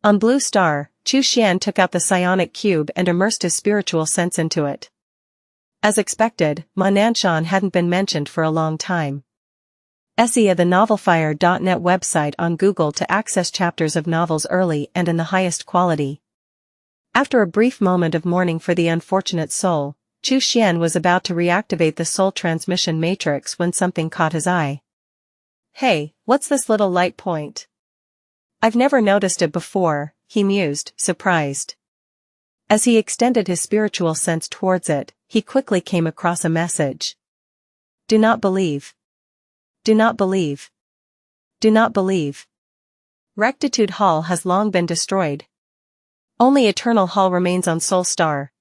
On Blue Star, Chu Xian took out the psionic cube and immersed his spiritual sense into it. As expected, Ma Nanshan hadn't been mentioned for a long time. Sia the novelfire.net website on Google to access chapters of novels early and in the highest quality. After a brief moment of mourning for the unfortunate soul, Chu Xian was about to reactivate the soul transmission matrix when something caught his eye. Hey, what's this little light point? I've never noticed it before, he mused, surprised. As he extended his spiritual sense towards it, he quickly came across a message. Do not believe. Do not believe. Do not believe. Rectitude Hall has long been destroyed. Only Eternal Hall remains on Soul Star.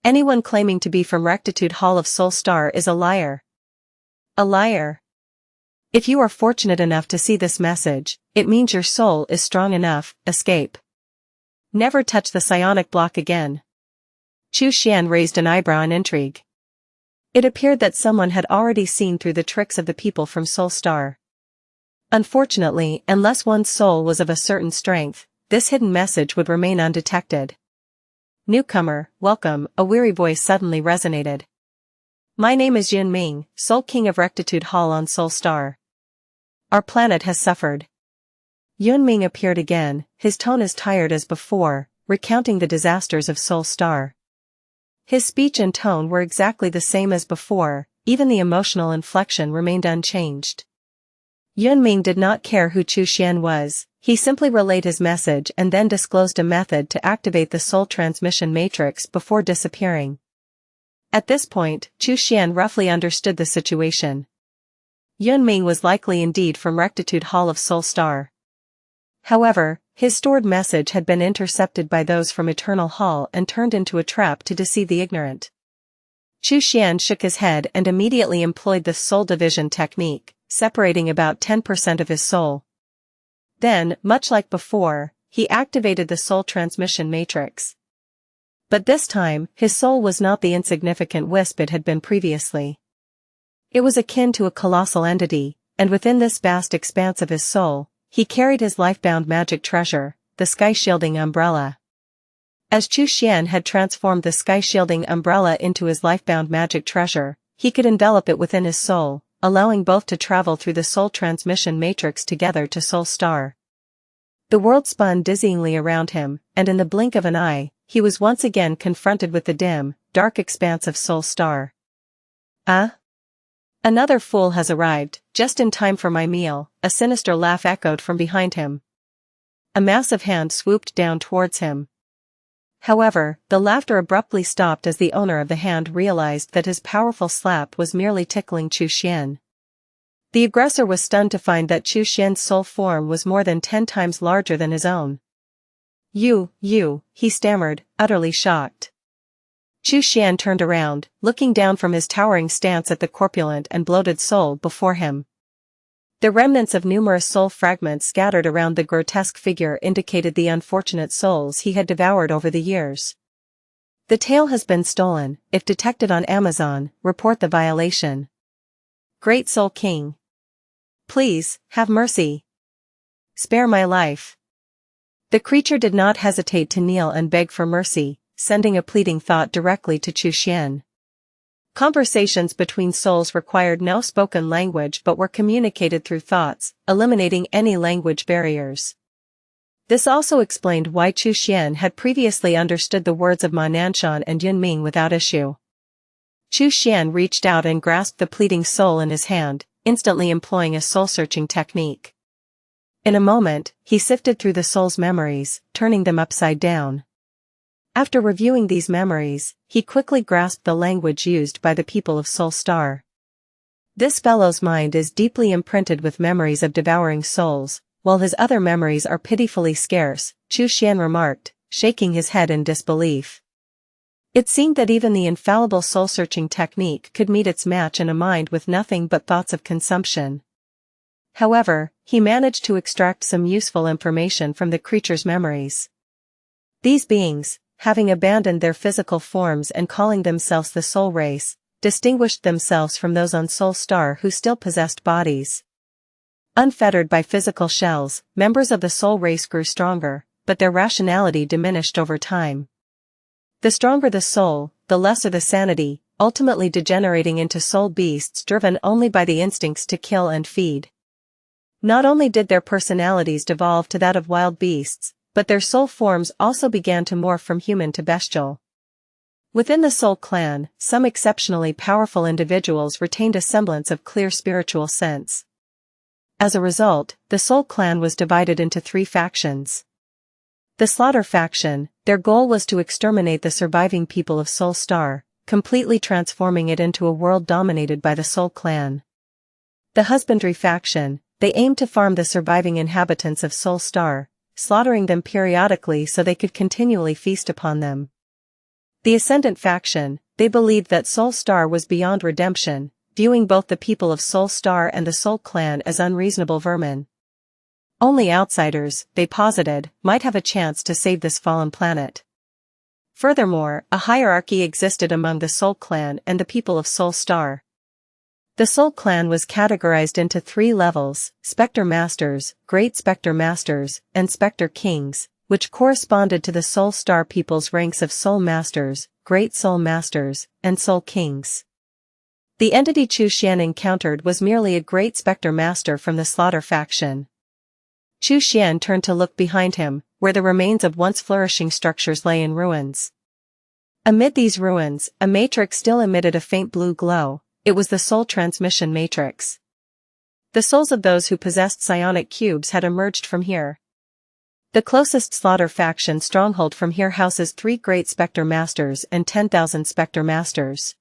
Anyone claiming to be from Rectitude Hall of Soul Star is a liar. A liar. If you are fortunate enough to see this message, it means your soul is strong enough. Escape. Never touch the psionic block again. Chu Xian raised an eyebrow in intrigue. It appeared that someone had already seen through the tricks of the people from Soul Star. Unfortunately, unless one's soul was of a certain strength, this hidden message would remain undetected. Newcomer, welcome, a weary voice suddenly resonated. My name is Yun Ming, Soul King of Rectitude Hall on Soul Star. Our planet has suffered. Yun Ming appeared again, his tone as tired as before, recounting the disasters of Soul Star. His speech and tone were exactly the same as before, even the emotional inflection remained unchanged. Yun Ming did not care who Chu Xian was, he simply relayed his message and then disclosed a method to activate the soul transmission matrix before disappearing. At this point, Chu Xian roughly understood the situation. Yun Ming was likely indeed from Rectitude Hall of Soul Star. However, his stored message had been intercepted by those from Eternal Hall and turned into a trap to deceive the ignorant. Chu Xian shook his head and immediately employed the soul division technique, separating about 10% of his soul. Then, much like before, he activated the soul transmission matrix. But this time, his soul was not the insignificant wisp it had been previously. It was akin to a colossal entity, and within this vast expanse of his soul, he carried his life-bound magic treasure, the sky-shielding umbrella. As Chu Xian had transformed the sky-shielding umbrella into his life-bound magic treasure, he could envelop it within his soul, allowing both to travel through the soul transmission matrix together to Soul Star. The world spun dizzyingly around him, and in the blink of an eye, he was once again confronted with the dim, dark expanse of Soul Star. Another fool has arrived, just in time for my meal, a sinister laugh echoed from behind him. A massive hand swooped down towards him. However, the laughter abruptly stopped as the owner of the hand realized that his powerful slap was merely tickling Chu Xian. The aggressor was stunned to find that Chu Xian's soul form was more than 10 times larger than his own. You, he stammered, utterly shocked. Chu Xian turned around, looking down from his towering stance at the corpulent and bloated soul before him. The remnants of numerous soul fragments scattered around the grotesque figure indicated the unfortunate souls he had devoured over the years. The tail has been stolen. If detected on Amazon, report the violation. Great Soul King. Please, have mercy. Spare my life. The creature did not hesitate to kneel and beg for mercy, sending a pleading thought directly to Chu Xian. Conversations between souls required no spoken language but were communicated through thoughts, eliminating any language barriers. This also explained why Chu Xian had previously understood the words of Ma Nanshan and Yun Ming without issue. Chu Xian reached out and grasped the pleading soul in his hand, instantly employing a soul-searching technique. In a moment, he sifted through the soul's memories, turning them upside down. After reviewing these memories, he quickly grasped the language used by the people of Soul Star. This fellow's mind is deeply imprinted with memories of devouring souls, while his other memories are pitifully scarce, Chu Xian remarked, shaking his head in disbelief. It seemed that even the infallible soul-searching technique could meet its match in a mind with nothing but thoughts of consumption. However, he managed to extract some useful information from the creature's memories. These beings, having abandoned their physical forms and calling themselves the Soul Race, distinguished themselves from those on Soul Star who still possessed bodies. Unfettered by physical shells, members of the Soul Race grew stronger, but their rationality diminished over time. The stronger the soul, the lesser the sanity, ultimately degenerating into soul beasts driven only by the instincts to kill and feed. Not only did their personalities devolve to that of wild beasts, but their soul forms also began to morph from human to bestial. Within the soul clan, some exceptionally powerful individuals retained a semblance of clear spiritual sense. As a result, the soul clan was divided into 3 factions. The Slaughter faction, their goal was to exterminate the surviving people of Soul Star, completely transforming it into a world dominated by the Soul Clan. The Husbandry faction, they aimed to farm the surviving inhabitants of Soul Star, slaughtering them periodically so they could continually feast upon them. The Ascendant faction, they believed that Soul Star was beyond redemption, viewing both the people of Soul Star and the Soul Clan as unreasonable vermin. Only outsiders, they posited, might have a chance to save this fallen planet. Furthermore, a hierarchy existed among the Soul Clan and the people of Soul Star. The Soul Clan was categorized into 3 levels: Spectre Masters, Great Spectre Masters, and Spectre Kings, which corresponded to the Soul Star people's ranks of Soul Masters, Great Soul Masters, and Soul Kings. The entity Xianxia encountered was merely a Great Spectre Master from the Slaughter faction. Xianxia turned to look behind him, where the remains of once flourishing structures lay in ruins. Amid these ruins, a matrix still emitted a faint blue glow. It was the soul transmission matrix. The souls of those who possessed psionic cubes had emerged from here. The closest Slaughter faction stronghold from here houses 3 Great Spectre Masters and 10,000 Spectre Masters.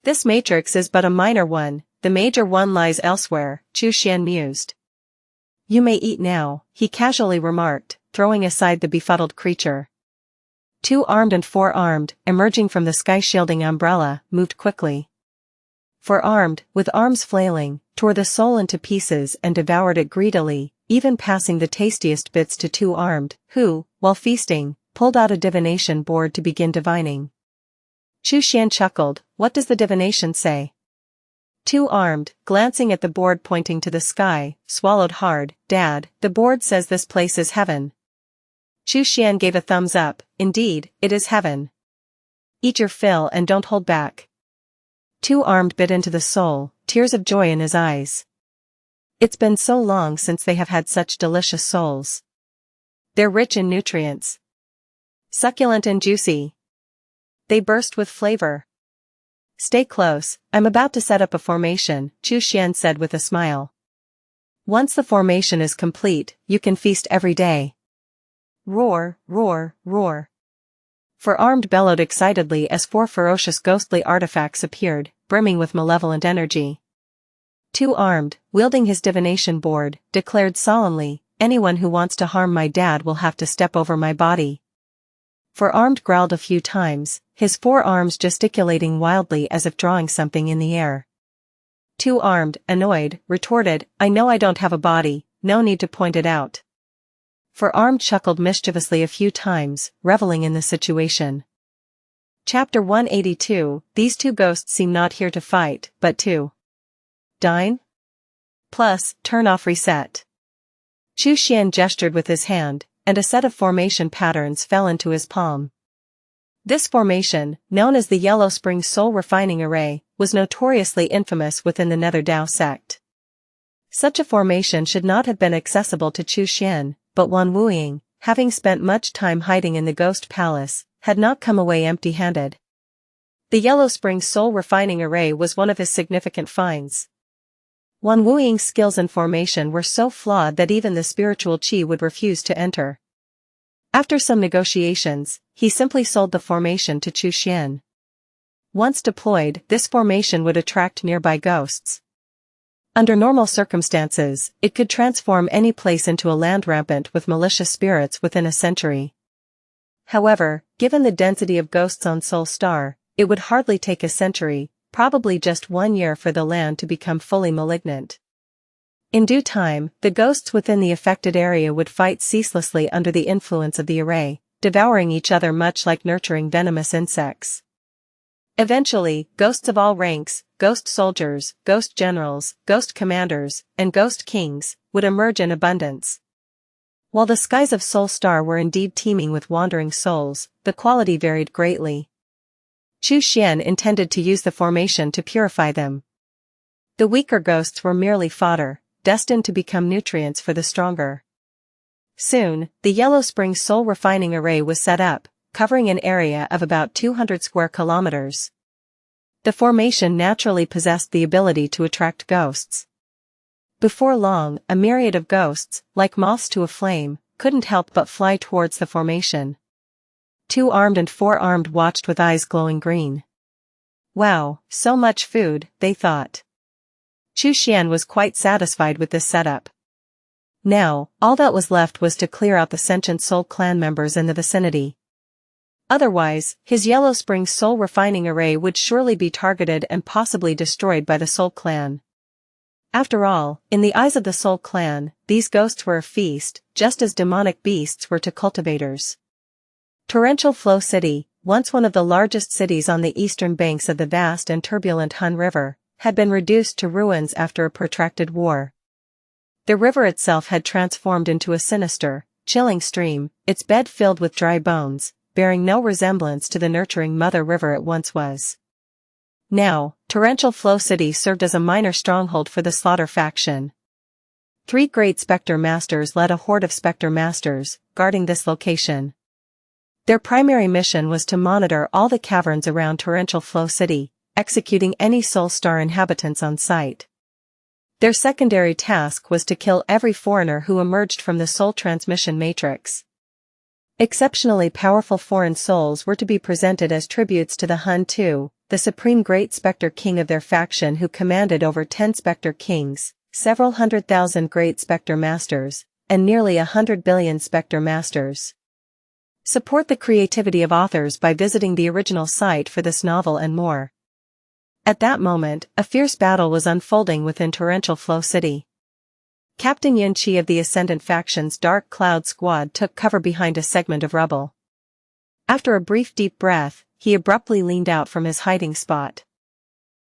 This matrix is but a minor one, the major one lies elsewhere, Xianxia mused. You may eat now, he casually remarked, throwing aside the befuddled creature. 2 armed and 4 armed, emerging from the sky-shielding umbrella, moved quickly. 4 armed, with arms flailing, tore the soul into pieces and devoured it greedily, even passing the tastiest bits to 2 armed, who, while feasting, pulled out a divination board to begin divining. Xianxia chuckled, what does the divination say? 2 armed, glancing at the board pointing to the sky, swallowed hard. Dad, the board says this place is heaven. Xianxia gave a thumbs up, indeed, it is heaven. Eat your fill and don't hold back. 2 armed bit into the soul, tears of joy in his eyes. It's been so long since they have had such delicious souls. They're rich in nutrients. Succulent and juicy. They burst with flavor. Stay close, I'm about to set up a formation, Xianxia said with a smile. Once the formation is complete, you can feast every day. Roar, roar, roar. 4 armed bellowed excitedly as 4 ferocious ghostly artifacts appeared, brimming with malevolent energy. 2 armed, wielding his divination board, declared solemnly, anyone who wants to harm my dad will have to step over my body. 4 armed growled a few times, his 4 arms gesticulating wildly as if drawing something in the air. 2 armed, annoyed, retorted, I know I don't have a body, no need to point it out. 4 armed chuckled mischievously a few times, reveling in the situation. Chapter 182, These 2 ghosts seem not here to fight, but to dine? Plus, turn off reset. Xianxia gestured with his hand, and a set of formation patterns fell into his palm. This formation, known as the Yellow Spring Soul Refining Array, was notoriously infamous within the Nether Dao sect. Such a formation should not have been accessible to Xianxia, but Wan Wuying, having spent much time hiding in the Ghost Palace, had not come away empty-handed. The Yellow Spring Soul Refining Array was one of his significant finds. Wan Wuying's skills in formation were so flawed that even the spiritual chi would refuse to enter. After some negotiations, he simply sold the formation to Xianxia. Once deployed, this formation would attract nearby ghosts. Under normal circumstances, it could transform any place into a land rampant with malicious spirits within a century. However, given the density of ghosts on Soul Star, it would hardly take a century, probably just 1 year for the land to become fully malignant. In due time, the ghosts within the affected area would fight ceaselessly under the influence of the array, devouring each other much like nurturing venomous insects. Eventually, ghosts of all ranks, ghost soldiers, ghost generals, ghost commanders, and ghost kings, would emerge in abundance. While the skies of Soul Star were indeed teeming with wandering souls, the quality varied greatly. Xianxia intended to use the formation to purify them. The weaker ghosts were merely fodder, destined to become nutrients for the stronger. Soon, the Yellow Spring Soul Refining Array was set up, covering an area of about 200 square kilometers. The formation naturally possessed the ability to attract ghosts. Before long, a myriad of ghosts, like moths to a flame, couldn't help but fly towards the formation. 2-armed and 4-armed watched with eyes glowing green. Wow, so much food, they thought. Xianxia was quite satisfied with this setup. Now, all that was left was to clear out the sentient soul clan members in the vicinity. Otherwise, his Yellow Spring Soul Refining Array would surely be targeted and possibly destroyed by the Soul Clan. After all, in the eyes of the Soul Clan, these ghosts were a feast, just as demonic beasts were to cultivators. Torrential Flow City, once one of the largest cities on the eastern banks of the vast and turbulent Han River, had been reduced to ruins after a protracted war. The river itself had transformed into a sinister, chilling stream, its bed filled with dry bones, bearing no resemblance to the nurturing mother river it once was. Now, Torrential Flow City served as a minor stronghold for the Slaughter faction. 3 great Spectre Masters led a horde of Spectre Masters, guarding this location. Their primary mission was to monitor all the caverns around Torrential Flow City, executing any Soul Star inhabitants on sight. Their secondary task was to kill every foreigner who emerged from the soul transmission matrix. Exceptionally powerful foreign souls were to be presented as tributes to the Hun Tu, the supreme great Spectre King of their faction who commanded over 10 Spectre Kings, several 100,000 great Spectre Masters, and nearly 100 billion Spectre Masters. Support the creativity of authors by visiting the original site for this novel and more. At that moment, a fierce battle was unfolding within Torrential Flow City. Captain Xianxia of the Ascendant faction's Dark Cloud Squad took cover behind a segment of rubble. After a brief deep breath, he abruptly leaned out from his hiding spot.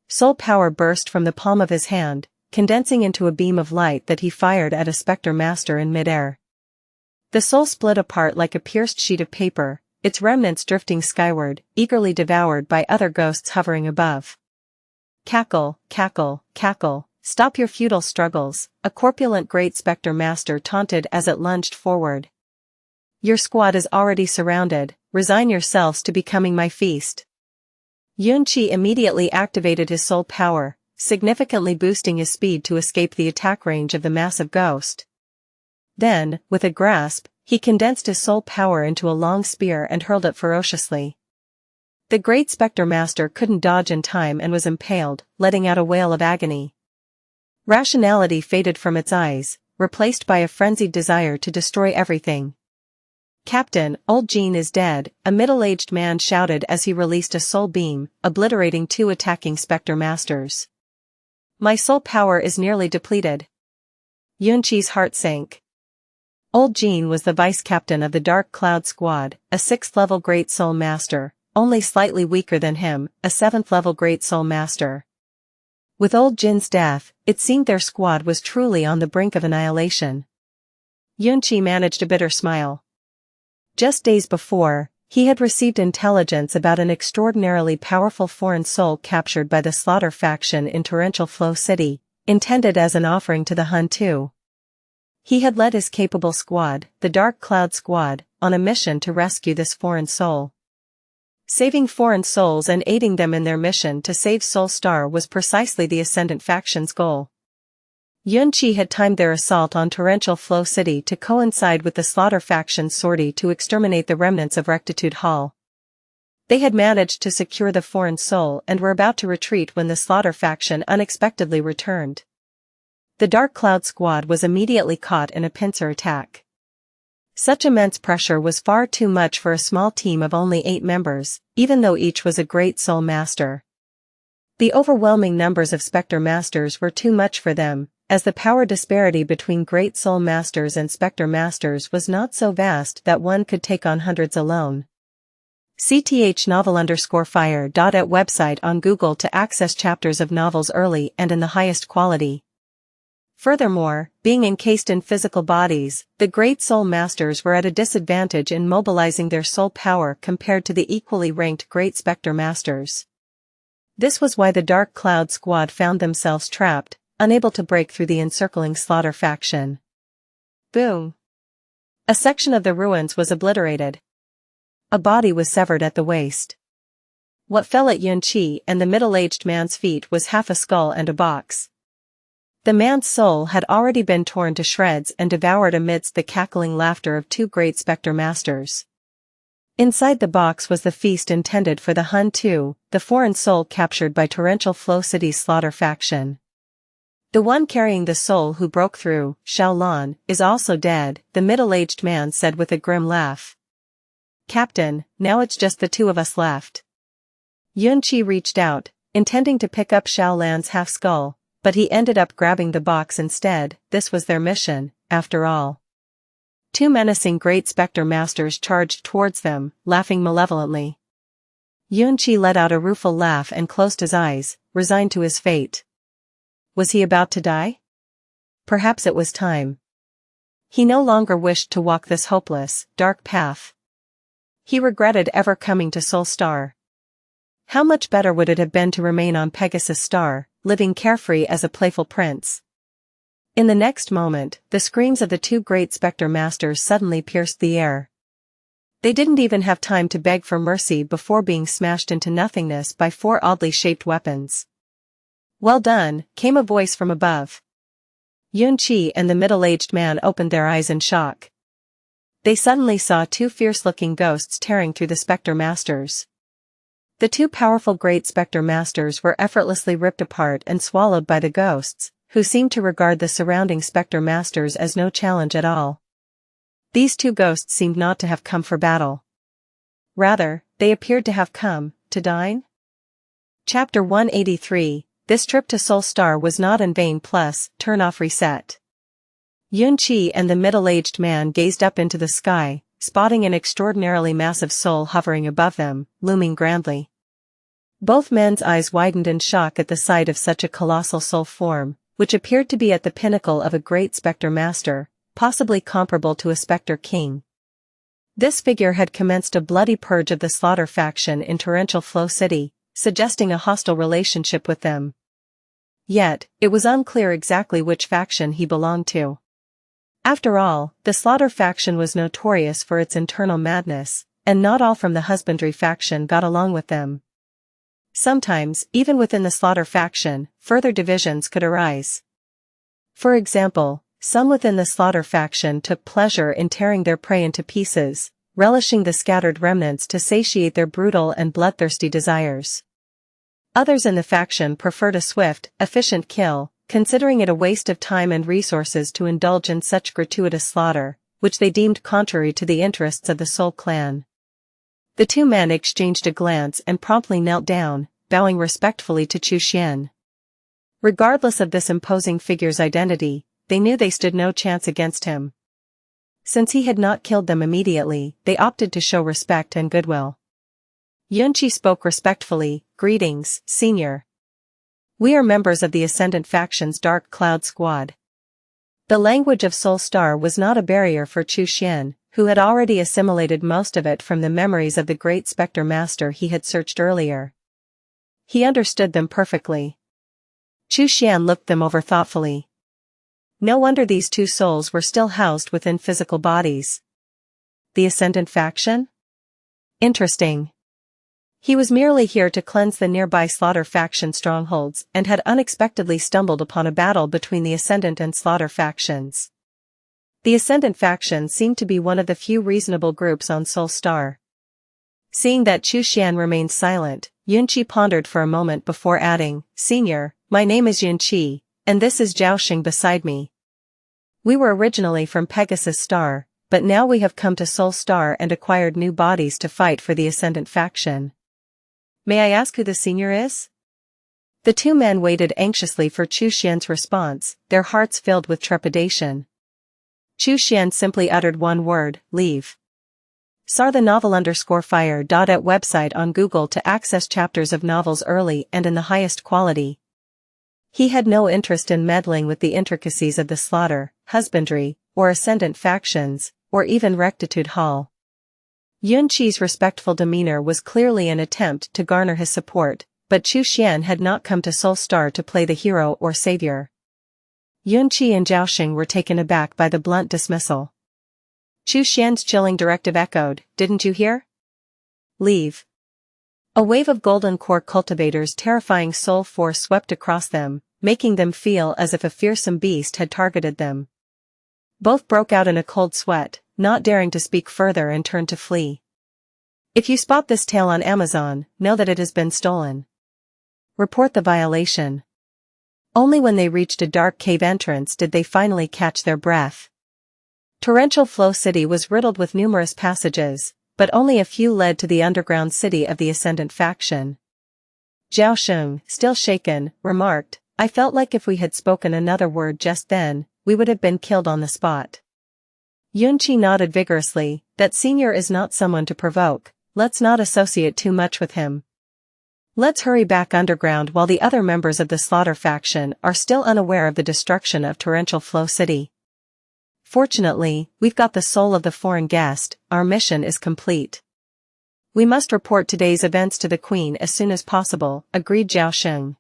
Soul power burst from the palm of his hand, condensing into a beam of light that he fired at a Spectre Master in midair. The soul split apart like a pierced sheet of paper, its remnants drifting skyward, eagerly devoured by other ghosts hovering above. Cackle, cackle, cackle, stop your futile struggles, a corpulent great Spectre Master taunted as it lunged forward. Your squad is already surrounded, resign yourselves to becoming my feast. Xianxia immediately activated his soul power, significantly boosting his speed to escape the attack range of the massive ghost. Then, with a grasp, he condensed his soul power into a long spear and hurled it ferociously. The great Spectre Master couldn't dodge in time and was impaled, letting out a wail of agony. Rationality faded from its eyes, replaced by a frenzied desire to destroy everything. Captain, old Jean is dead, a middle-aged man shouted as he released a soul beam, obliterating 2 attacking Spectre Masters. My soul power is nearly depleted. Xianxia's heart sank. Old Jean was the vice-captain of the Dark Cloud Squad, a 6th-level Great Soul Master, only slightly weaker than him, a 7th-level Great Soul Master. With old Jin's death, it seemed their squad was truly on the brink of annihilation. Xianxia managed a bitter smile. Just days before, he had received intelligence about an extraordinarily powerful foreign soul captured by the Slaughter faction in Torrential Flow City, intended as an offering to the Hun Tu. He had led his capable squad, the Dark Cloud Squad, on a mission to rescue this foreign soul. Saving foreign souls and aiding them in their mission to save Soul Star was precisely the Ascendant faction's goal. Xianxia had timed their assault on Torrential Flow City to coincide with the Slaughter faction's sortie to exterminate the remnants of Rectitude Hall. They had managed to secure the foreign soul and were about to retreat when the Slaughter faction unexpectedly returned. The Dark Cloud Squad was immediately caught in a pincer attack. Such immense pressure was far too much for a small team of only 8 members, even though each was a Great Soul Master. The overwhelming numbers of Spectre Masters were too much for them, as the power disparity between Great Soul Masters and Spectre Masters was not so vast that one could take on hundreds alone. CTH novel_fire.at website on Google to access chapters of novels early and in the highest quality. Furthermore, being encased in physical bodies, the Great Soul Masters were at a disadvantage in mobilizing their soul power compared to the equally ranked Great Spectre Masters. This was why the Dark Cloud Squad found themselves trapped, unable to break through the encircling Slaughter faction. Boom! A section of the ruins was obliterated. A body was severed at the waist. What fell at Xianxia and the middle-aged man's feet was half a skull and a box. The man's soul had already been torn to shreds and devoured amidst the cackling laughter of two Great Spectre Masters. Inside the box was the feast intended for the Hun II, the foreign soul captured by Torrential Flow City's Slaughter faction. The one carrying the soul who broke through, Xiaolan, is also dead, the middle-aged man said with a grim laugh. Captain, now it's just the two of us left. Yunqi reached out, intending to pick up Xiaolan's half-skull, but he ended up grabbing the box instead. This was their mission, after all. Two menacing Great Spectre Masters charged towards them, laughing malevolently. Yunqi let out a rueful laugh and closed his eyes, resigned to his fate. Was he about to die? Perhaps it was time. He no longer wished to walk this hopeless, dark path. He regretted ever coming to Soul Star. How much better would it have been to remain on Pegasus Star, living carefree as a playful prince? In the next moment, the screams of the two Great Spectre Masters suddenly pierced the air. They didn't even have time to beg for mercy before being smashed into nothingness by four oddly shaped weapons. Well done, came a voice from above. Yunqi and the middle-aged man opened their eyes in shock. They suddenly saw two fierce-looking ghosts tearing through the Spectre Masters. The two powerful Great Spectre Masters were effortlessly ripped apart and swallowed by the ghosts, who seemed to regard the surrounding Spectre Masters as no challenge at all. These two ghosts seemed not to have come for battle. Rather, they appeared to have come to dine. Chapter 183, This trip to Soul Star was not in vain. Plus, turn off reset. Yunqi and the middle-aged man gazed up into the sky, spotting an extraordinarily massive soul hovering above them, looming grandly. Both men's eyes widened in shock at the sight of such a colossal soul form, which appeared to be at the pinnacle of a Great Spectre Master, possibly comparable to a Spectre King. This figure had commenced a bloody purge of the Slaughter faction in Torrential Flow City, suggesting a hostile relationship with them. Yet, it was unclear exactly which faction he belonged to. After all, the Slaughter faction was notorious for its internal madness, and not all from the Husbandry faction got along with them. Sometimes, even within the Slaughter faction, further divisions could arise. For example, some within the Slaughter faction took pleasure in tearing their prey into pieces, relishing the scattered remnants to satiate their brutal and bloodthirsty desires. Others in the faction preferred a swift, efficient kill, considering it a waste of time and resources to indulge in such gratuitous slaughter, which they deemed contrary to the interests of the Soul Clan. The two men exchanged a glance and promptly knelt down, bowing respectfully to Chu Xian. Regardless of this imposing figure's identity, they knew they stood no chance against him. Since he had not killed them immediately, they opted to show respect and goodwill. Yunqi spoke respectfully, "Greetings, Senior. We are members of the Ascendant faction's Dark Cloud Squad." The language of Soul Star was not a barrier for Chu Xian, who had already assimilated most of it from the memories of the Great Spectre Master he had searched earlier. He understood them perfectly. Chu Xian looked them over thoughtfully. No wonder these two souls were still housed within physical bodies. The Ascendant faction? Interesting. He was merely here to cleanse the nearby Slaughter faction strongholds and had unexpectedly stumbled upon a battle between the Ascendant and Slaughter factions. The Ascendant faction seemed to be one of the few reasonable groups on Soul Star. Seeing that Chu Xian remained silent, Yunqi pondered for a moment before adding, "Senior, my name is Yunqi, and this is Zhaoxing beside me. We were originally from Pegasus Star, but now we have come to Soul Star and acquired new bodies to fight for the Ascendant faction. May I ask who the senior is?" The two men waited anxiously for Chu Xian's response, their hearts filled with trepidation. Chu Xian simply uttered one word, "Leave." Sar the novel_fire. At website on Google to access chapters of novels early and in the highest quality. He had no interest in meddling with the intricacies of the slaughter, husbandry, or Ascendant factions, or even rectitude hall. Yunqi's respectful demeanor was clearly an attempt to garner his support, but Chu Xian had not come to Soul Star to play the hero or savior. Yunqi and Zhaoxing were taken aback by the blunt dismissal. Chu Xian's chilling directive echoed, "Didn't you hear? Leave." A wave of golden core cultivators' terrifying soul force swept across them, making them feel as if a fearsome beast had targeted them. Both broke out in a cold sweat, not daring to speak further and turned to flee. If you spot this tail on Amazon, know that it has been stolen. Report the violation. Only when they reached a dark cave entrance did they finally catch their breath. Torrential Flow City was riddled with numerous passages, but only a few led to the underground city of the Ascendant faction. Zhaoxing, still shaken, remarked, "I felt like if we had spoken another word just then, we would have been killed on the spot." Yunqi nodded vigorously, "That senior is not someone to provoke, let's not associate too much with him. Let's hurry back underground while the other members of the Slaughter faction are still unaware of the destruction of Torrential Flow City. Fortunately, we've got the soul of the foreign guest, our mission is complete. We must report today's events to the Queen as soon as possible," agreed Zhaoxing.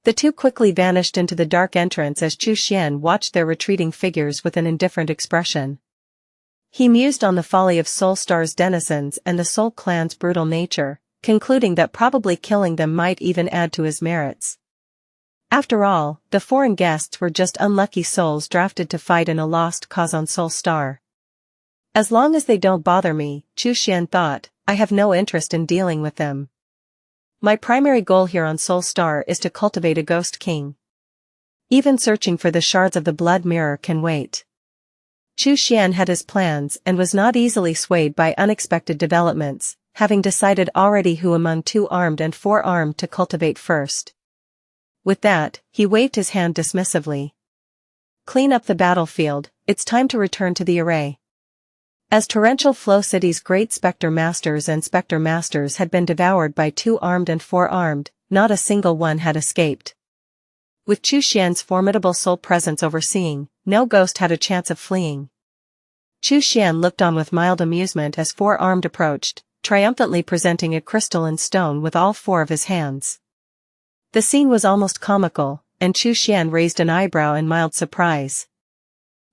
The two quickly vanished into the dark entrance as Chu Xian watched their retreating figures with an indifferent expression. He mused on the folly of Soul Star's denizens and the Soul Clan's brutal nature, concluding that probably killing them might even add to his merits. After all, the foreign guests were just unlucky souls drafted to fight in a lost cause on Soul Star. As long as they don't bother me, Chu Xian thought, I have no interest in dealing with them. My primary goal here on Soul Star is to cultivate a Ghost King. Even searching for the shards of the Blood Mirror can wait. Chu Xian had his plans and was not easily swayed by unexpected developments, having decided already who among 2-armed and 4-armed to cultivate first. With that, he waved his hand dismissively. Clean up the battlefield, it's time to return to the array. As Torrential Flow City's great Spectre Masters and Spectre Masters had been devoured by 2-armed and 4-armed, not a single one had escaped. With Chu Xian's formidable soul presence overseeing, no ghost had a chance of fleeing. Chu Xian looked on with mild amusement as 4-armed approached, triumphantly presenting a crystal and stone with all 4 of his hands. The scene was almost comical, and Chu Xian raised an eyebrow in mild surprise.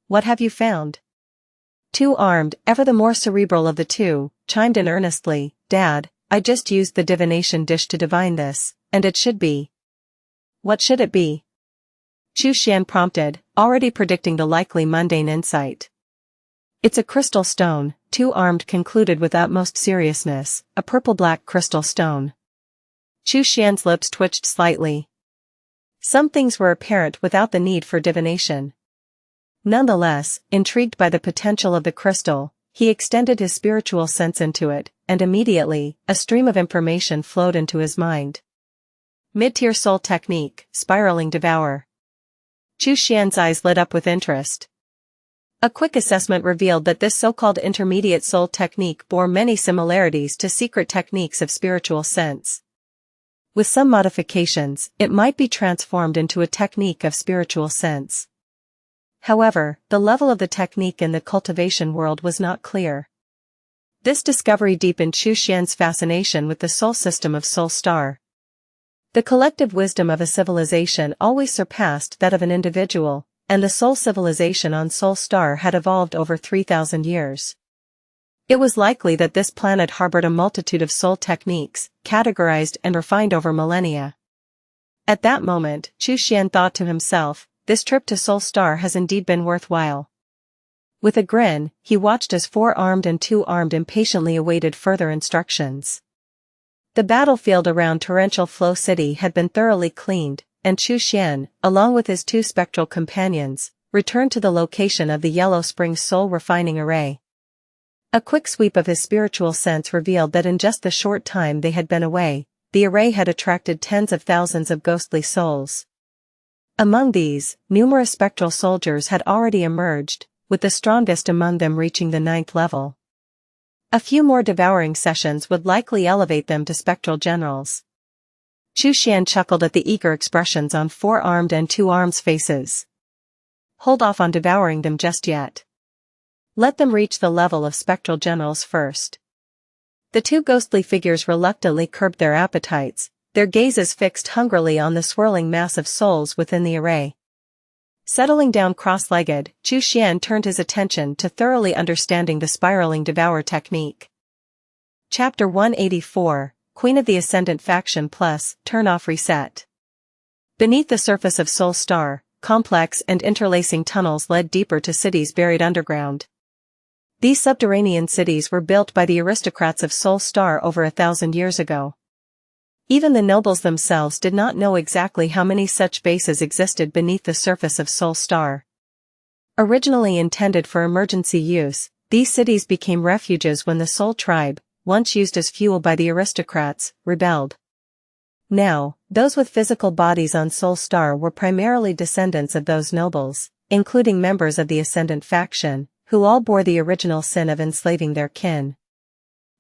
What have you found? 2-armed, ever the more cerebral of the two, chimed in earnestly, Dad, I just used the divination dish to divine this, and it should be. What should it be? Chu Xian prompted, already predicting the likely mundane insight. It's a crystal stone, 2-armed concluded with utmost seriousness, a purple-black crystal stone. Chu Xian's lips twitched slightly. Some things were apparent without the need for divination. Nonetheless, intrigued by the potential of the crystal, he extended his spiritual sense into it, and immediately, a stream of information flowed into his mind. Mid-tier soul technique, spiraling devour. Chu Xian's eyes lit up with interest. A quick assessment revealed that this so-called intermediate soul technique bore many similarities to secret techniques of spiritual sense. With some modifications, it might be transformed into a technique of spiritual sense. However, the level of the technique in the cultivation world was not clear. This discovery deepened Chu Xian's fascination with the soul system of Soul Star. The collective wisdom of a civilization always surpassed that of an individual, and the soul civilization on Soul Star had evolved over 3,000 years. It was likely that this planet harbored a multitude of soul techniques, categorized and refined over millennia. At that moment, Chu Xian thought to himself, this trip to Soul Star has indeed been worthwhile. With a grin, he watched as 4-armed and 2-armed impatiently awaited further instructions. The battlefield around Torrential Flow City had been thoroughly cleaned, and Chu Xian, along with his 2 spectral companions, returned to the location of the Yellow Spring Soul Refining Array. A quick sweep of his spiritual sense revealed that in just the short time they had been away, the array had attracted tens of thousands of ghostly souls. Among these, numerous spectral soldiers had already emerged, with the strongest among them reaching the 9th level. A few more devouring sessions would likely elevate them to spectral generals. Chu Xian chuckled at the eager expressions on four-armed and two-arms faces. Hold off on devouring them just yet. Let them reach the level of spectral generals first. The two ghostly figures reluctantly curbed their appetites, their gazes fixed hungrily on the swirling mass of souls within the array. Settling down cross-legged, Chu Xian turned his attention to thoroughly understanding the spiraling devour technique. Chapter 184, Queen of the Ascendant Faction Plus, Turn-Off Reset. Beneath the surface of Soul Star, complex and interlacing tunnels led deeper to cities buried underground. These subterranean cities were built by the aristocrats of Soul Star over 1,000 years ago. Even the nobles themselves did not know exactly how many such bases existed beneath the surface of Soul Star. Originally intended for emergency use, these cities became refuges when the Soul Tribe, once used as fuel by the aristocrats, rebelled. Now, those with physical bodies on Soul Star were primarily descendants of those nobles, including members of the Ascendant faction, who all bore the original sin of enslaving their kin.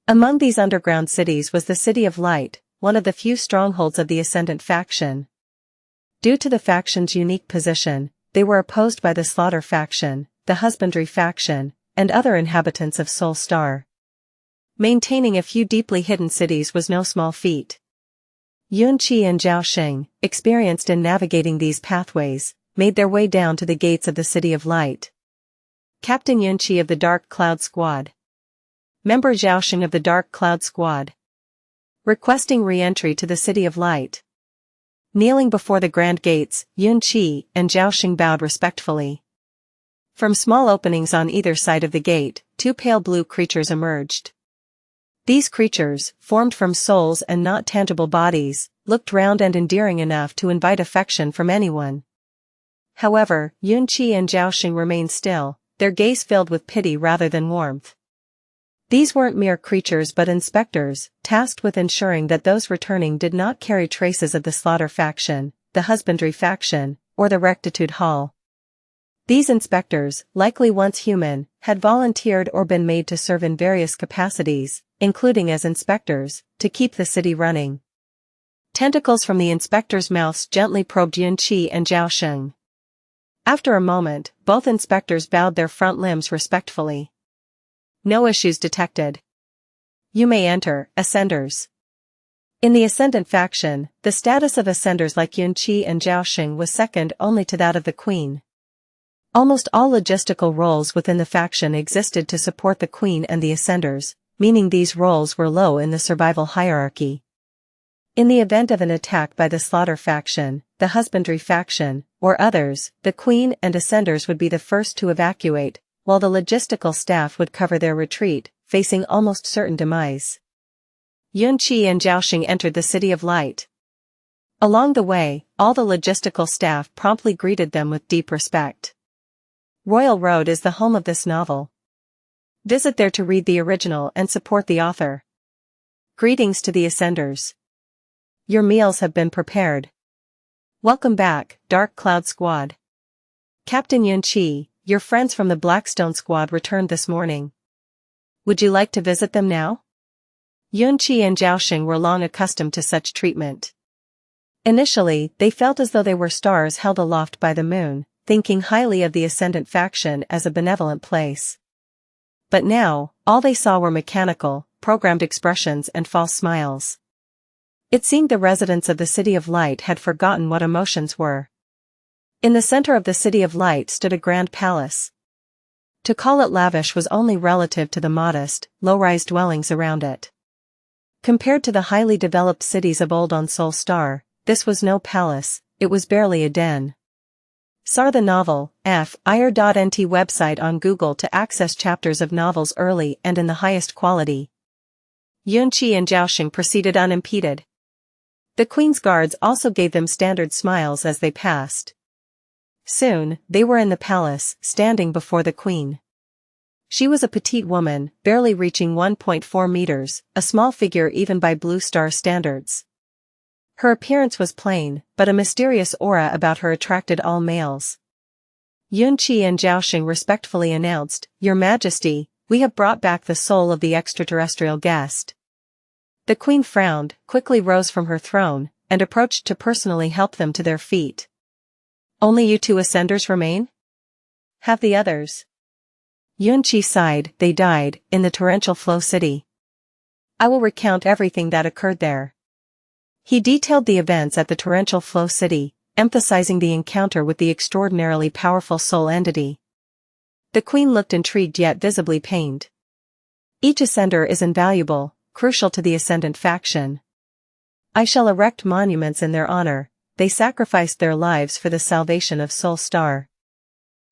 Among these underground cities was the City of Light, one of the few strongholds of the Ascendant faction. Due to the faction's unique position, they were opposed by the Slaughter faction, the Husbandry faction, and other inhabitants of Soul Star. Maintaining a few deeply hidden cities was no small feat. Yunqi and Zhao Xing, experienced in navigating these pathways, made their way down to the gates of the City of Light. Captain Yunqi of the Dark Cloud Squad. Member Zhao Xing of the Dark Cloud Squad. Requesting re-entry to the City of Light. Kneeling before the grand gates, Yunqi and Zhao Xing bowed respectfully. From small openings on either side of the gate, two pale blue creatures emerged. These creatures, formed from souls and not tangible bodies, looked round and endearing enough to invite affection from anyone. However, Yunqi and Zhao Xing remained still, their gaze filled with pity rather than warmth. These weren't mere creatures but inspectors, tasked with ensuring that those returning did not carry traces of the Slaughter faction, the Husbandry faction, or the Rectitude Hall. These inspectors, likely once human, had volunteered or been made to serve in various capacities, including as inspectors, to keep the city running. Tentacles from the inspectors' mouths gently probed Yunqi and Zhao Xing. After a moment, both inspectors bowed their front limbs respectfully. No issues detected. You may enter, Ascenders. In the Ascendant faction, the status of Ascenders like Yunqi and Zhao Xing was second only to that of the Queen. Almost all logistical roles within the faction existed to support the Queen and the Ascenders, meaning these roles were low in the survival hierarchy. In the event of an attack by the Slaughter faction, the Husbandry faction, or others, the Queen and Ascenders would be the first to evacuate, while the logistical staff would cover their retreat, facing almost certain demise. Yunqi and Zhao Xing entered the City of Light. Along the way, all the logistical staff promptly greeted them with deep respect. Royal Road is the home of this novel. Visit there to read the original and support the author. Greetings to the Ascenders. Your meals have been prepared. Welcome back, Dark Cloud Squad. Captain Yunqi, your friends from the Blackstone Squad returned this morning. Would you like to visit them now? Yunqi and Zhao Xing were long accustomed to such treatment. Initially, they felt as though they were stars held aloft by the moon, thinking highly of the Ascendant faction as a benevolent place. But now, all they saw were mechanical, programmed expressions and false smiles. It seemed the residents of the City of Light had forgotten what emotions were. In the center of the City of Light stood a grand palace. To call it lavish was only relative to the modest, low-rise dwellings around it. Compared to the highly developed cities of old on Soul Star, this was no palace, it was barely a den. SAR the novel, FIR.NT website on Google to access chapters of novels early and in the highest quality. Yunqi and Zhao Xing proceeded unimpeded. The Queen's guards also gave them standard smiles as they passed. Soon, they were in the palace, standing before the Queen. She was a petite woman, barely reaching 1.4 meters, a small figure even by Blue Star standards. Her appearance was plain, but a mysterious aura about her attracted all males. Yunqi and Zhao Xing respectfully announced, "Your Majesty, we have brought back the soul of the extraterrestrial guest." The Queen frowned, quickly rose from her throne, and approached to personally help them to their feet. Only you two Ascenders remain? Have the others? Xianxia sighed. They died, in the torrential flow city. I will recount everything that occurred there. He detailed the events at the torrential flow city, emphasizing the encounter with the extraordinarily powerful soul entity. The queen looked intrigued yet visibly pained. Each Ascender is invaluable, crucial to the Ascendant faction. I shall erect monuments in their honor. They sacrificed their lives for the salvation of Soul Star.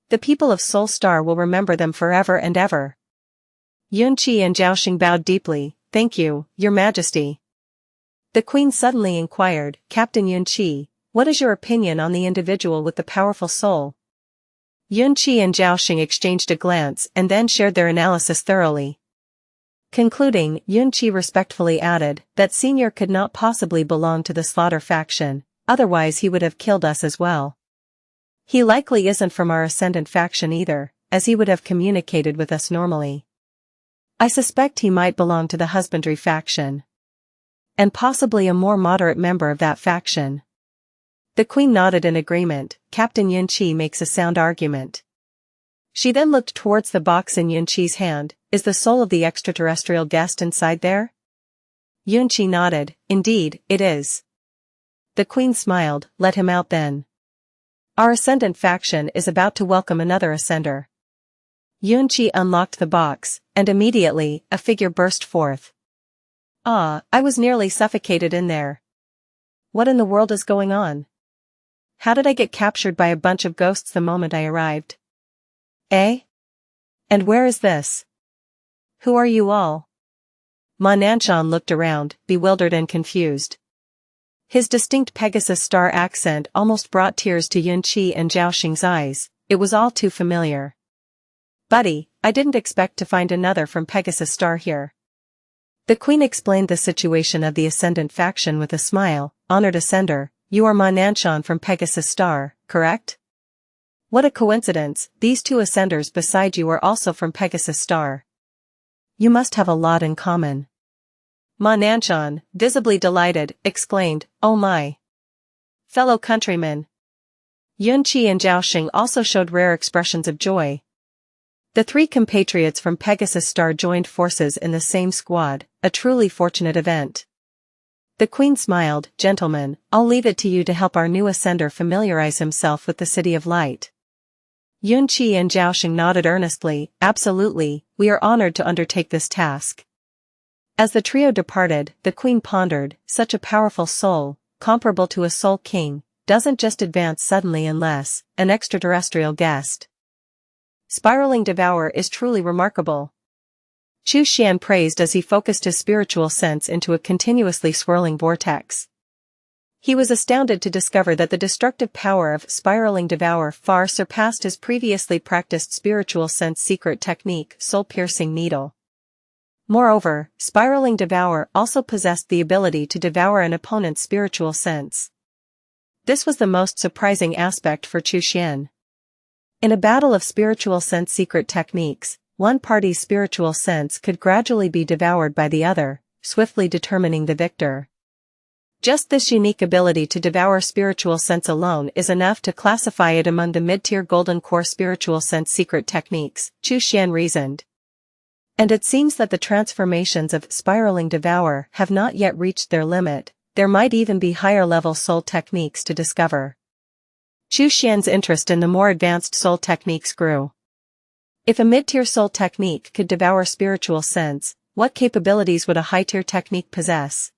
The people of Soul Star will remember them forever and ever. Xianxia and Zhaoxing bowed deeply. Thank you, Your Majesty. The queen suddenly inquired, Captain Xianxia, what is your opinion on the individual with the powerful soul? Xianxia and Zhaoxing exchanged a glance and then shared their analysis thoroughly. Concluding, Xianxia respectfully added that Senior could not possibly belong to the Slaughter faction, otherwise he would have killed us as well. He likely isn't from our Ascendant faction either, as he would have communicated with us normally. I suspect he might belong to the Husbandry faction. And possibly a more moderate member of that faction. The queen nodded in agreement. Captain Xianxia makes a sound argument. She then looked towards the box in Xianxi's hand. Is the soul of the extraterrestrial guest inside there? Xianxia nodded. Indeed, it is. The queen smiled. Let him out then. Our Ascendant faction is about to welcome another Ascender. Xianxia unlocked the box, and immediately, a figure burst forth. Ah, I was nearly suffocated in there. What in the world is going on? How did I get captured by a bunch of ghosts the moment I arrived? Eh? And where is this? Who are you all? Ma Nanshan looked around, bewildered and confused. His distinct Pegasus Star accent almost brought tears to Xianxia and Zhaoxing's eyes. It was all too familiar. Buddy, I didn't expect to find another from Pegasus Star here. The queen explained the situation of the Ascendant faction with a smile. Honored Ascender, you are Ma Nanshan from Pegasus Star, correct? What a coincidence, these two Ascenders beside you are also from Pegasus Star. You must have a lot in common. Ma Nanshan, visibly delighted, exclaimed, Oh my! Fellow countrymen! Xianxia and Zhaoxing also showed rare expressions of joy. The three compatriots from Pegasus Star joined forces in the same squad, a truly fortunate event. The queen smiled. Gentlemen, I'll leave it to you to help our new Ascender familiarize himself with the City of Light. Xianxia and Zhaoxing nodded earnestly. Absolutely, we are honored to undertake this task. As the trio departed, the queen pondered, such a powerful soul, comparable to a soul king, doesn't just advance suddenly unless an extraterrestrial guest. Spiraling Devourer is truly remarkable. Chu Xian praised as he focused his spiritual sense into a continuously swirling vortex. He was astounded to discover that the destructive power of Spiraling Devourer far surpassed his previously practiced spiritual sense secret technique, Soul-Piercing Needle. Moreover, Spiraling Devourer also possessed the ability to devour an opponent's spiritual sense. This was the most surprising aspect for Chu Xian. In a battle of spiritual sense secret techniques, one party's spiritual sense could gradually be devoured by the other, swiftly determining the victor. Just this unique ability to devour spiritual sense alone is enough to classify it among the mid-tier golden core spiritual sense secret techniques, Chu Xian reasoned. And it seems that the transformations of Spiraling Devourer have not yet reached their limit. There might even be higher-level soul techniques to discover. Chu Xian's interest in the more advanced soul techniques grew. If a mid-tier soul technique could devour spiritual sense, what capabilities would a high-tier technique possess?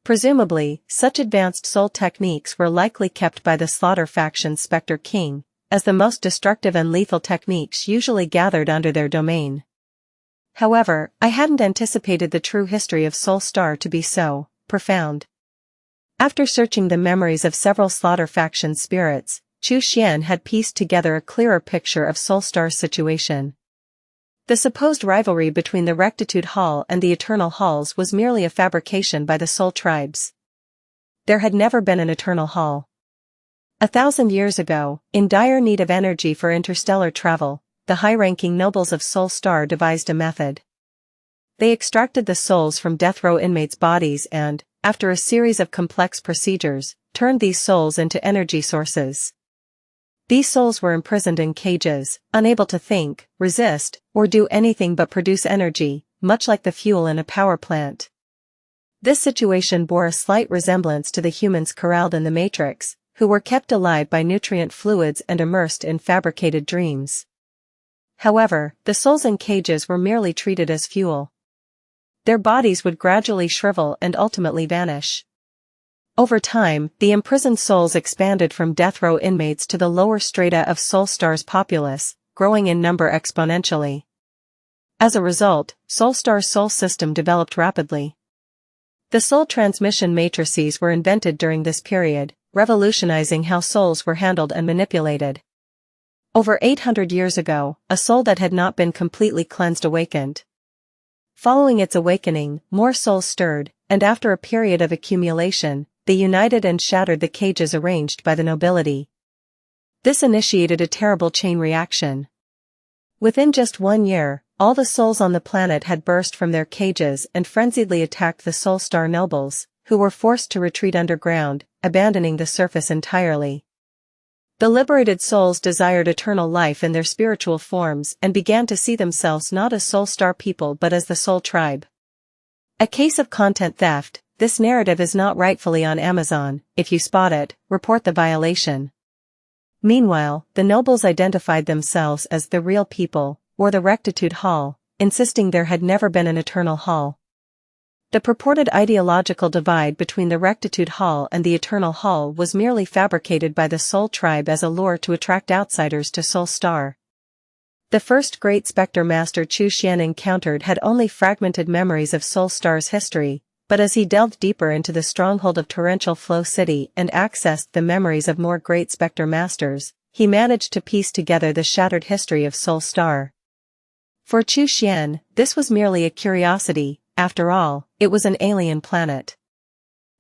Presumably, such advanced soul techniques were likely kept by the Slaughter faction's Spectre King, as the most destructive and lethal techniques usually gathered under their domain. However, I hadn't anticipated the true history of Soul Star to be so profound. After searching the memories of several Slaughter faction spirits, Chu Xian had pieced together a clearer picture of Soul Star's situation. The supposed rivalry between the Rectitude Hall and the Eternal Halls was merely a fabrication by the Soul Tribes. There had never been an Eternal Hall. 1,000 years ago, in dire need of energy for interstellar travel, the high-ranking nobles of Soul Star devised a method. They extracted the souls from death row inmates' bodies and, after a series of complex procedures, turned these souls into energy sources. These souls were imprisoned in cages, unable to think, resist, or do anything but produce energy, much like the fuel in a power plant. This situation bore a slight resemblance to the humans corralled in the Matrix, who were kept alive by nutrient fluids and immersed in fabricated dreams. However, the souls in cages were merely treated as fuel. Their bodies would gradually shrivel and ultimately vanish. Over time, the imprisoned souls expanded from death row inmates to the lower strata of Soulstar's populace, growing in number exponentially. As a result, Soulstar's soul system developed rapidly. The soul transmission matrices were invented during this period, revolutionizing how souls were handled and manipulated. Over 800 years ago, a soul that had not been completely cleansed awakened. Following its awakening, more souls stirred, and after a period of accumulation, they united and shattered the cages arranged by the nobility. This initiated a terrible chain reaction. Within just 1 year, all the souls on the planet had burst from their cages and frenziedly attacked the Soulstar nobles, who were forced to retreat underground, abandoning the surface entirely. The liberated souls desired eternal life in their spiritual forms and began to see themselves not as Soulstar people but as the Soul Tribe. A case of content theft. This narrative is not rightfully on Amazon. If you spot it, report the violation. Meanwhile, the nobles identified themselves as the real people, or the Rectitude Hall, insisting there had never been an Eternal Hall. The purported ideological divide between the Rectitude Hall and the Eternal Hall was merely fabricated by the Soul Tribe as a lure to attract outsiders to Soulstar. The first great Spectre Master Chu Xian encountered had only fragmented memories of Soulstar's history, but as he delved deeper into the stronghold of Torrential Flow City and accessed the memories of more great Spectre Masters, he managed to piece together the shattered history of Soulstar. For Chu Xian, this was merely a curiosity. After all, it was an alien planet.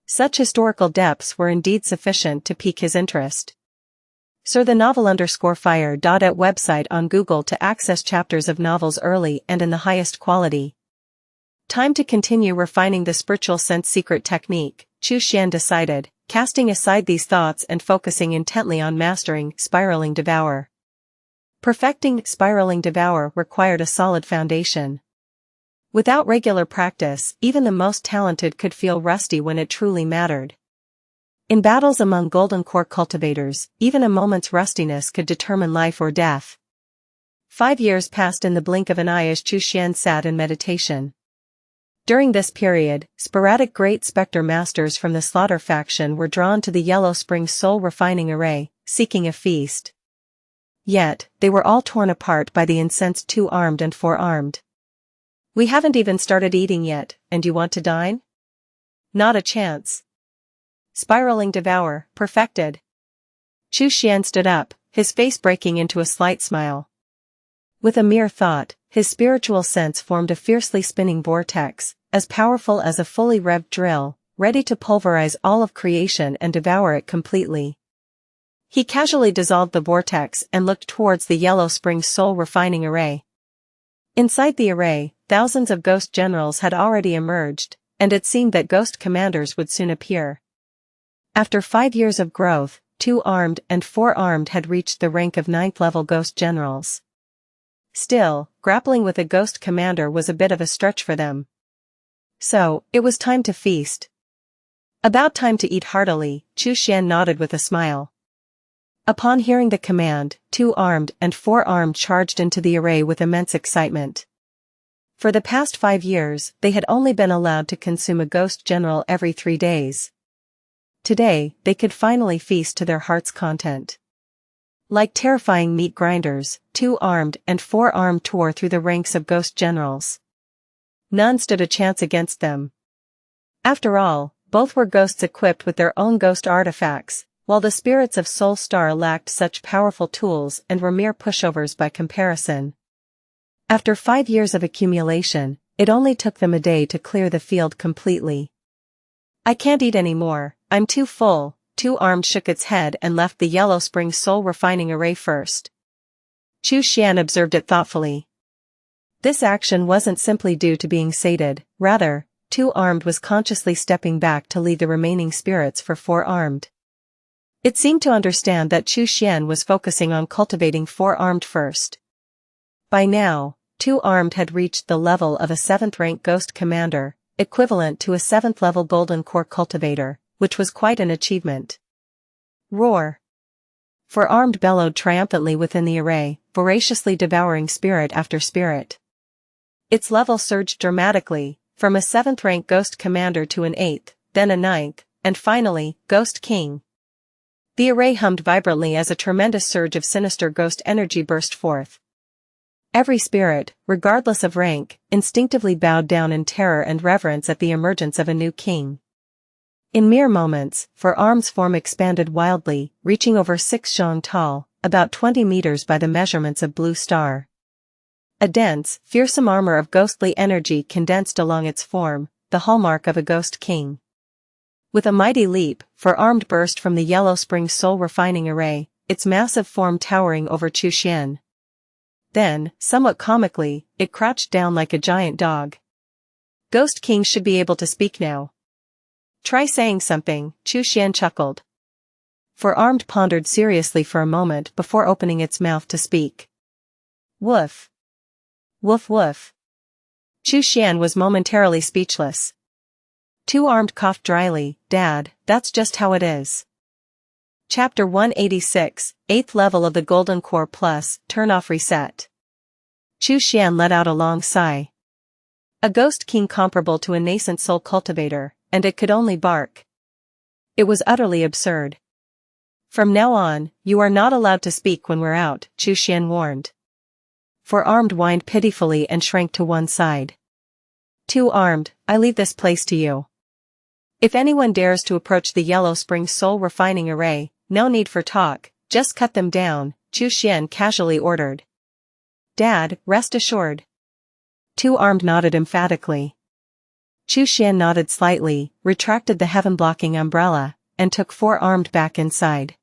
Such historical depths were indeed sufficient to pique his interest. Search the novel_fire.at website on Google to access chapters of novels early and in the highest quality. Time to continue refining the spiritual sense secret technique, Chu Xian decided, casting aside these thoughts and focusing intently on mastering Spiraling Devour. Perfecting Spiraling Devour required a solid foundation. Without regular practice, even the most talented could feel rusty when it truly mattered. In battles among Golden Core cultivators, even a moment's rustiness could determine life or death. 5 years passed in the blink of an eye as Chu Xian sat in meditation. During this period, sporadic great Spectre Masters from the Slaughter faction were drawn to the Yellow Spring Soul Refining Array, seeking a feast. Yet, they were all torn apart by the incensed 2-armed and 4-armed. "We haven't even started eating yet, and you want to dine? Not a chance." Spiraling Devour, perfected. Chu Xian stood up, his face breaking into a slight smile. With a mere thought, his spiritual sense formed a fiercely spinning vortex, as powerful as a fully revved drill, ready to pulverize all of creation and devour it completely. He casually dissolved the vortex and looked towards the Yellow Spring Soul Refining Array. Inside the array, thousands of ghost generals had already emerged, and it seemed that ghost commanders would soon appear. After 5 years of growth, 2-armed and 4-armed had reached the rank of 9th-level ghost generals. Still, grappling with a ghost commander was a bit of a stretch for them. So, it was time to feast. About time to eat heartily, Chu Xian nodded with a smile. Upon hearing the command, 2-armed and 4-armed charged into the array with immense excitement. For the past 5 years, they had only been allowed to consume a ghost general every 3 days. Today, they could finally feast to their heart's content. Like terrifying meat grinders, 2-armed and 4-armed tore through the ranks of ghost generals. None stood a chance against them. After all, both were ghosts equipped with their own ghost artifacts, while the spirits of Soulstar lacked such powerful tools and were mere pushovers by comparison. After 5 years of accumulation, it only took them a day to clear the field completely. "I can't eat anymore, I'm too full." 2-armed shook its head and left the Yellow Spring Soul Refining Array first. Chu Xian observed it thoughtfully. This action wasn't simply due to being sated, rather, 2-armed was consciously stepping back to lead the remaining spirits for 4-armed. It seemed to understand that Chu Xian was focusing on cultivating 4-armed first. By now, 2-armed had reached the level of a 7th-rank ghost commander, equivalent to a 7th-level golden core cultivator, which was quite an achievement. Roar! 4-armed bellowed triumphantly within the array, voraciously devouring spirit after spirit. Its level surged dramatically, from a 7th-rank ghost commander to an 8th, then a 9th, and finally, Ghost King. The array hummed vibrantly as a tremendous surge of sinister ghost energy burst forth. Every spirit, regardless of rank, instinctively bowed down in terror and reverence at the emergence of a new king. In mere moments, 4-armed's form expanded wildly, reaching over 6 zhong tall, about 20 meters by the measurements of Blue Star. A dense, fearsome armor of ghostly energy condensed along its form, the hallmark of a ghost king. With a mighty leap, 4-armed burst from the Yellow Spring soul refining array, its massive form towering over Chu Xian. Then, somewhat comically, it crouched down like a giant dog. Ghost Kings should be able to speak now. Try saying something, Chu Xian chuckled. 4-armed pondered seriously for a moment before opening its mouth to speak. Woof. Woof woof. Chu Xian was momentarily speechless. 2-armed coughed dryly, Dad, that's just how it is. Chapter 186, 8th level of the Golden Core Plus, Turn Off Reset. Chu Xian let out a long sigh. A ghost king comparable to a nascent soul cultivator, and it could only bark. It was utterly absurd. From now on, you are not allowed to speak when we're out, Chu Xian warned. 4-armed whined pitifully and shrank to one side. 2-armed, I leave this place to you. If anyone dares to approach the Yellow Spring soul refining array, no need for talk, just cut them down, Chu Xian casually ordered. Dad, rest assured. 2-armed nodded emphatically. Chu Xian nodded slightly, retracted the heaven-blocking umbrella, and took 4-armed back inside.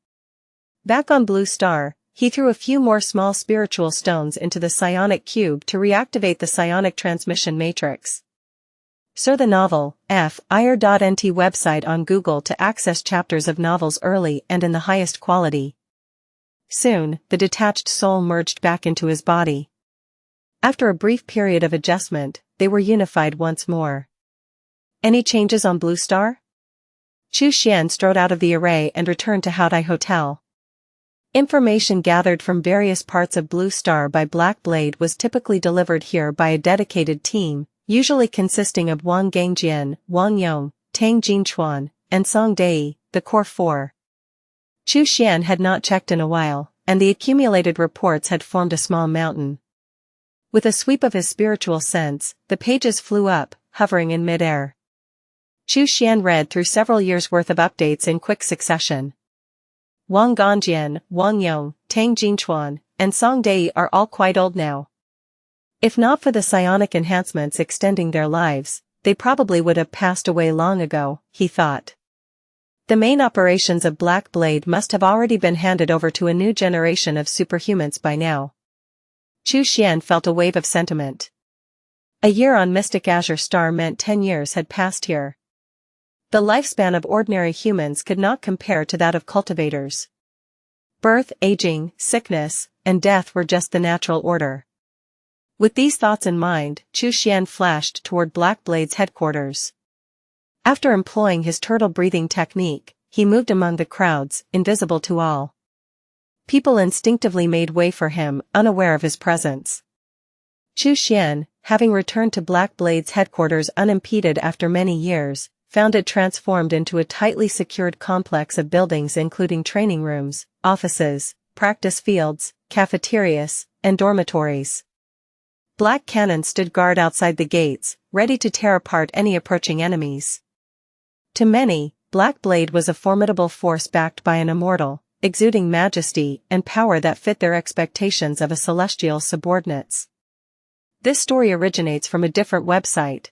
Back on Blue Star, he threw a few more small spiritual stones into the psionic cube to reactivate the psionic transmission matrix. Sir the novel, FIR.NT website on Google to access chapters of novels early and in the highest quality. Soon, the detached soul merged back into his body. After a brief period of adjustment, they were unified once more. Any changes on Blue Star? Chu Xian strode out of the array and returned to Haodai Hotel. Information gathered from various parts of Blue Star by Black Blade was typically delivered here by a dedicated team, usually consisting of Wang Gangjian, Wang Yong, Tang Jinchuan, and Song Dai, the core 4. Chu Xian had not checked in a while, and the accumulated reports had formed a small mountain. With a sweep of his spiritual sense, the pages flew up, hovering in mid-air. Chu Xian read through several years' worth of updates in quick succession. Wang Gangjian, Wang Yong, Tang Jinchuan, and Song Dai are all quite old now. If not for the psionic enhancements extending their lives, they probably would have passed away long ago, he thought. The main operations of Black Blade must have already been handed over to a new generation of superhumans by now. Chu Xian felt a wave of sentiment. A year on Mystic Azure Star meant 10 years had passed here. The lifespan of ordinary humans could not compare to that of cultivators. Birth, aging, sickness, and death were just the natural order. With these thoughts in mind, Chu Xian flashed toward Black Blade's headquarters. After employing his turtle-breathing technique, he moved among the crowds, invisible to all. People instinctively made way for him, unaware of his presence. Chu Xian, having returned to Black Blade's headquarters unimpeded after many years, found it transformed into a tightly secured complex of buildings including training rooms, offices, practice fields, cafeterias, and dormitories. Black cannons stood guard outside the gates, ready to tear apart any approaching enemies. To many, Black Blade was a formidable force backed by an immortal, exuding majesty and power that fit their expectations of a celestial subordinates. This story originates from a different website.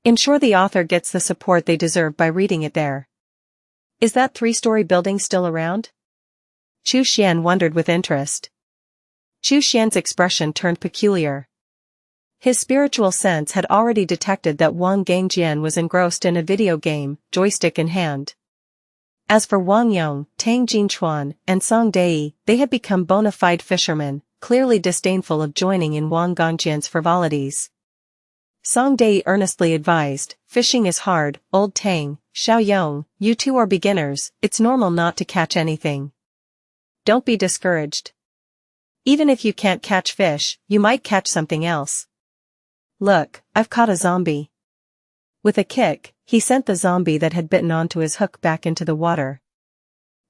Ensure the author gets the support they deserve by reading it there. Is that 3-story building still around? Chu Xian wondered with interest. Chu Xian's expression turned peculiar. His spiritual sense had already detected that Wang Gangjian was engrossed in a video game, joystick in hand. As for Wang Yong, Tang Jinchuan, and Song Dai, they had become bona fide fishermen, clearly disdainful of joining in Wang Gangjian's frivolities. Song Dai earnestly advised, "Fishing is hard, old Tang, Xiao Yong, you two are beginners, it's normal not to catch anything. Don't be discouraged. Even if you can't catch fish, you might catch something else. Look, I've caught a zombie." With a kick, he sent the zombie that had bitten onto his hook back into the water.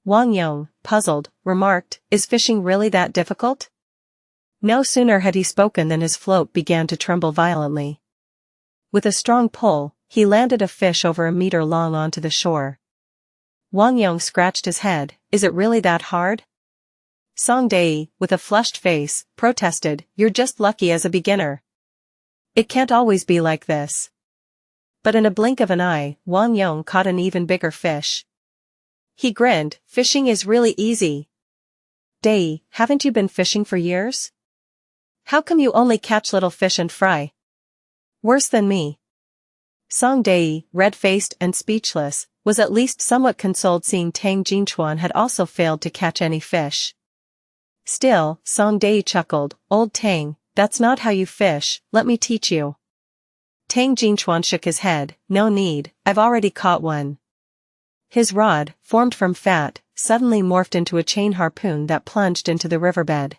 Wang Yong, puzzled, remarked, "Is fishing really that difficult?" No sooner had he spoken than his float began to tremble violently. With a strong pull, he landed a fish over a meter long onto the shore. Wang Yong scratched his head, "Is it really that hard?" Song Dai, with a flushed face, protested, "You're just lucky as a beginner. It can't always be like this." But in a blink of an eye, Wang Yong caught an even bigger fish. He grinned, "Fishing is really easy. Dai, haven't you been fishing for years? How come you only catch little fish and fry? Worse than me." Song Dai, red-faced and speechless, was at least somewhat consoled seeing Tang Jinchuan had also failed to catch any fish. Still, Song Dai chuckled, "Old Tang, that's not how you fish, let me teach you." Tang Jinchuan shook his head, "No need, I've already caught one." His rod, formed from fat, suddenly morphed into a chain harpoon that plunged into the riverbed.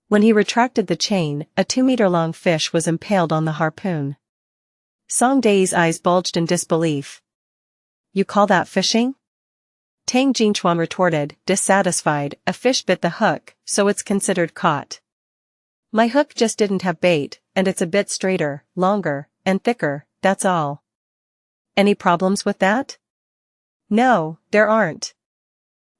When he retracted the chain, a 2-meter-long fish was impaled on the harpoon. Song Dai's eyes bulged in disbelief. "You call that fishing?" Tang Jinchuan retorted, dissatisfied, "A fish bit the hook, so it's considered caught. My hook just didn't have bait, and it's a bit straighter, longer, and thicker, that's all." "Any problems with that?" "No, there aren't."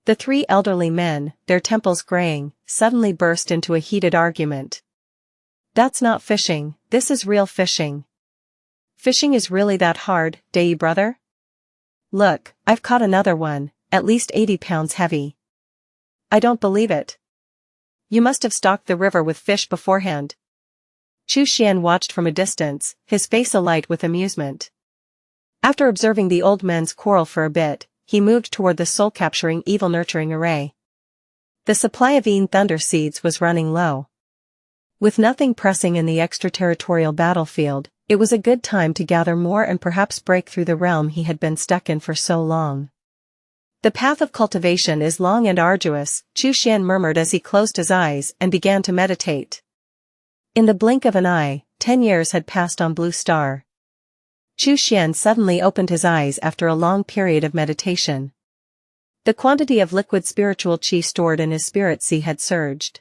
The three elderly men, their temples graying, suddenly burst into a heated argument. "That's not fishing, this is real fishing. Fishing is really that hard, Dai brother? Look, I've caught another one, at least 80 pounds heavy." "I don't believe it. You must have stocked the river with fish beforehand." Chu Xian watched from a distance, his face alight with amusement. After observing the old men's quarrel for a bit, he moved toward the soul-capturing evil-nurturing array. The supply of thunder seeds was running low. With nothing pressing in the extraterritorial battlefield, it was a good time to gather more and perhaps break through the realm he had been stuck in for so long. "The path of cultivation is long and arduous," Chu Xian murmured as he closed his eyes and began to meditate. In the blink of an eye, 10 years had passed on Blue Star. Chu Xian suddenly opened his eyes after a long period of meditation. The quantity of liquid spiritual qi stored in his spirit sea had surged.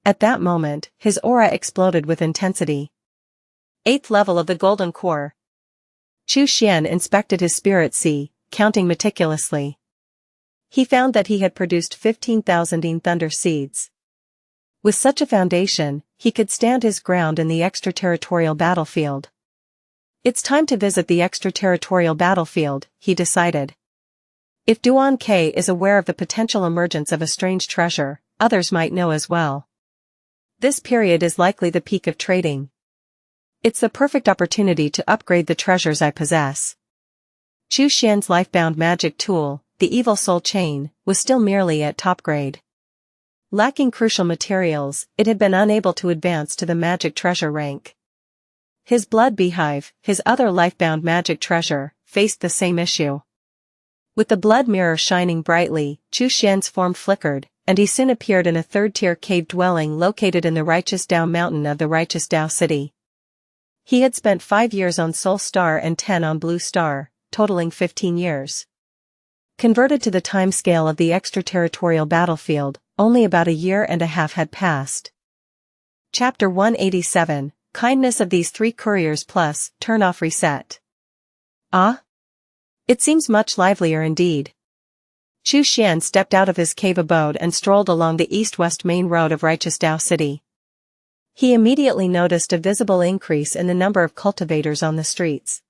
At that moment, his aura exploded with intensity. 8th level of the Golden Core. Chu Xian inspected his spirit sea, counting meticulously. He found that he had produced 15,000 thunder seeds. With such a foundation, he could stand his ground in the extraterritorial battlefield. "It's time to visit the extraterritorial battlefield," he decided. If Duan K is aware of the potential emergence of a strange treasure, others might know as well. This period is likely the peak of trading. It's the perfect opportunity to upgrade the treasures I possess. Chu Xian's lifebound magic tool, the Evil Soul Chain, was still merely at top grade. Lacking crucial materials, it had been unable to advance to the magic treasure rank. His blood beehive, his other lifebound magic treasure, faced the same issue. With the blood mirror shining brightly, Chu Xian's form flickered, and he soon appeared in a third-tier cave dwelling located in the Righteous Dao mountain of the Righteous Dao city. He had spent 5 years on Soul Star and 10 on Blue Star, totaling 15 years. Converted to the timescale of the extraterritorial battlefield, only about a year and a half had passed. Chapter 187, Kindness of these 3 couriers plus, turn off reset. Ah? It seems much livelier indeed. Chu Xian stepped out of his cave abode and strolled along the east-west main road of Righteous Dao City. He immediately noticed a visible increase in the number of cultivators on the streets.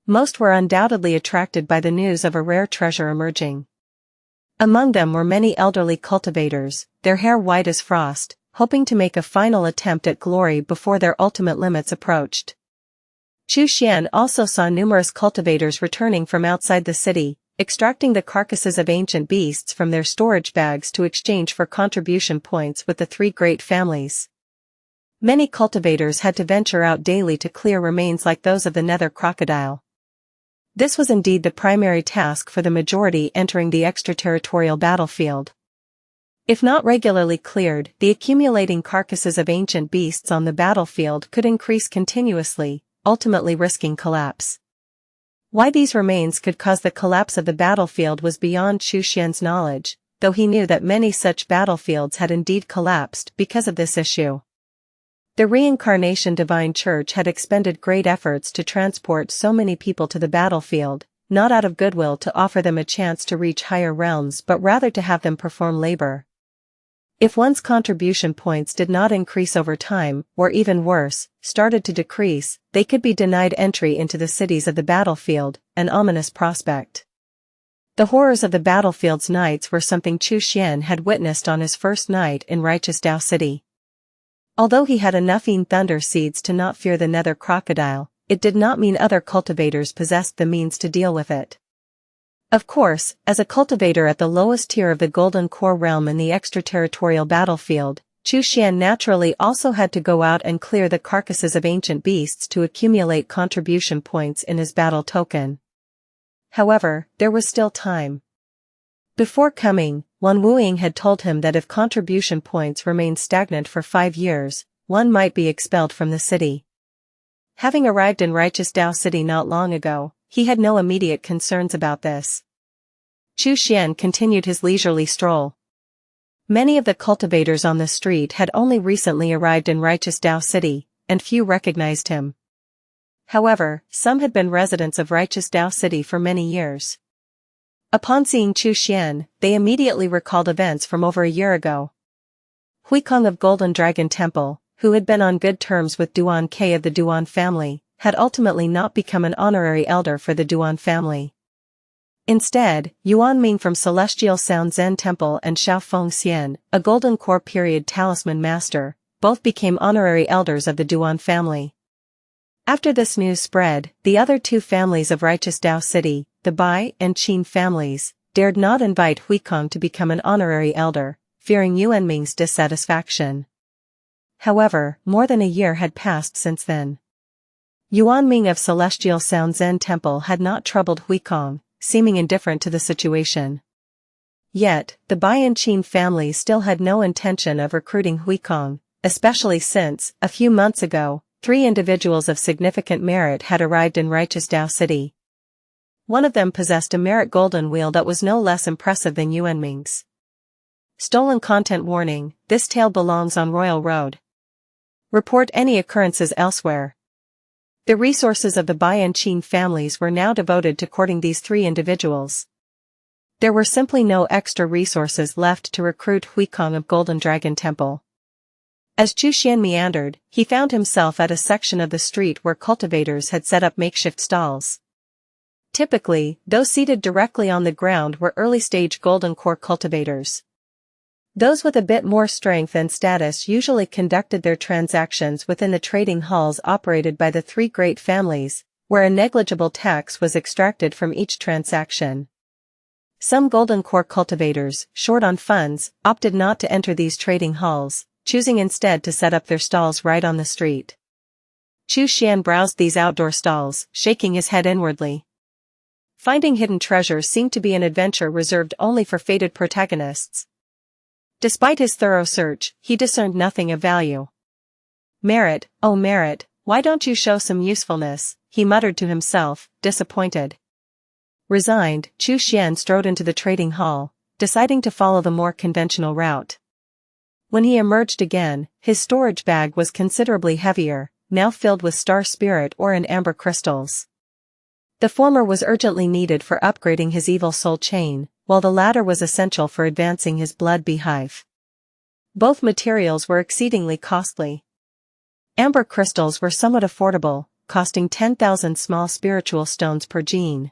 Most were undoubtedly attracted by the news of a rare treasure emerging. Among them were many elderly cultivators, their hair white as frost, hoping to make a final attempt at glory before their ultimate limits approached. Chu Xian also saw numerous cultivators returning from outside the city, extracting the carcasses of ancient beasts from their storage bags to exchange for contribution points with the three great families. Many cultivators had to venture out daily to clear remains like those of the nether crocodile. This was indeed the primary task for the majority entering the extraterritorial battlefield. If not regularly cleared, the accumulating carcasses of ancient beasts on the battlefield could increase continuously, ultimately risking collapse. Why these remains could cause the collapse of the battlefield was beyond Chu Xian's knowledge, though he knew that many such battlefields had indeed collapsed because of this issue. The Reincarnation Divine Church had expended great efforts to transport so many people to the battlefield, not out of goodwill to offer them a chance to reach higher realms but rather to have them perform labor. If one's contribution points did not increase over time, or even worse, started to decrease, they could be denied entry into the cities of the battlefield, an ominous prospect. The horrors of the battlefield's nights were something Chu Xian had witnessed on his first night in Righteous Dao City. Although he had enough thunder seeds to not fear the nether crocodile, it did not mean other cultivators possessed the means to deal with it. Of course, as a cultivator at the lowest tier of the Golden Core realm in the extraterritorial battlefield, Chu Xian naturally also had to go out and clear the carcasses of ancient beasts to accumulate contribution points in his battle token. However, there was still time. Before coming, Wan Wuying had told him that if contribution points remained stagnant for 5 years, one might be expelled from the city. Having arrived in Righteous Dao City not long ago, he had no immediate concerns about this. Chu Xian continued his leisurely stroll. Many of the cultivators on the street had only recently arrived in Righteous Dao City, and few recognized him. However, some had been residents of Righteous Dao City for many years. Upon seeing Chu Xian, they immediately recalled events from over a year ago. Huikong of Golden Dragon Temple, who had been on good terms with Duan K of the Duan family, had ultimately not become an honorary elder for the Duan family. Instead, Yuan Ming from Celestial Sound Zen Temple and Xiao Fengxian, a Golden Core period talisman master, both became honorary elders of the Duan family. After this news spread, the other two families of Righteous Dao City, the Bai and Qin families, dared not invite Huikong to become an honorary elder, fearing Yuan Ming's dissatisfaction. However, more than a year had passed since then. Yuan Ming of Celestial Sound Zen Temple had not troubled Huikong, seeming indifferent to the situation. Yet, the Bai and Qin families still had no intention of recruiting Huikong, especially since, a few months ago, 3 individuals of significant merit had arrived in Righteous Dao City. One of them possessed a merit golden wheel that was no less impressive than Yuan Ming's. Stolen content warning: this tale belongs on Royal Road. Report any occurrences elsewhere. The resources of the Bai and Qin families were now devoted to courting these 3 individuals. There were simply no extra resources left to recruit Huikong of Golden Dragon Temple. As Chu Xian meandered, he found himself at a section of the street where cultivators had set up makeshift stalls. Typically, those seated directly on the ground were early-stage Golden Core cultivators. Those with a bit more strength and status usually conducted their transactions within the trading halls operated by the 3 great families, where a negligible tax was extracted from each transaction. Some Golden Core cultivators, short on funds, opted not to enter these trading halls, choosing instead to set up their stalls right on the street. Chu Xian browsed these outdoor stalls, shaking his head inwardly. Finding hidden treasure seemed to be an adventure reserved only for fated protagonists. Despite his thorough search, he discerned nothing of value. Merit, oh merit, why don't you show some usefulness, he muttered to himself, disappointed. Resigned, Chu Xian strode into the trading hall, deciding to follow the more conventional route. When he emerged again, his storage bag was considerably heavier, now filled with star spirit ore and amber crystals. The former was urgently needed for upgrading his evil soul chain, while the latter was essential for advancing his blood beehive. Both materials were exceedingly costly. Amber crystals were somewhat affordable, costing 10,000 small spiritual stones per gene.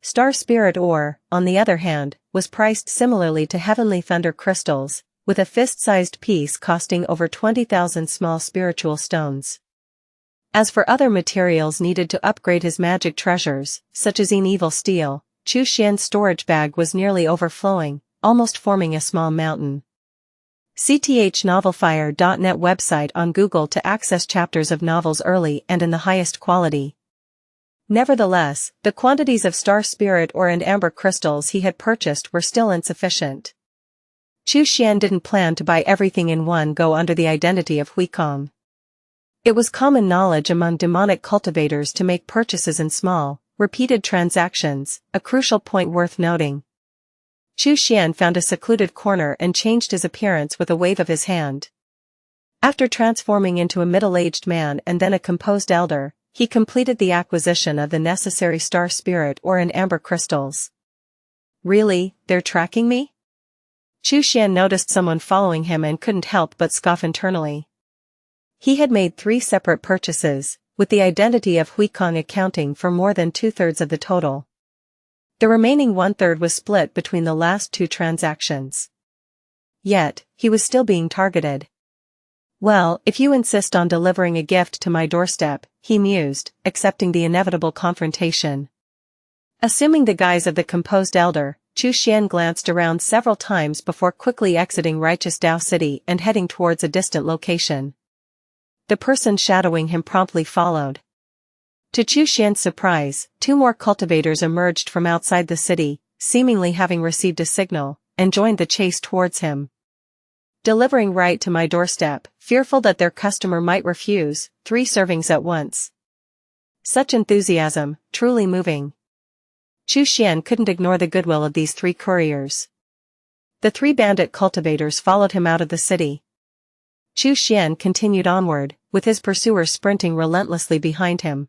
Star spirit ore, on the other hand, was priced similarly to heavenly thunder crystals, with a fist-sized piece costing over 20,000 small spiritual stones. As for other materials needed to upgrade his magic treasures, such as evil steel, Chu Xian's storage bag was nearly overflowing, almost forming a small mountain. CTHNovelFire.net website on Google to access chapters of novels early and in the highest quality. Nevertheless, the quantities of star spirit ore and amber crystals he had purchased were still insufficient. Chu Xian didn't plan to buy everything in one go under the identity of Huikong. It was common knowledge among demonic cultivators to make purchases in small, repeated transactions, a crucial point worth noting. Chu Xian found a secluded corner and changed his appearance with a wave of his hand. After transforming into a middle-aged man and then a composed elder, he completed the acquisition of the necessary star spirit ore and amber crystals. Really, they're tracking me? Chu Xian noticed someone following him and couldn't help but scoff internally. He had made 3 separate purchases, with the identity of Huikong accounting for more than 2/3 of the total. The remaining 1/3 was split between the last 2 transactions. Yet, he was still being targeted. Well, if you insist on delivering a gift to my doorstep, he mused, accepting the inevitable confrontation. Assuming the guise of the composed elder, Chu Xian glanced around several times before quickly exiting Righteous Dao City and heading towards a distant location. The person shadowing him promptly followed. To Chu Xian's surprise, 2 more cultivators emerged from outside the city, seemingly having received a signal, and joined the chase towards him. Delivering right to my doorstep, fearful that their customer might refuse, 3 servings at once. Such enthusiasm, truly moving. Chu Xian couldn't ignore the goodwill of these 3 couriers. The 3 bandit cultivators followed him out of the city. Chu Xian continued onward, with his pursuers sprinting relentlessly behind him.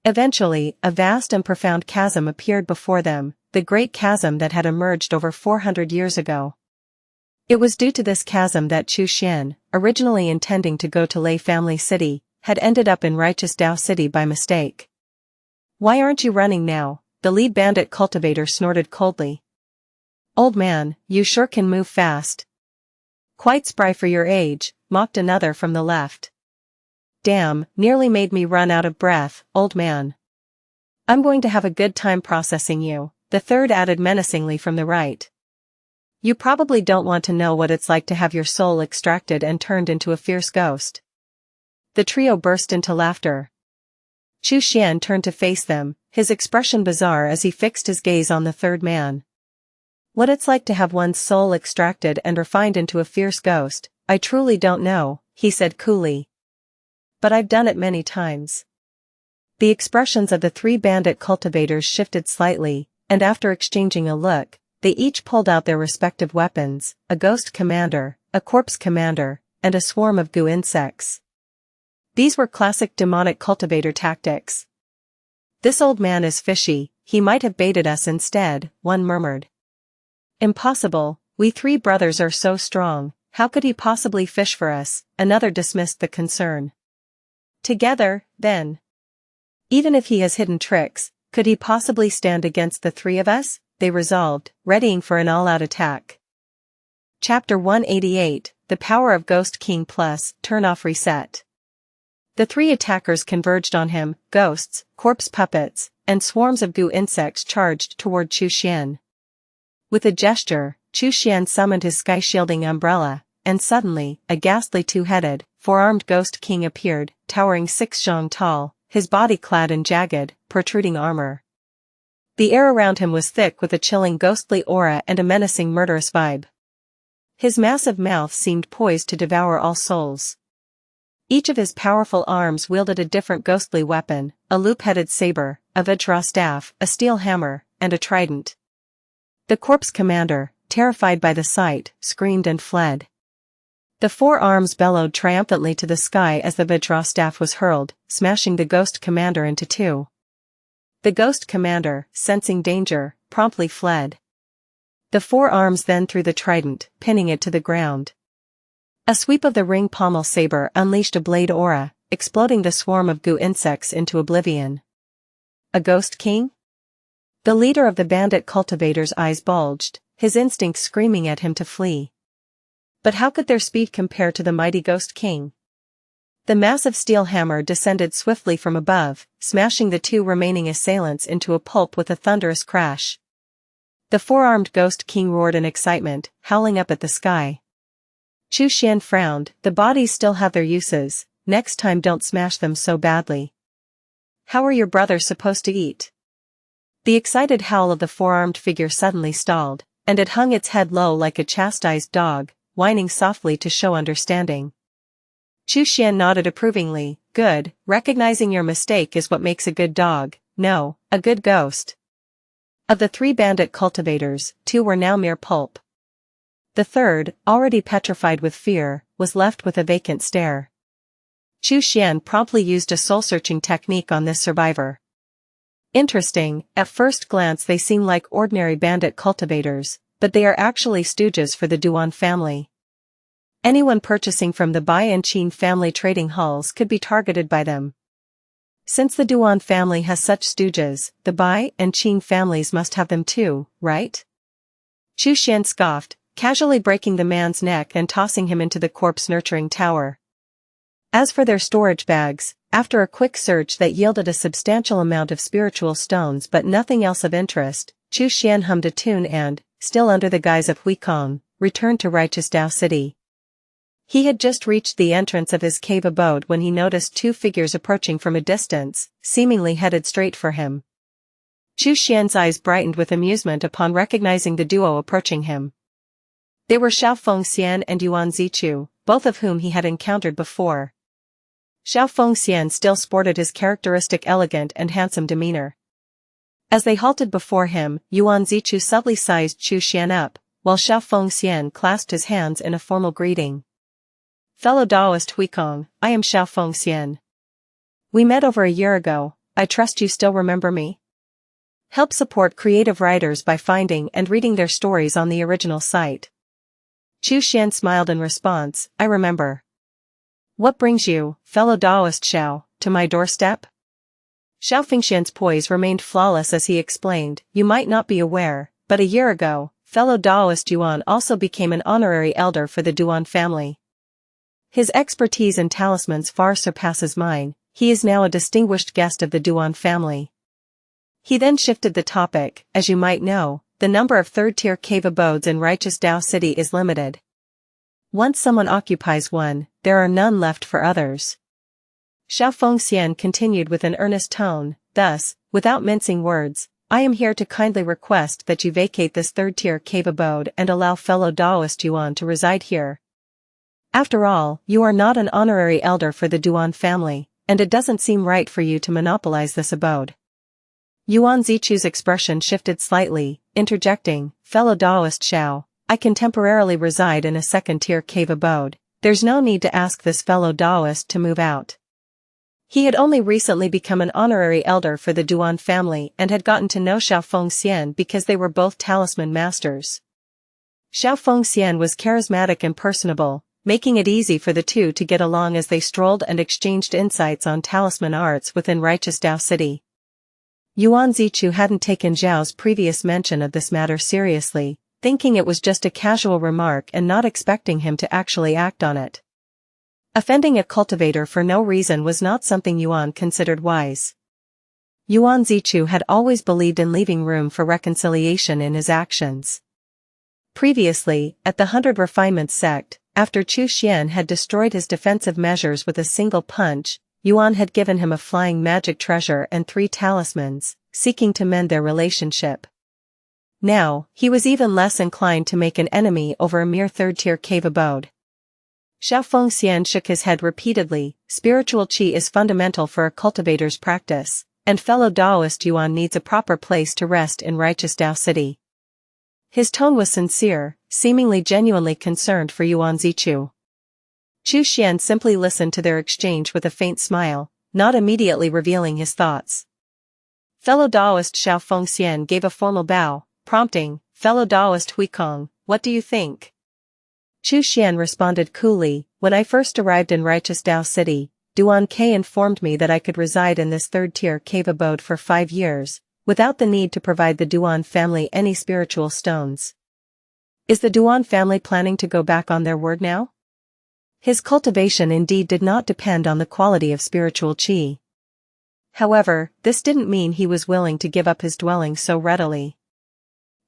Eventually, a vast and profound chasm appeared before them, the great chasm that had emerged over 400 years ago. It was due to this chasm that Chu Xian, originally intending to go to Lei Family City, had ended up in Righteous Dao City by mistake. "Why aren't you running now?" the lead bandit cultivator snorted coldly. "Old man, you sure can move fast." "Quite spry for your age," mocked another from the left. "Damn, nearly made me run out of breath, old man. I'm going to have a good time processing you," the third added menacingly from the right. "You probably don't want to know what it's like to have your soul extracted and turned into a fierce ghost." The trio burst into laughter. Chu Xian turned to face them, his expression bizarre as he fixed his gaze on the third man. "What it's like to have one's soul extracted and refined into a fierce ghost, I truly don't know," he said coolly. "But I've done it many times." The expressions of the 3 bandit cultivators shifted slightly, and after exchanging a look, they each pulled out their respective weapons, a ghost commander, a corpse commander, and a swarm of goo insects. These were classic demonic cultivator tactics. "This old man is fishy, he might have baited us instead," one murmured. "Impossible, we 3 brothers are so strong, how could he possibly fish for us?" another dismissed the concern. "Together, then. Even if he has hidden tricks, could he possibly stand against the 3 of us?" they resolved, readying for an all-out attack. Chapter 188, The Power of Ghost King Plus, Turn-Off Reset. The 3 attackers converged on him, ghosts, corpse puppets, and swarms of goo insects charged toward Chu Xian. With a gesture, Chu Xian summoned his sky-shielding umbrella, and suddenly, a ghastly 2-headed, 4-armed ghost king appeared, towering 6 zhang tall, his body clad in jagged, protruding armor. The air around him was thick with a chilling ghostly aura and a menacing murderous vibe. His massive mouth seemed poised to devour all souls. Each of his powerful arms wielded a different ghostly weapon, a loop-headed saber, a vajra staff, a steel hammer, and a trident. The corpse commander, terrified by the sight, screamed and fled. The 4 arms bellowed triumphantly to the sky as the vajra staff was hurled, smashing the ghost commander into 2. The ghost commander, sensing danger, promptly fled. The 4 arms then threw the trident, pinning it to the ground. A sweep of the ring pommel saber unleashed a blade aura, exploding the swarm of goo insects into oblivion. A ghost king? The leader of the bandit cultivators' eyes bulged, his instincts screaming at him to flee. But how could their speed compare to the mighty Ghost King? The massive steel hammer descended swiftly from above, smashing the two remaining assailants into a pulp with a thunderous crash. The four-armed Ghost King roared in excitement, howling up at the sky. Chu Xian frowned. The bodies still have their uses, next time don't smash them so badly. How are your brothers supposed to eat? The excited howl of the four-armed figure suddenly stalled, and it hung its head low like a chastised dog, whining softly to show understanding. Chu Xian nodded approvingly. Good, recognizing your mistake is what makes a good dog, no, a good ghost. Of the three bandit cultivators, two were now mere pulp. The third, already petrified with fear, was left with a vacant stare. Chu Xian promptly used a soul-searching technique on this survivor. Interesting, at first glance they seem like ordinary bandit cultivators, but they are actually stooges for the Duan family. Anyone purchasing from the Bai and Qin family trading halls could be targeted by them. Since the Duan family has such stooges, the Bai and Qin families must have them too, right? Chu Xian scoffed, casually breaking the man's neck and tossing him into the corpse-nurturing tower. As for their storage bags, after a quick search that yielded a substantial amount of spiritual stones but nothing else of interest, Chu Xian hummed a tune and, still under the guise of Huikong, returned to Righteous Dao City. He had just reached the entrance of his cave abode when he noticed two figures approaching from a distance, seemingly headed straight for him. Chu Xian's eyes brightened with amusement upon recognizing the duo approaching him. They were Fengxian and Yuan Zichu, both of whom he had encountered before. Fengxian still sported his characteristic elegant and handsome demeanor. As they halted before him, Yuan Zichu subtly sized Chu Xian up, while Fengxian clasped his hands in a formal greeting. Fellow Taoist Huikong, I am Fengxian. We met over a year ago, I trust you still remember me? Help support creative writers by finding and reading their stories on the original site. Chu Xian smiled in response, I remember. What brings you, fellow Taoist Xiao, to my doorstep? Fengxian's poise remained flawless as he explained, you might not be aware, but a year ago, fellow Taoist Duan also became an honorary elder for the Duan family. His expertise in talismans far surpasses mine, he is now a distinguished guest of the Duan family. He then shifted the topic, as you might know, the number of third-tier cave abodes in Righteous Dao City is limited. Once someone occupies one, there are none left for others. Fengxian continued with an earnest tone, thus, without mincing words, I am here to kindly request that you vacate this third-tier cave abode and allow fellow Taoist Yuan to reside here. After all, you are not an honorary elder for the Duan family, and it doesn't seem right for you to monopolize this abode. Yuan Zichu's expression shifted slightly, interjecting, fellow Taoist Xiao, I can temporarily reside in a second-tier cave abode, there's no need to ask this fellow Taoist to move out. He had only recently become an honorary elder for the Duan family and had gotten to know Fengxian because they were both talisman masters. Fengxian was charismatic and personable, making it easy for the two to get along as they strolled and exchanged insights on talisman arts within Righteous Dao City. Yuan Zichu hadn't taken Zhao's previous mention of this matter seriously, thinking it was just a casual remark and not expecting him to actually act on it. Offending a cultivator for no reason was not something Yuan considered wise. Yuan Zichu had always believed in leaving room for reconciliation in his actions. Previously, at the 100 Refinements sect, after Chu Xian had destroyed his defensive measures with a single punch, Yuan had given him a flying magic treasure and 3 talismans, seeking to mend their relationship. Now, he was even less inclined to make an enemy over a mere third-tier cave abode. Fengxian shook his head repeatedly, spiritual qi is fundamental for a cultivator's practice, and fellow Taoist Yuan needs a proper place to rest in Righteous Dao City. His tone was sincere, seemingly genuinely concerned for Yuan Zichu. Chu Xian simply listened to their exchange with a faint smile, not immediately revealing his thoughts. Fellow Taoist Fengxian gave a formal bow, prompting, fellow Taoist Huikong, what do you think? Chu Xian responded coolly, when I first arrived in Righteous Dao City, Duan Ke informed me that I could reside in this third-tier cave abode for 5 years, without the need to provide the Duan family any spiritual stones. Is the Duan family planning to go back on their word now? His cultivation indeed did not depend on the quality of spiritual qi. However, this didn't mean he was willing to give up his dwelling so readily.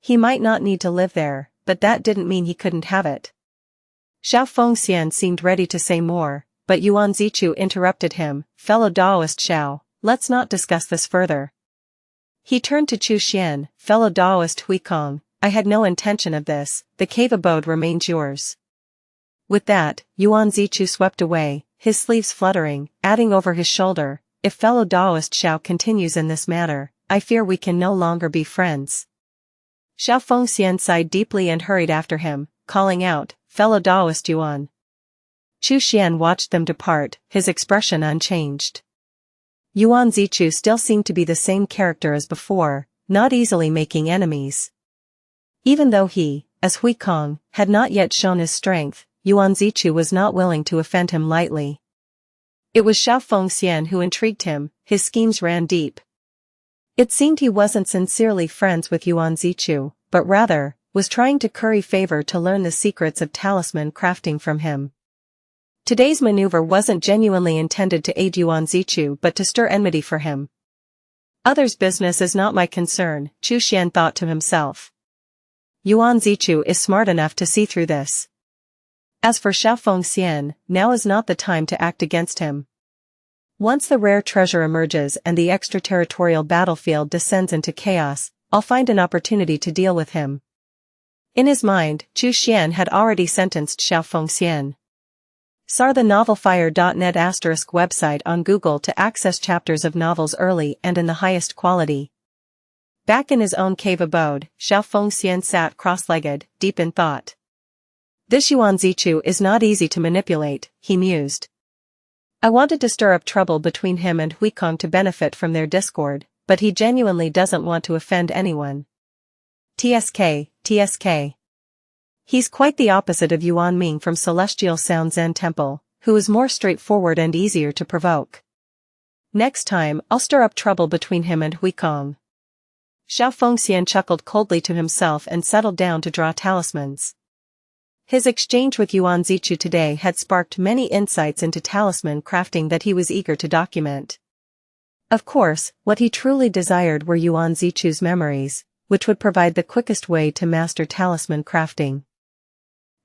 He might not need to live there, but that didn't mean he couldn't have it. Fengxian seemed ready to say more, but Yuan Zichu interrupted him. Fellow Daoist Xiao, let's not discuss this further. He turned to Chu Xian. Fellow Daoist Huikong, I had no intention of this, the cave abode remains yours. With that, Yuan Zichu swept away, his sleeves fluttering, adding over his shoulder, if fellow Daoist Xiao continues in this manner, I fear we can no longer be friends. Fengxian sighed deeply and hurried after him, calling out, fellow Daoist Yuan. Chu Xian watched them depart, his expression unchanged. Yuan Zichu still seemed to be the same character as before, not easily making enemies. Even though he, as Huikong, had not yet shown his strength, Yuan Zichu was not willing to offend him lightly. It was Fengxian who intrigued him, his schemes ran deep. It seemed he wasn't sincerely friends with Yuan Zichu, but rather, was trying to curry favor to learn the secrets of talisman crafting from him. Today's maneuver wasn't genuinely intended to aid Yuan Zichu but to stir enmity for him. Others' business is not my concern, Chu Xian thought to himself. Yuan Zichu is smart enough to see through this. As for Fengxian, now is not the time to act against him. Once the rare treasure emerges and the extraterritorial battlefield descends into chaos, I'll find an opportunity to deal with him. In his mind, Chu Xian had already sentenced Fengxian. Sar the novelfire.net * website on Google to access chapters of novels early and in the highest quality. Back in his own cave abode, Fengxian sat cross-legged, deep in thought. This Yuan Zichu is not easy to manipulate, he mused. I wanted to stir up trouble between him and Huikong to benefit from their discord, but he genuinely doesn't want to offend anyone. TSK. He's quite the opposite of Yuan Ming from Celestial Sound Zen Temple, who is more straightforward and easier to provoke. Next time, I'll stir up trouble between him and Huikong. Fengxian chuckled coldly to himself and settled down to draw talismans. His exchange with Yuan Zichu today had sparked many insights into talisman crafting that he was eager to document. Of course, what he truly desired were Yuan Zichu's memories, which would provide the quickest way to master talisman crafting.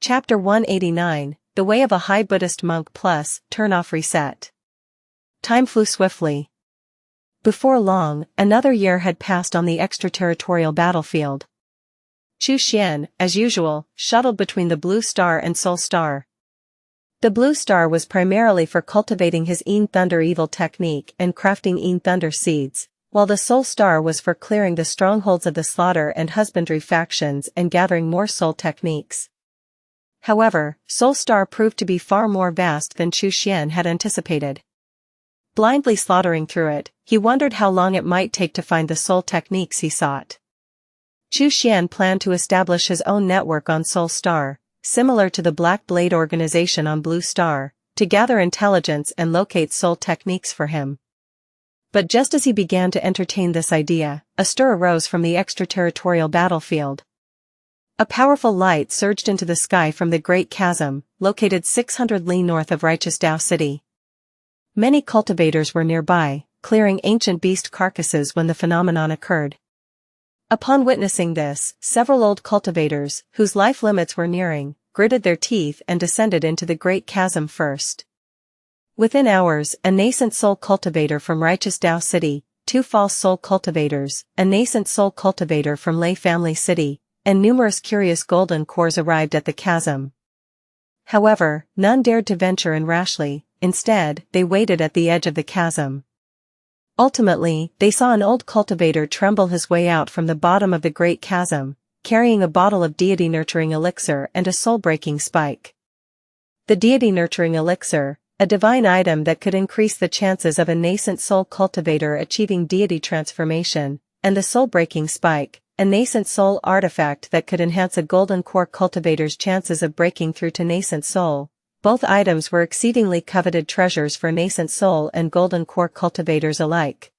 Chapter 189, The Way of a High Buddhist Monk Plus, Turn Off Reset. Time flew swiftly. Before long, another year had passed on the extraterritorial battlefield. Chu Xian, as usual, shuttled between the Blue Star and Soul Star. The Blue Star was primarily for cultivating his Yin Thunder Evil technique and crafting Yin Thunder seeds, while the Soul Star was for clearing the strongholds of the Slaughter and Husbandry factions and gathering more soul techniques. However, Soul Star proved to be far more vast than Chu Xian had anticipated. Blindly slaughtering through it, he wondered how long it might take to find the soul techniques he sought. Chu Xian planned to establish his own network on Soul Star, similar to the Black Blade organization on Blue Star, to gather intelligence and locate soul techniques for him. But just as he began to entertain this idea, a stir arose from the extraterritorial battlefield. A powerful light surged into the sky from the Great Chasm, located 600 li north of Righteous Dao City. Many cultivators were nearby, clearing ancient beast carcasses when the phenomenon occurred. Upon witnessing this, several old cultivators, whose life limits were nearing, gritted their teeth and descended into the Great Chasm first. Within hours, a nascent soul cultivator from Righteous Dao City, 2 false soul cultivators, a nascent soul cultivator from Lei Family City, and numerous curious golden cores arrived at the chasm. However, none dared to venture in rashly, instead, they waited at the edge of the chasm. Ultimately, they saw an old cultivator tremble his way out from the bottom of the Great Chasm, carrying a bottle of deity-nurturing elixir and a soul-breaking spike. The deity-nurturing elixir, a divine item that could increase the chances of a nascent soul cultivator achieving deity transformation, and the soul-breaking spike, a nascent soul artifact that could enhance a golden core cultivator's chances of breaking through to nascent soul. Both items were exceedingly coveted treasures for nascent soul and golden core cultivators alike.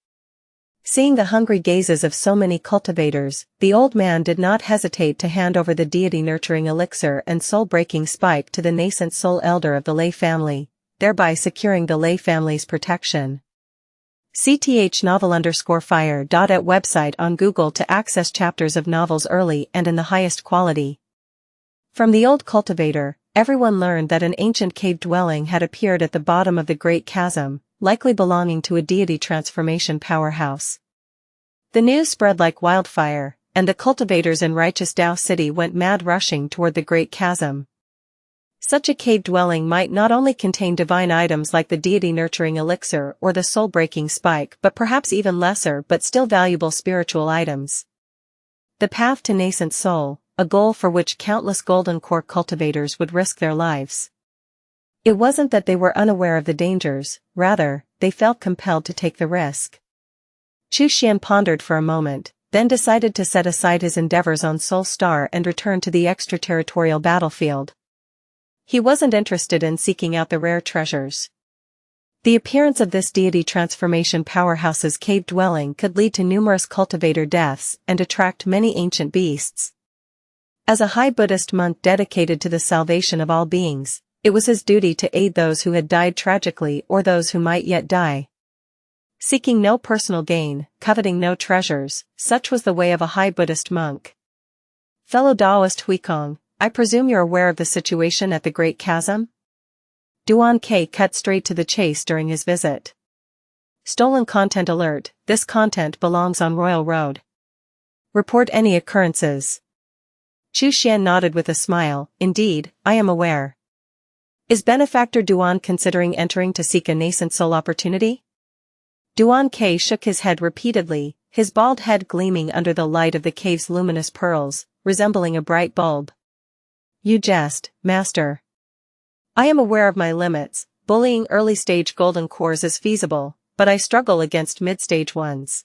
Seeing the hungry gazes of so many cultivators, the old man did not hesitate to hand over the deity-nurturing elixir and soul-breaking spike to the nascent soul elder of the Lei family, thereby securing the Lei family's protection. /novel_fire. At website on Google to access chapters of novels early and in the highest quality. From the old cultivator, everyone learned that an ancient cave dwelling had appeared at the bottom of the Great Chasm, likely belonging to a deity transformation powerhouse. The news spread like wildfire, and the cultivators in righteous Dao City went mad rushing toward the Great Chasm. Such a cave dwelling might not only contain divine items like the deity-nurturing elixir or the soul-breaking spike but perhaps even lesser but still valuable spiritual items. The path to nascent soul, a goal for which countless golden core cultivators would risk their lives. It wasn't that they were unaware of the dangers, rather, they felt compelled to take the risk. Xian pondered for a moment, then decided to set aside his endeavors on Soul Star and return to the extraterritorial battlefield. He wasn't interested in seeking out the rare treasures. The appearance of this deity transformation powerhouse's cave dwelling could lead to numerous cultivator deaths and attract many ancient beasts. As a high Buddhist monk dedicated to the salvation of all beings, it was his duty to aid those who had died tragically or those who might yet die. Seeking no personal gain, coveting no treasures, such was the way of a high Buddhist monk. Fellow Taoist Huikong, I presume you're aware of the situation at the Great Chasm? Duan cut straight to the chase during his visit. Stolen content alert, this content belongs on Royal Road. Report any occurrences. Xian nodded with a smile, indeed, I am aware. Is benefactor Duan considering entering to seek a nascent soul opportunity? Duan shook his head repeatedly, his bald head gleaming under the light of the cave's luminous pearls, resembling a bright bulb. You jest, master. I am aware of my limits, bullying early-stage golden cores is feasible, but I struggle against mid-stage ones.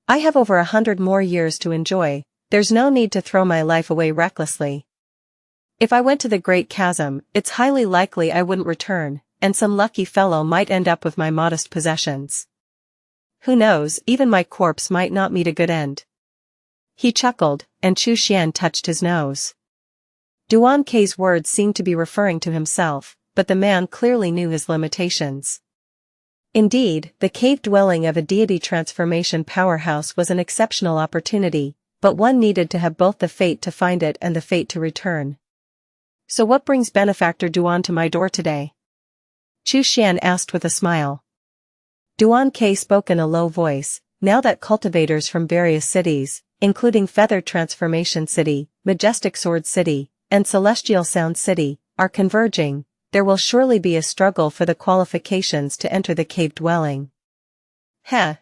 I have over 100 more years to enjoy, there's no need to throw my life away recklessly. If I went to the Great Chasm, it's highly likely I wouldn't return, and some lucky fellow might end up with my modest possessions. Who knows, even my corpse might not meet a good end. He chuckled, and Xian touched his nose. Duan words seemed to be referring to himself, but the man clearly knew his limitations. Indeed, the cave dwelling of a deity transformation powerhouse was an exceptional opportunity, but one needed to have both the fate to find it and the fate to return. So what brings benefactor Duan to my door today? Xian asked with a smile. Duan spoke in a low voice, now that cultivators from various cities, including Feathered Transformation City, Majestic Sword City, and Celestial Sound City, are converging, there will surely be a struggle for the qualifications to enter the cave dwelling.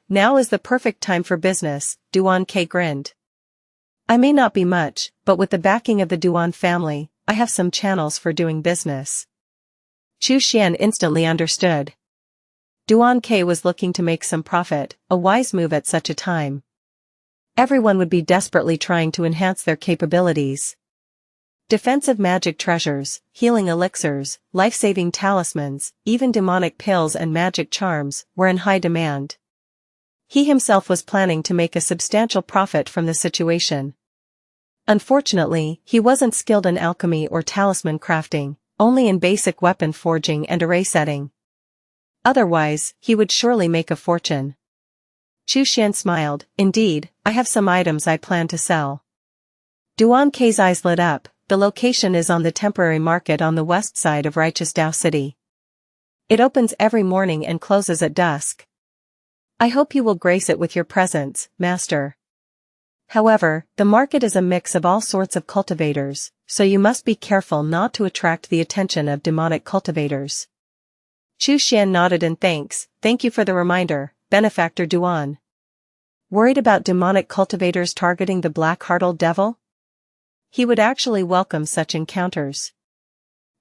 Now is the perfect time for business, Duan grinned. I may not be much, but with the backing of the Duan family, I have some channels for doing business. Xian instantly understood. Duan was looking to make some profit, a wise move at such a time. Everyone would be desperately trying to enhance their capabilities. Defensive magic treasures, healing elixirs, life-saving talismans, even demonic pills and magic charms, were in high demand. He himself was planning to make a substantial profit from the situation. Unfortunately, he wasn't skilled in alchemy or talisman crafting, only in basic weapon forging and array setting. Otherwise, he would surely make a fortune. Xian smiled, indeed, I have some items I plan to sell. Duan eyes lit up, the location is on the temporary market on the west side of righteous Dao City. It opens every morning and closes at dusk. I hope you will grace it with your presence, master. However, the market is a mix of all sorts of cultivators, so you must be careful not to attract the attention of demonic cultivators. Xian nodded in thanks, thank you for the reminder, benefactor Duan. Worried about demonic cultivators targeting the black-hearted devil? He would actually welcome such encounters.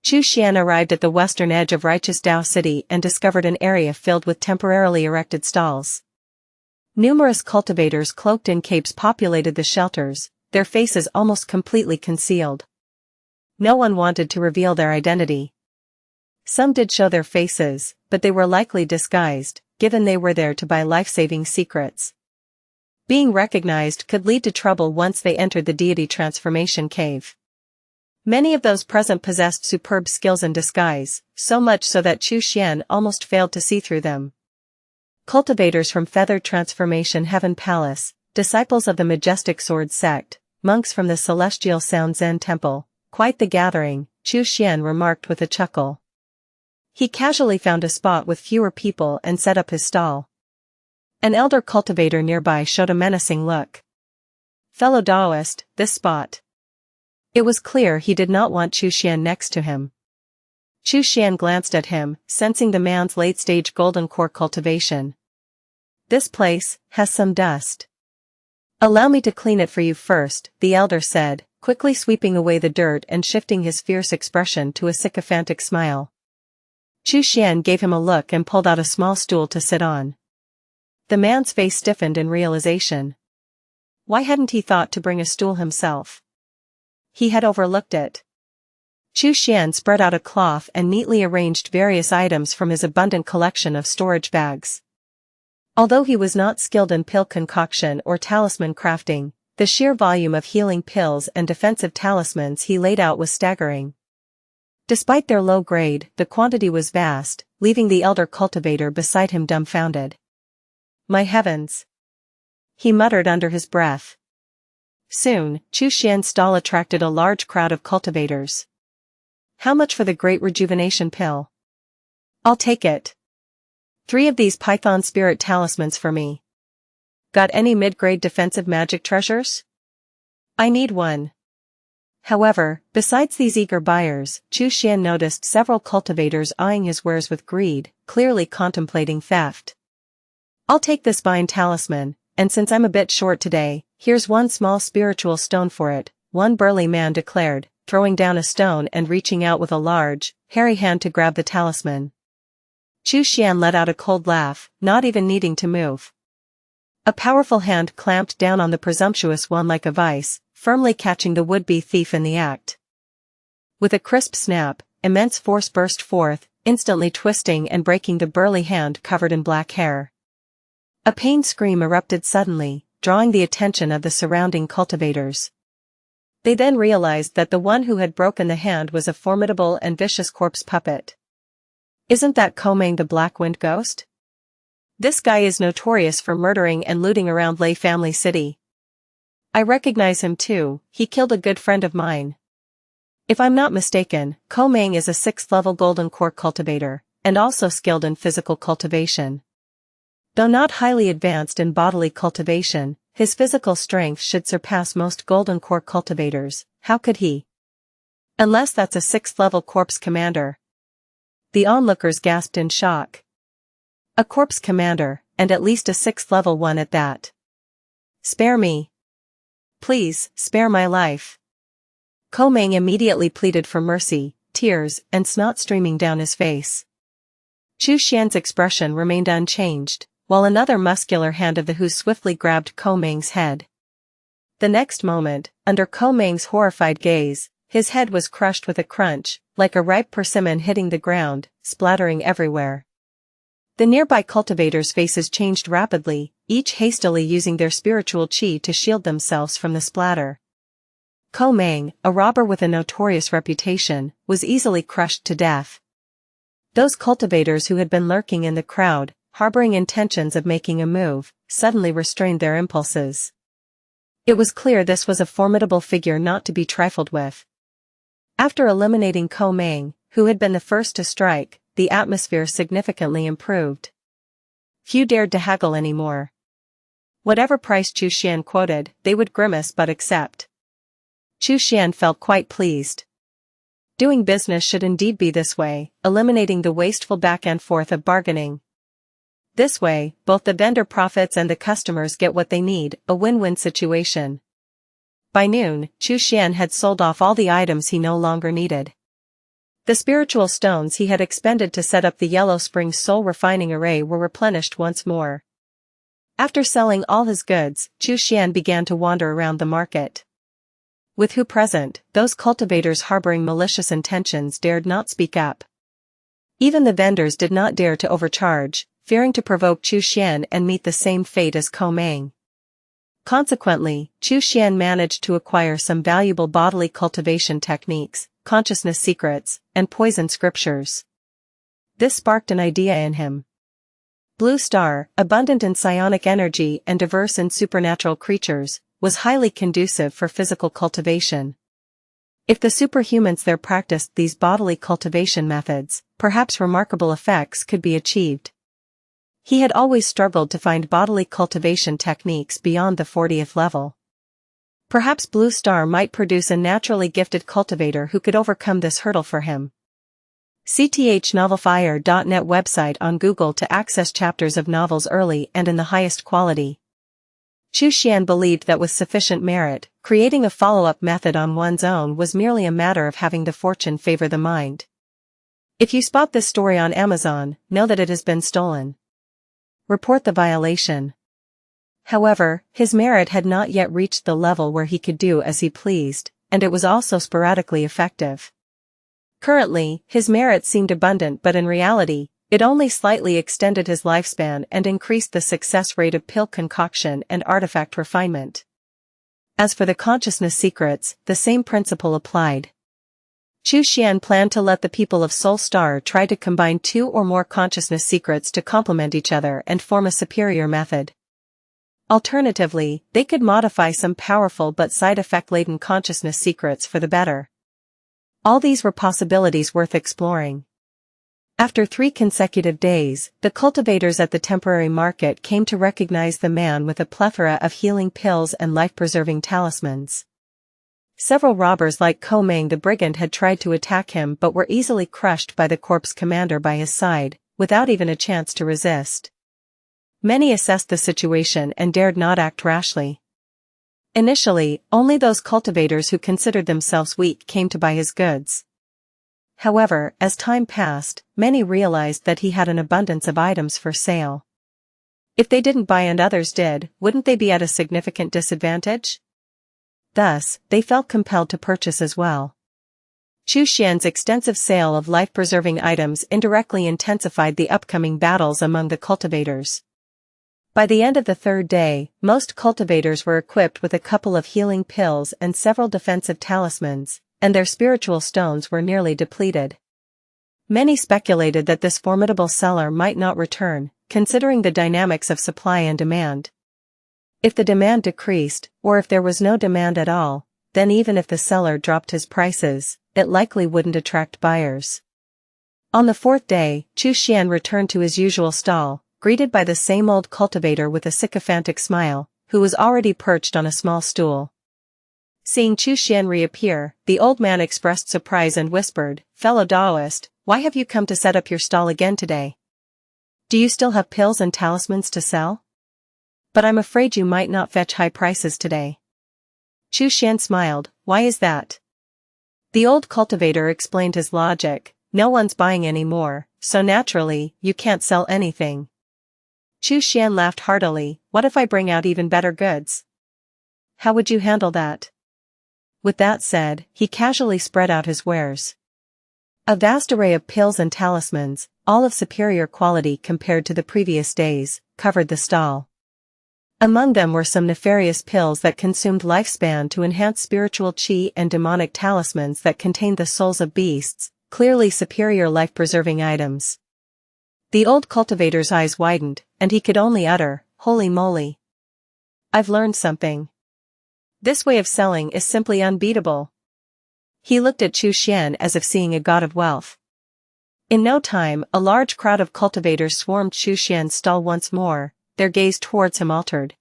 Xian arrived at the western edge of righteous Dao City and discovered an area filled with temporarily erected stalls. Numerous cultivators cloaked in capes populated the shelters, their faces almost completely concealed. No one wanted to reveal their identity. Some did show their faces, but they were likely disguised, given they were there to buy life-saving secrets. Being recognized could lead to trouble once they entered the deity transformation cave. Many of those present possessed superb skills in disguise, so much so that Chu Xian almost failed to see through them. Cultivators from Feathered Transformation Heaven Palace, disciples of the Majestic Sword Sect, monks from the Celestial Sound Zen Temple, quite the gathering, Chu Xian remarked with a chuckle. He casually found a spot with fewer people and set up his stall. An elder cultivator nearby showed a menacing look. Fellow Taoist, this spot. It was clear he did not want Chu Xian next to him. Chu Xian glanced at him, sensing the man's late-stage golden core cultivation. This place has some dust. Allow me to clean it for you first, the elder said, quickly sweeping away the dirt and shifting his fierce expression to a sycophantic smile. Chu Xian gave him a look and pulled out a small stool to sit on. The man's face stiffened in realization. Why hadn't he thought to bring a stool himself? He had overlooked it. Chu Xian spread out a cloth and neatly arranged various items from his abundant collection of storage bags. Although he was not skilled in pill concoction or talisman crafting, the sheer volume of healing pills and defensive talismans he laid out was staggering. Despite their low grade, the quantity was vast, leaving the elder cultivator beside him dumbfounded. My heavens! He muttered under his breath. Soon, Chu Xian's stall attracted a large crowd of cultivators. How much for the Great Rejuvenation Pill? I'll take it. 3 of these Python Spirit Talismans for me. Got any mid-grade defensive magic treasures? I need one. However, besides these eager buyers, Chu Xian noticed several cultivators eyeing his wares with greed, clearly contemplating theft. I'll take this vine talisman, and since I'm a bit short today, here's one small spiritual stone for it, one burly man declared, throwing down a stone and reaching out with a large, hairy hand to grab the talisman. Chu Xian let out a cold laugh, not even needing to move. A powerful hand clamped down on the presumptuous one like a vice, firmly catching the would-be thief in the act. With a crisp snap, immense force burst forth, instantly twisting and breaking the burly hand covered in black hair. A pained scream erupted suddenly, drawing the attention of the surrounding cultivators. They then realized that the one who had broken the hand was a formidable and vicious corpse puppet. Isn't that Komang the Black Wind Ghost? This guy is notorious for murdering and looting around Lei Family City. I recognize him too, he killed a good friend of mine. If I'm not mistaken, Komang is a 6th level golden core cultivator, and also skilled in physical cultivation. Though not highly advanced in bodily cultivation, his physical strength should surpass most golden core cultivators. How could he? Unless that's a 6th level corpse commander. The onlookers gasped in shock. A corpse commander, and at least a 6th level one at that. Spare me. Please, spare my life. Komang immediately pleaded for mercy, tears and snot streaming down his face. Chu Xian's expression remained unchanged, while another muscular hand of the Hu swiftly grabbed Komang's head. The next moment, under Komang's horrified gaze, his head was crushed with a crunch, like a ripe persimmon hitting the ground, splattering everywhere. The nearby cultivators' faces changed rapidly, each hastily using their spiritual chi to shield themselves from the splatter. Komang, a robber with a notorious reputation, was easily crushed to death. Those cultivators who had been lurking in the crowd, harboring intentions of making a move, suddenly restrained their impulses. It was clear this was a formidable figure not to be trifled with. After eliminating Komang, who had been the first to strike, the atmosphere significantly improved. Few dared to haggle anymore. Whatever price Chu Xian quoted, they would grimace but accept. Chu Xian felt quite pleased. Doing business should indeed be this way, eliminating the wasteful back and forth of bargaining. This way, both the vendor profits and the customers get what they need, a win-win situation. By noon, Chu Xian had sold off all the items he no longer needed. The spiritual stones he had expended to set up the Yellow Springs soul refining array were replenished once more. After selling all his goods, Chu Xian began to wander around the market. With Hu present, those cultivators harboring malicious intentions dared not speak up. Even the vendors did not dare to overcharge, fearing to provoke Chu Xian and meet the same fate as Komang. Consequently, Chu Xian managed to acquire some valuable bodily cultivation techniques, consciousness secrets, and poison scriptures. This sparked an idea in him. Blue Star, abundant in psionic energy and diverse in supernatural creatures, was highly conducive for physical cultivation. If the superhumans there practiced these bodily cultivation methods, perhaps remarkable effects could be achieved. He had always struggled to find bodily cultivation techniques beyond the 40th level. Perhaps Blue Star might produce a naturally gifted cultivator who could overcome this hurdle for him. CTHNovelFire.net website on Google to access chapters of novels early and in the highest quality. Chu Xian believed that with sufficient merit, creating a follow-up method on one's own was merely a matter of having the fortune favor the mind. If you spot this story on Amazon, know that it has been stolen. Report the violation. However, his merit had not yet reached the level where he could do as he pleased, and it was also sporadically effective. Currently, his merit seemed abundant, but in reality, it only slightly extended his lifespan and increased the success rate of pill concoction and artifact refinement. As for the consciousness secrets, the same principle applied. Chu Xian planned to let the people of Soul Star try to combine 2 or more consciousness secrets to complement each other and form a superior method. Alternatively, they could modify some powerful but side-effect-laden consciousness secrets for the better. All these were possibilities worth exploring. After 3 consecutive days, the cultivators at the temporary market came to recognize the man with a plethora of healing pills and life-preserving talismans. Several robbers like Ko Meng the brigand had tried to attack him but were easily crushed by the corpse commander by his side, without even a chance to resist. Many assessed the situation and dared not act rashly. Initially, only those cultivators who considered themselves weak came to buy his goods. However, as time passed, many realized that he had an abundance of items for sale. If they didn't buy and others did, wouldn't they be at a significant disadvantage? Thus, they felt compelled to purchase as well. Chu Xian's extensive sale of life-preserving items indirectly intensified the upcoming battles among the cultivators. By the end of the 3rd day, most cultivators were equipped with a couple of healing pills and several defensive talismans, and their spiritual stones were nearly depleted. Many speculated that this formidable seller might not return, considering the dynamics of supply and demand. If the demand decreased, or if there was no demand at all, then even if the seller dropped his prices, it likely wouldn't attract buyers. On the 4th day, Chu Xian returned to his usual stall, greeted by the same old cultivator with a sycophantic smile, who was already perched on a small stool. Seeing Chu Xian reappear, the old man expressed surprise and whispered, "Fellow Taoist, why have you come to set up your stall again today? Do you still have pills and talismans to sell? But I'm afraid you might not fetch high prices today." Chu Xian smiled, "Why is that?" The old cultivator explained his logic, "No one's buying any more, so naturally, you can't sell anything." Chu Xian laughed heartily, "What if I bring out even better goods? How would you handle that?" With that said, he casually spread out his wares. A vast array of pills and talismans, all of superior quality compared to the previous days, covered the stall. Among them were some nefarious pills that consumed lifespan to enhance spiritual chi and demonic talismans that contained the souls of beasts, clearly superior life-preserving items. The old cultivator's eyes widened, and he could only utter, "Holy moly! I've learned something. This way of selling is simply unbeatable." He looked at Chu Xian as if seeing a god of wealth. In no time, a large crowd of cultivators swarmed Chu Xian's stall once more, their gaze towards him altered.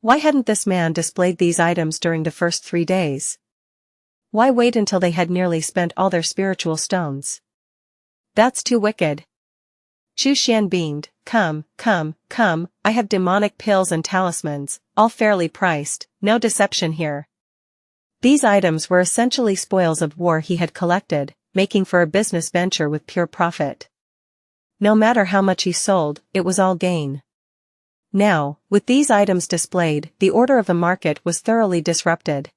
Why hadn't this man displayed these items during the first 3 days? Why wait until they had nearly spent all their spiritual stones? That's too wicked. Chu Xian beamed, Come, I have demonic pills and talismans, all fairly priced, no deception here." These items were essentially spoils of war he had collected, making for a business venture with pure profit. No matter how much he sold, it was all gain. Now, with these items displayed, the order of the market was thoroughly disrupted.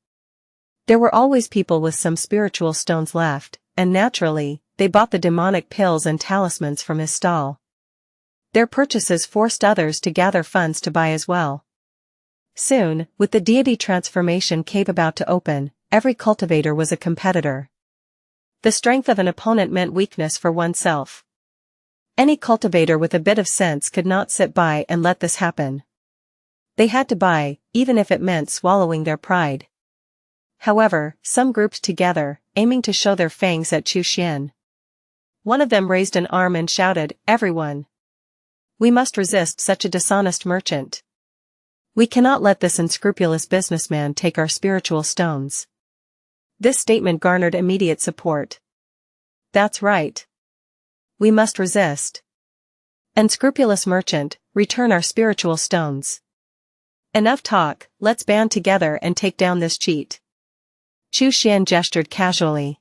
There were always people with some spiritual stones left, and naturally, they bought the demonic pills and talismans from his stall. Their purchases forced others to gather funds to buy as well. Soon, with the deity transformation cave about to open, every cultivator was a competitor. The strength of an opponent meant weakness for oneself. Any cultivator with a bit of sense could not sit by and let this happen. They had to buy, even if it meant swallowing their pride. However, some grouped together, aiming to show their fangs at Xianxia. One of them raised an arm and shouted, "Everyone! We must resist such a dishonest merchant. We cannot let this unscrupulous businessman take our spiritual stones." This statement garnered immediate support. That's right. We must resist. Unscrupulous merchant, return our spiritual stones. Enough talk, let's band together and take down this cheat. Xianxia gestured casually.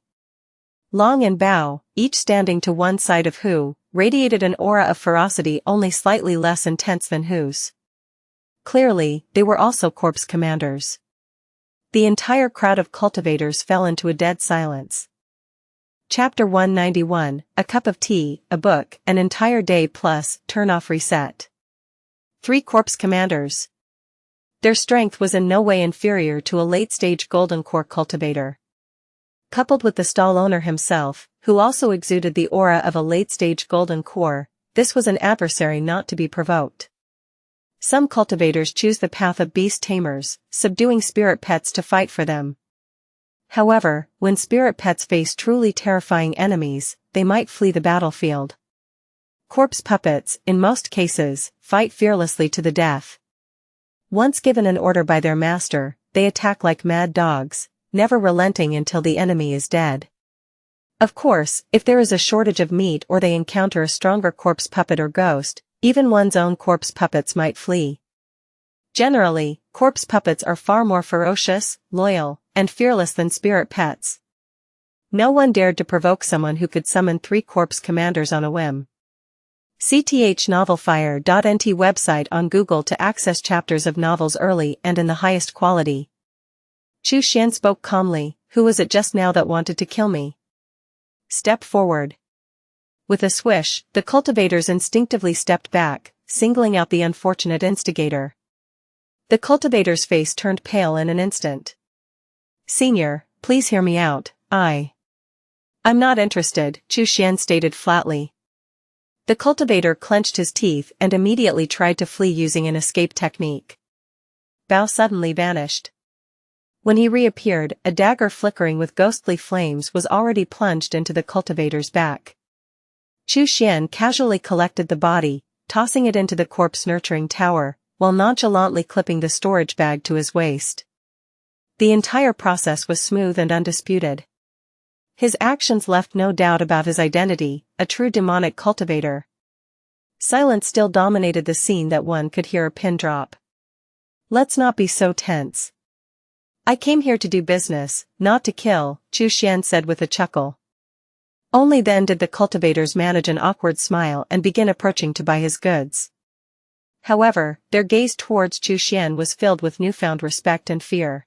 Long and Bao, each standing to one side of Hu, radiated an aura of ferocity only slightly less intense than Hu's. Clearly, they were also corpse commanders. The entire crowd of cultivators fell into a dead silence. Chapter 191, A Cup of Tea, a Book, an Entire Day plus, Turn-Off Reset. 3 corpse commanders. Their strength was in no way inferior to a late-stage golden core cultivator. Coupled with the stall owner himself, who also exuded the aura of a late-stage golden core, this was an adversary not to be provoked. Some cultivators choose the path of beast tamers, subduing spirit pets to fight for them. However, when spirit pets face truly terrifying enemies, they might flee the battlefield. Corpse puppets, in most cases, fight fearlessly to the death. Once given an order by their master, they attack like mad dogs, never relenting until the enemy is dead. Of course, if there is a shortage of meat or they encounter a stronger corpse puppet or ghost, even one's own corpse puppets might flee. Generally, corpse puppets are far more ferocious, loyal, and fearless than spirit pets. No one dared to provoke someone who could summon 3 corpse commanders on a whim. cthnovelfire.nt website on Google to access chapters of novels early and in the highest quality. Xianxia spoke calmly, "Who was it just now that wanted to kill me? Step forward." With a swish, the cultivators instinctively stepped back, singling out the unfortunate instigator. The cultivator's face turned pale in an instant. "Senior, please hear me out, I'm not interested," Xianxia stated flatly. The cultivator clenched his teeth and immediately tried to flee using an escape technique. Bao suddenly vanished. When he reappeared, a dagger flickering with ghostly flames was already plunged into the cultivator's back. Xianxia casually collected the body, tossing it into the corpse-nurturing tower, while nonchalantly clipping the storage bag to his waist. The entire process was smooth and undisputed. His actions left no doubt about his identity, a true demonic cultivator. Silence still dominated the scene that one could hear a pin drop. "Let's not be so tense. I came here to do business, not to kill," Xianxia said with a chuckle. Only then did the cultivators manage an awkward smile and begin approaching to buy his goods. However, their gaze towards Xianxia was filled with newfound respect and fear.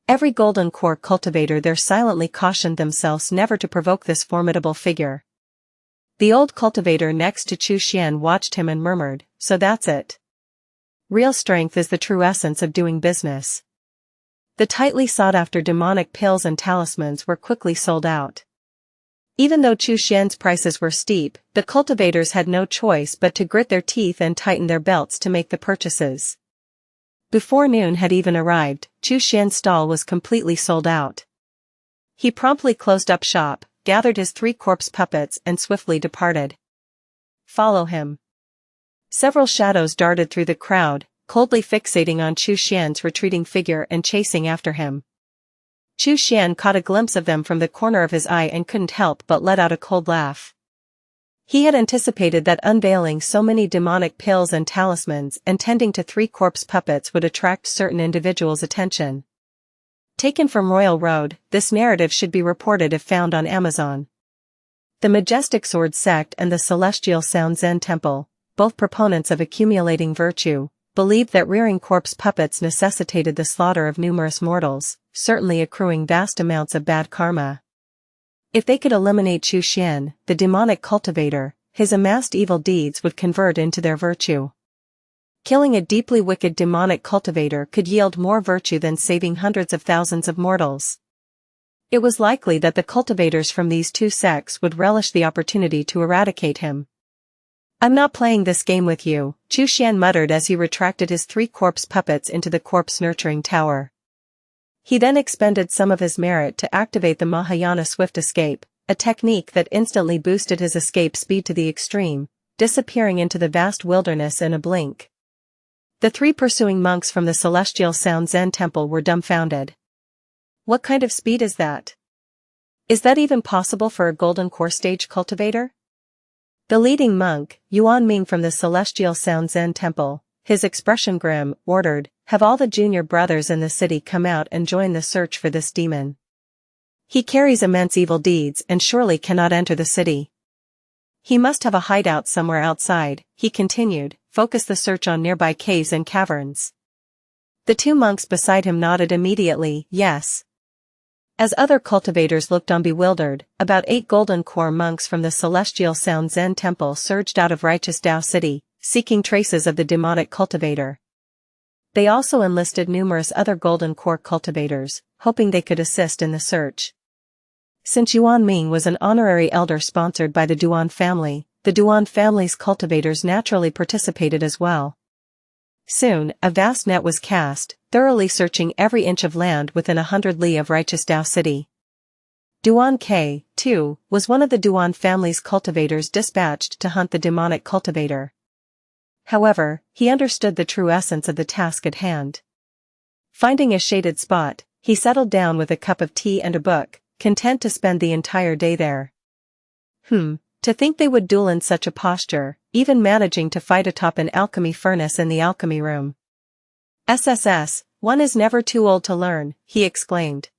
Every golden core cultivator there silently cautioned themselves never to provoke this formidable figure. The old cultivator next to Xianxia watched him and murmured, "So that's it. Real strength is the true essence of doing business." The tightly sought-after demonic pills and talismans were quickly sold out. Even though Xianxia's prices were steep, the cultivators had no choice but to grit their teeth and tighten their belts to make the purchases. Before noon had even arrived, Xianxia's stall was completely sold out. He promptly closed up shop, gathered his 3 corpse puppets and swiftly departed. "Follow him." Several shadows darted through the crowd, coldly fixating on Xianxia's retreating figure and chasing after him. Xianxia caught a glimpse of them from the corner of his eye and couldn't help but let out a cold laugh. He had anticipated that unveiling so many demonic pills and talismans and tending to 3 corpse puppets would attract certain individuals' attention. Taken from Royal Road, this narrative should be reported if found on Amazon. The Majestic Sword Sect and the Celestial Sound Zen Temple, both proponents of accumulating virtue, believed that rearing corpse puppets necessitated the slaughter of numerous mortals, certainly accruing vast amounts of bad karma. If they could eliminate Xianxia, the demonic cultivator, his amassed evil deeds would convert into their virtue. Killing a deeply wicked demonic cultivator could yield more virtue than saving hundreds of thousands of mortals. It was likely that the cultivators from these two sects would relish the opportunity to eradicate him. "I'm not playing this game with you," Xianxia muttered as he retracted his 3 corpse puppets into the corpse-nurturing tower. He then expended some of his merit to activate the Mahayana Swift Escape, a technique that instantly boosted his escape speed to the extreme, disappearing into the vast wilderness in a blink. The 3 pursuing monks from the Celestial Sound Zen Temple were dumbfounded. What kind of speed is that? Is that even possible for a golden core stage cultivator? The leading monk, Yuan Ming from the Celestial Sound Zen Temple, his expression grim, ordered, "Have all the junior brothers in the city come out and join the search for this demon. He carries immense evil deeds and surely cannot enter the city. He must have a hideout somewhere outside," he continued. "Focus the search on nearby caves and caverns." The 2 monks beside him nodded immediately, yes. As other cultivators looked on bewildered, about 8 golden core monks from the Celestial Sound Zen Temple surged out of Righteous Tao City, seeking traces of the demonic cultivator. They also enlisted numerous other golden core cultivators, hoping they could assist in the search. Since Yuan Ming was an honorary elder sponsored by the Duan family, the Duan family's cultivators naturally participated as well. Soon, a vast net was cast, thoroughly searching every inch of land within 100 li of Righteous Tao City. Duan K, too, was one of the Duan family's cultivators dispatched to hunt the demonic cultivator. However, he understood the true essence of the task at hand. Finding a shaded spot, he settled down with a cup of tea and a book, content to spend the entire day there. To think they would duel in such a posture, even managing to fight atop an alchemy furnace in the alchemy room. "SSS, one is never too old to learn," he exclaimed.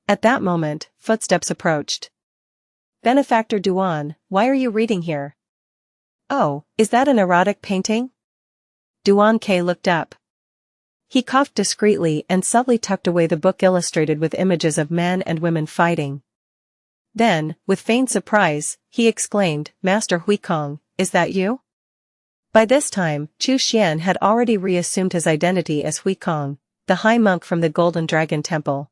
At that moment, footsteps approached. "Benefactor Duan, why are you reading here?" "Oh, is that an erotic painting?" Duan K looked up. He coughed discreetly and subtly tucked away the book illustrated with images of men and women fighting. Then, with feigned surprise, he exclaimed, "Master Huikong, is that you?" By this time, Xianxia had already reassumed his identity as Huikong, the high monk from the Golden Dragon Temple.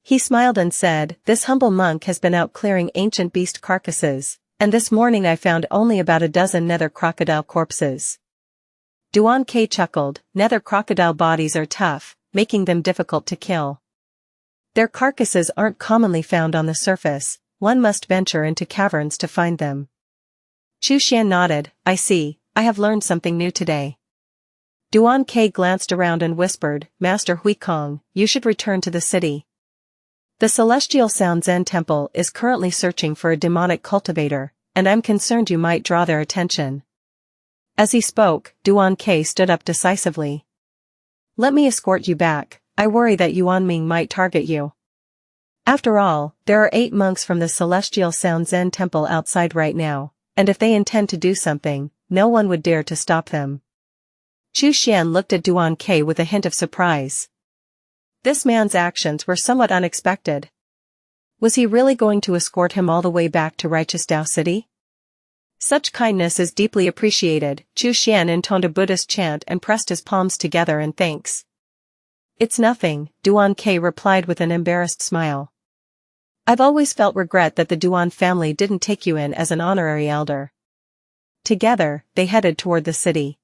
He smiled and said, "This humble monk has been out clearing ancient beast carcasses, and this morning I found only about a dozen nether crocodile corpses." Duan K chuckled. "Nether crocodile bodies are tough, making them difficult to kill. Their carcasses aren't commonly found on the surface, one must venture into caverns to find them." Xianxia nodded. "I see, I have learned something new today." Duan K glanced around and whispered, "Master Huikong, you should return to the city. The Celestial Sound Zen Temple is currently searching for a demonic cultivator, and I'm concerned you might draw their attention." As he spoke, Duan K stood up decisively. "Let me escort you back. I worry that Yuan Ming might target you. After all, there are 8 monks from the Celestial Sound Zen Temple outside right now, and if they intend to do something, no one would dare to stop them." Xianxia looked at Duan K with a hint of surprise. This man's actions were somewhat unexpected. Was he really going to escort him all the way back to Righteous Tao City? "Such kindness is deeply appreciated," Xianxia intoned a Buddhist chant and pressed his palms together in thanks. "It's nothing," Duan K replied with an embarrassed smile. "I've always felt regret that the Duan family didn't take you in as an honorary elder." Together, they headed toward the city.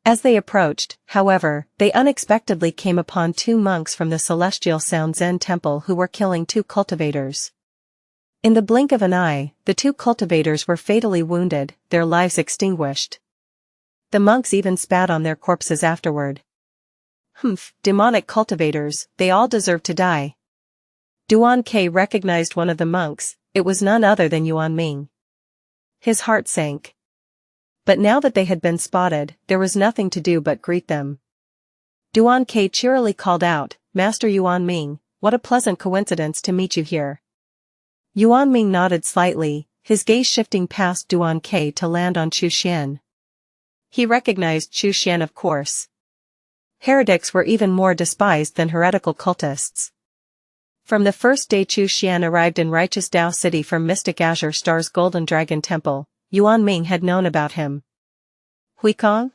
As they approached, however, they unexpectedly came upon 2 monks from the Celestial Sound Zen Temple who were killing 2 cultivators. In the blink of an eye, the 2 cultivators were fatally wounded, their lives extinguished. The monks even spat on their corpses afterward. Demonic cultivators, they all deserve to die." Duan K recognized one of the monks. It was none other than Yuan Ming. His heart sank. But now that they had been spotted, there was nothing to do but greet them. Duan K cheerily called out, "Master Yuan Ming, what a pleasant coincidence to meet you here." Yuan Ming nodded slightly, his gaze shifting past Duan K to land on Xianxia. He recognized Xianxia, of course. Heretics were even more despised than heretical cultists. From the first day Xianxia arrived in Righteous Tao City from Mystic Azure Star's Golden Dragon Temple, Yuan Ming had known about him. "Huikong?"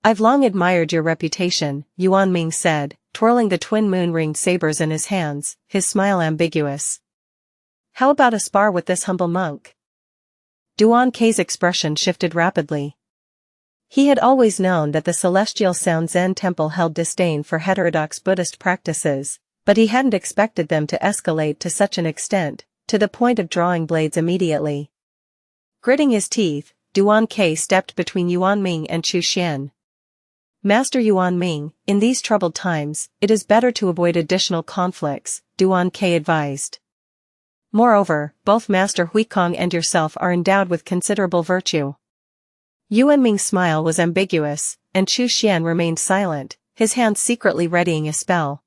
I've long admired your reputation, Yuanming said, twirling the twin moon-ringed sabers in his hands, his smile ambiguous. How about a spar with this humble monk? Duan Kei's expression shifted rapidly. He had always known that the celestial Sound Zen temple held disdain for heterodox Buddhist practices, but he hadn't expected them to escalate to such an extent, to the point of drawing blades immediately. Gritting his teeth, Duan Kei stepped between Yuanming and Chu Xian. Master Yuanming, in these troubled times, it is better to avoid additional conflicts, Duan Kei advised. Moreover, both Master Huikong and yourself are endowed with considerable virtue. Yuanming's smile was ambiguous, and Chu Xian remained silent, his hands secretly readying a spell.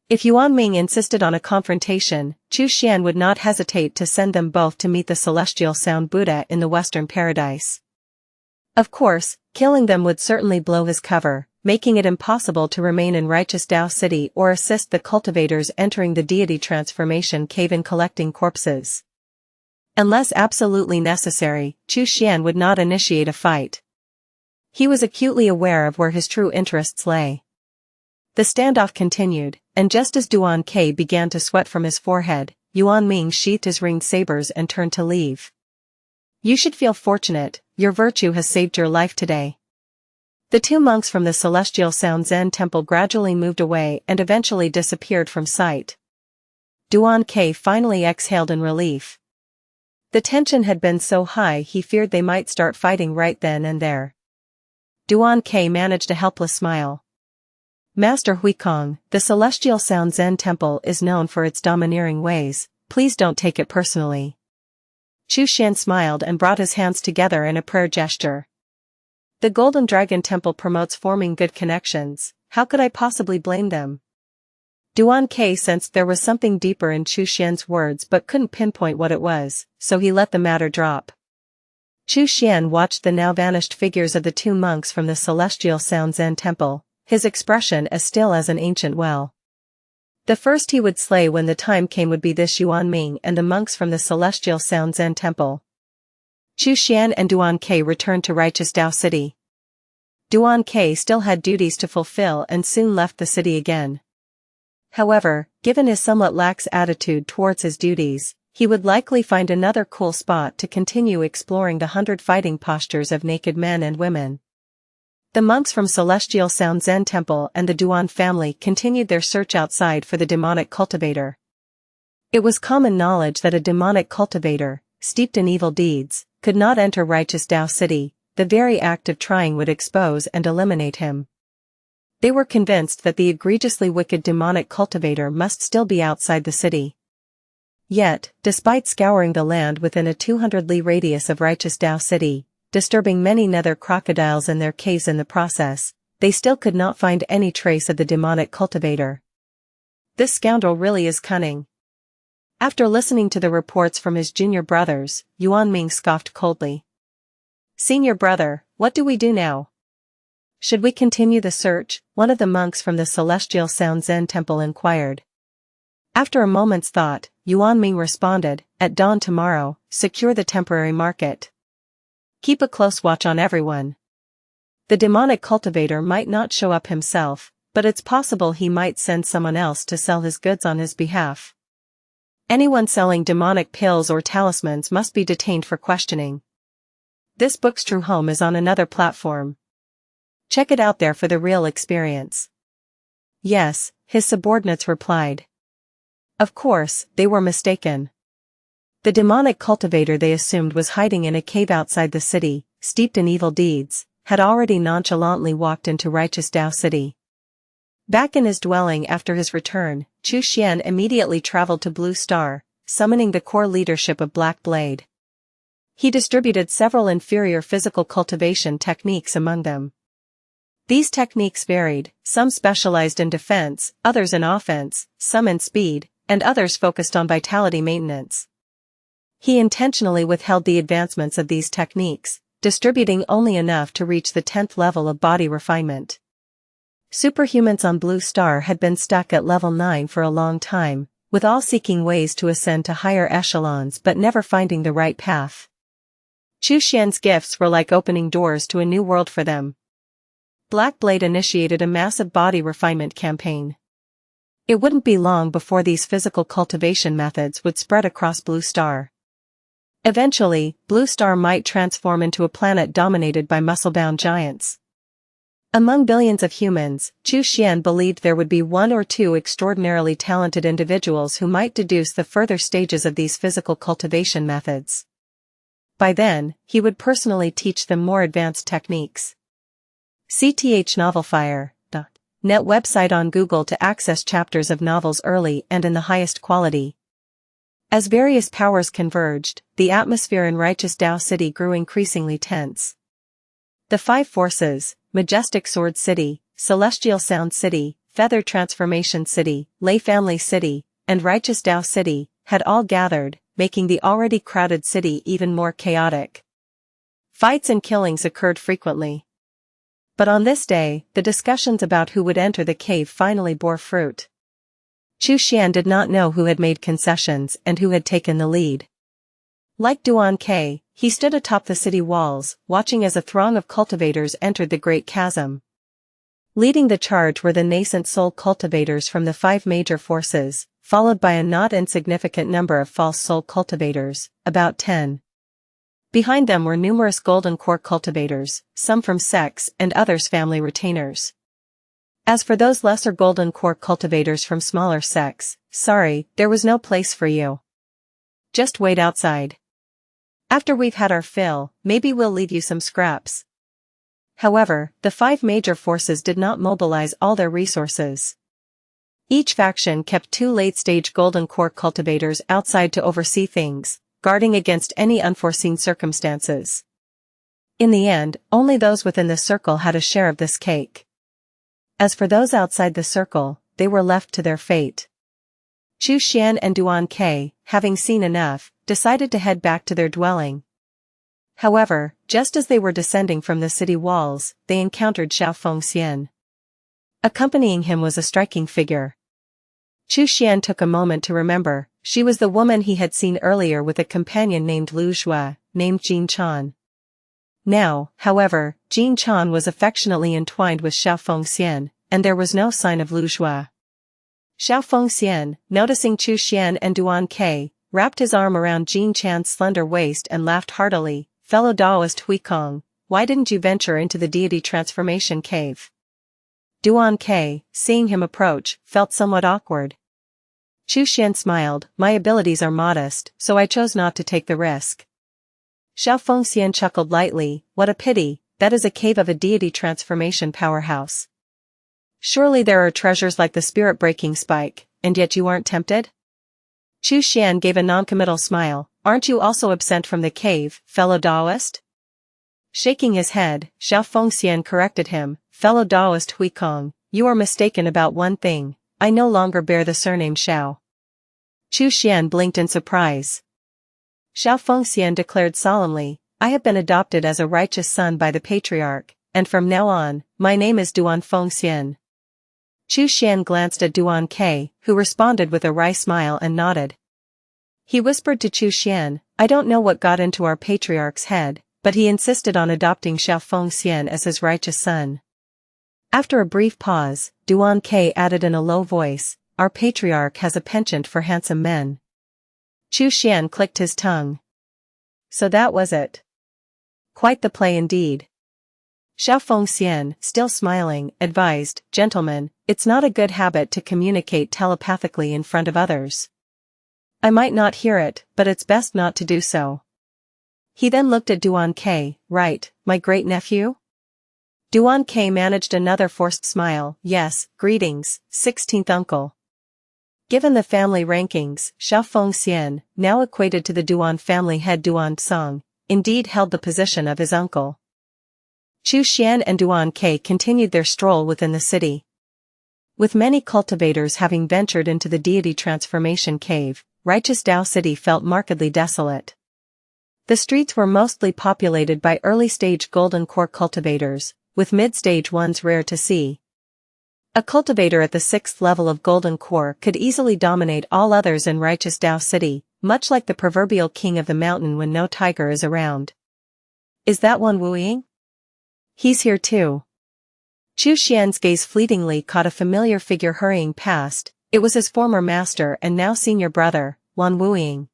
If Yuanming insisted on a confrontation, Chu Xian would not hesitate to send them both to meet the celestial Sound Buddha in the Western Paradise. Of course, killing them would certainly blow his cover, making it impossible to remain in Righteous Tao City or assist the cultivators entering the deity transformation cave in collecting corpses. Unless absolutely necessary, Chu Xian would not initiate a fight. He was acutely aware of where his true interests lay. The standoff continued, and just as Duan Kei began to sweat from his forehead, Yuanming sheathed his ringed sabers and turned to leave. You should feel fortunate, your virtue has saved your life today. The two monks from the celestial Sound Zen temple gradually moved away and eventually disappeared from sight. Duan Kei finally exhaled in relief. The tension had been so high he feared they might start fighting right then and there. Duan Kei managed a helpless smile. Master Huikong, the celestial Sound Zen temple is known for its domineering ways, please don't take it personally. Chu Xian smiled and brought his hands together in a prayer gesture. The Golden Dragon Temple promotes forming good connections, how could I possibly blame them? Duan Kei sensed there was something deeper in Chu Xian's words but couldn't pinpoint what it was, so he let the matter drop. Chu Xian watched the now vanished figures of the two monks from the celestial Sound Zen temple, his expression as still as an ancient well. The first he would slay when the time came would be this Yuanming and the monks from the celestial Sound Zen temple. Chu Xian and Duan Kei returned to Righteous Tao City. Duan Kei still had duties to fulfill and soon left the city again. However, given his somewhat lax attitude towards his duties, he would likely find another cool spot to continue exploring the 100 fighting postures of naked men and women. The monks from Celestial Sound Zen Temple and the Duan family continued their search outside for the demonic cultivator. It was common knowledge that a demonic cultivator, steeped in evil deeds, could not enter Righteous Tao City. The very act of trying would expose and eliminate him. They were convinced that the egregiously wicked demonic cultivator must still be outside the city. Yet, despite scouring the land within a 200-li radius of Righteous Tao City, disturbing many nether crocodiles in their caves in the process, they still could not find any trace of the demonic cultivator. This scoundrel really is cunning. After listening to the reports from his junior brothers, Yuanming scoffed coldly. Senior brother, what do we do now? Should we continue the search? One of the monks from the celestial Sound Zen temple inquired. After a moment's thought, Yuanming responded, at dawn tomorrow, secure the temporary market. Keep a close watch on everyone. The demonic cultivator might not show up himself, but it's possible he might send someone else to sell his goods on his behalf. Anyone selling demonic pills or talismans must be detained for questioning. This book's true home is on another platform. Check it out there for the real experience. Yes, his subordinates replied. Of course, they were mistaken. The demonic cultivator they assumed was hiding in a cave outside the city, steeped in evil deeds, had already nonchalantly walked into Righteous Tao City. Back in his dwelling after his return, Chu Xian immediately traveled to Blue Star, summoning the core leadership of Black Blade. He distributed several inferior physical cultivation techniques among them. These techniques varied, some specialized in defense, others in offense, some in speed, and others focused on vitality maintenance. He intentionally withheld the advancements of these techniques, distributing only enough to reach the 10th level of body refinement. Superhumans on Blue Star had been stuck at level 9 for a long time, with all seeking ways to ascend to higher echelons but never finding the right path. Chu Xian's gifts were like opening doors to a new world for them. Blackblade initiated a massive body refinement campaign. It wouldn't be long before these physical cultivation methods would spread across Blue Star. Eventually, Blue Star might transform into a planet dominated by muscle-bound giants. Among billions of humans, Chu Xian believed there would be one or two extraordinarily talented individuals who might deduce the further stages of these physical cultivation methods. By then, he would personally teach them more advanced techniques. CTH Novelfire.net website on Google to access chapters of novels early and in the highest quality. As various powers converged, the atmosphere in righteous Dao City grew increasingly tense. The five forces, Majestic Sword City, Celestial Sound City, Feather Transformation City, Lei Family City, and Righteous Dao City, had all gathered, making the already crowded city even more chaotic. Fights and killings occurred frequently. But on this day, the discussions about who would enter the cave finally bore fruit. Chu Xian did not know who had made concessions and who had taken the lead. Like Duan, he stood atop the city walls, watching as a throng of cultivators entered the Great Chasm. Leading the charge were the nascent soul cultivators from the five major forces, followed by a not insignificant number of false soul cultivators, about 10. Behind them were numerous golden core cultivators, some from sects and others family retainers. As for those lesser golden core cultivators from smaller sects, sorry, there was no place for you. Just wait outside. After we've had our fill, maybe we'll leave you some scraps. However, the five major forces did not mobilize all their resources. Each faction kept two late-stage golden core cultivators outside to oversee things, guarding against any unforeseen circumstances. In the end, only those within the circle had a share of this cake. As for those outside the circle, they were left to their fate. Chu Xian and Duan, having seen enough, decided to head back to their dwelling. However, just as they were descending from the city walls, they encountered Fengxian. Accompanying him was a striking figure. Chu Xian took a moment to remember, she was the woman he had seen earlier with a companion named Lu Zhua, named Jin Chan. Now, however, Jin Chan was affectionately entwined with Fengxian, and there was no sign of Lu Zhua. Fengxian, noticing Chu Xian and Duan, wrapped his arm around Jin Chan's slender waist and laughed heartily. Fellow Taoist Huikong, why didn't you venture into the deity transformation cave? Duan, seeing him approach, felt somewhat awkward. Chu Xian smiled, my abilities are modest, so I chose not to take the risk. Fengxian chuckled lightly, what a pity, that is a cave of a deity transformation powerhouse. Surely there are treasures like the spirit-breaking spike, and yet you aren't tempted? Chu Xian gave a noncommittal smile, aren't you also absent from the cave, fellow Taoist? Shaking his head, Fengxian corrected him, fellow Taoist Huikong, you are mistaken about one thing, I no longer bear the surname Xiao. Chu Xian blinked in surprise. Fengxian declared solemnly, I have been adopted as a righteous son by the patriarch, and from now on, my name is Duan Fengxian. Chu Xian glanced at Duan, who responded with a wry smile and nodded. He whispered to Chu Xian, I don't know what got into our patriarch's head, but he insisted on adopting Fengxian as his righteous son. After a brief pause, Duan added in a low voice, our patriarch has a penchant for handsome men. Chu Xian clicked his tongue. So that was it. Quite the play indeed. Fengxian, still smiling, advised, gentlemen, it's not a good habit to communicate telepathically in front of others. I might not hear it, but it's best not to do so. He then looked at Duan, right, my great-nephew? Duan managed another forced smile, yes, greetings, 16th uncle. Given the family rankings, Fengxian, now equated to the Duan family head Duan Song, indeed held the position of his uncle. Chu Xian and Duan continued their stroll within the city. With many cultivators having ventured into the deity transformation cave, righteous Dao City felt markedly desolate. The streets were mostly populated by early-stage golden core cultivators, with mid-stage ones rare to see. A cultivator at the 6th level of golden core could easily dominate all others in righteous Dao City, much like the proverbial king of the mountain when no tiger is around. Is that one wooing? He's here too. Chu Xian's gaze fleetingly caught a familiar figure hurrying past. It was his former master and now senior brother, Wan Wuying.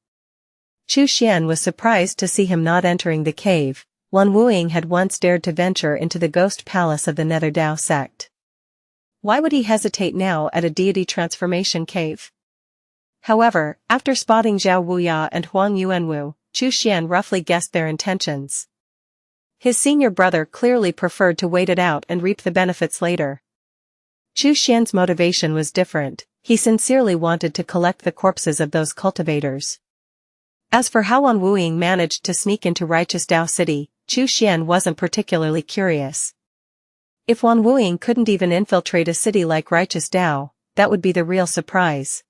Chu Xian was surprised to see him not entering the cave. Wan Wuying had once dared to venture into the ghost palace of the Nether Dao sect. Why would he hesitate now at a deity transformation cave? However, after spotting Zhao Wuya and Huang Yuanwu, Chu Xian roughly guessed their intentions. His senior brother clearly preferred to wait it out and reap the benefits later. Chu Xian's motivation was different. He sincerely wanted to collect the corpses of those cultivators. As for how Wan Wuying managed to sneak into Righteous Dao City, Chu Xian wasn't particularly curious. If Wan Wuying couldn't even infiltrate a city like Righteous Dao, that would be the real surprise.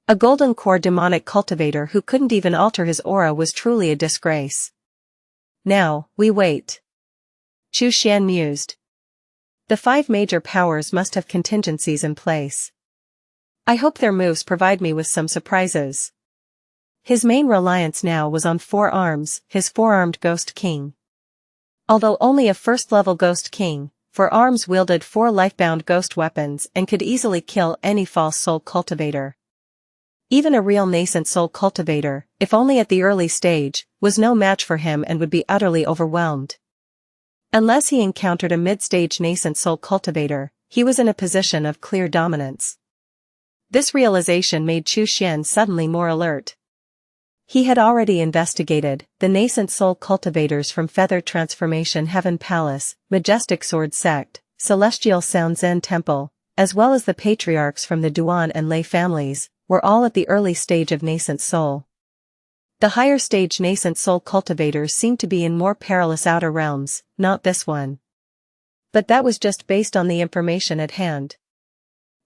A golden core demonic cultivator who couldn't even alter his aura was truly a disgrace. Now, we wait. Chu Xian mused. The 5 major powers must have contingencies in place. I hope their moves provide me with some surprises. His main reliance now was on 4 arms, his 4-armed Ghost King. Although only a first-level Ghost King, 4 arms wielded 4 life-bound ghost weapons and could easily kill any false soul cultivator. Even a real nascent soul cultivator, if only at the early stage, was no match for him and would be utterly overwhelmed. Unless he encountered a mid-stage nascent soul cultivator, he was in a position of clear dominance. This realization made Chu Xian suddenly more alert. He had already investigated the nascent soul cultivators from Feather Transformation Heaven Palace, Majestic Sword Sect, Celestial Sound Zen Temple, as well as the patriarchs from the Duan and Lei families, were all at the early stage of nascent soul. The higher stage nascent soul cultivators seemed to be in more perilous outer realms, not this one. But that was just based on the information at hand.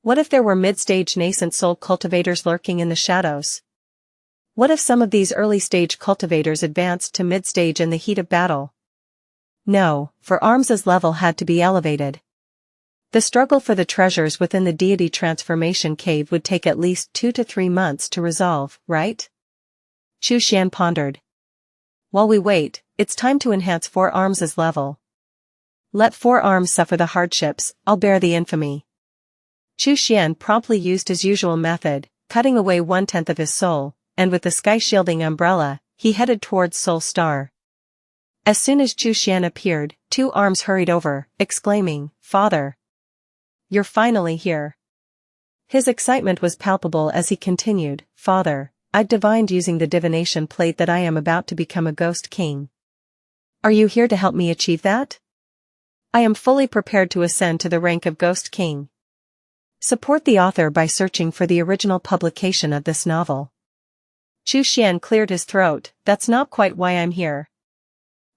What if there were mid-stage nascent soul cultivators lurking in the shadows? What if some of these early-stage cultivators advanced to mid-stage in the heat of battle? No, for Arms's level had to be elevated. The struggle for the treasures within the deity transformation cave would take at least 2 to 3 months to resolve, right? Chu Xian pondered. While we wait, it's time to enhance 4 Arms's level. Let 4 Arms suffer the hardships, I'll bear the infamy. Chu Xian promptly used his usual method, cutting away 1/10 of his soul, and with the sky-shielding umbrella, he headed towards Soul Star. As soon as Chu Xian appeared, 2 Arms hurried over, exclaiming, "Father! You're finally here." His excitement was palpable as he continued, "Father, I've divined using the divination plate that I am about to become a Ghost King. Are you here to help me achieve that? I am fully prepared to ascend to the rank of Ghost King. Support the author by searching for the original publication of this novel." Chu Xian cleared his throat. "That's not quite why I'm here.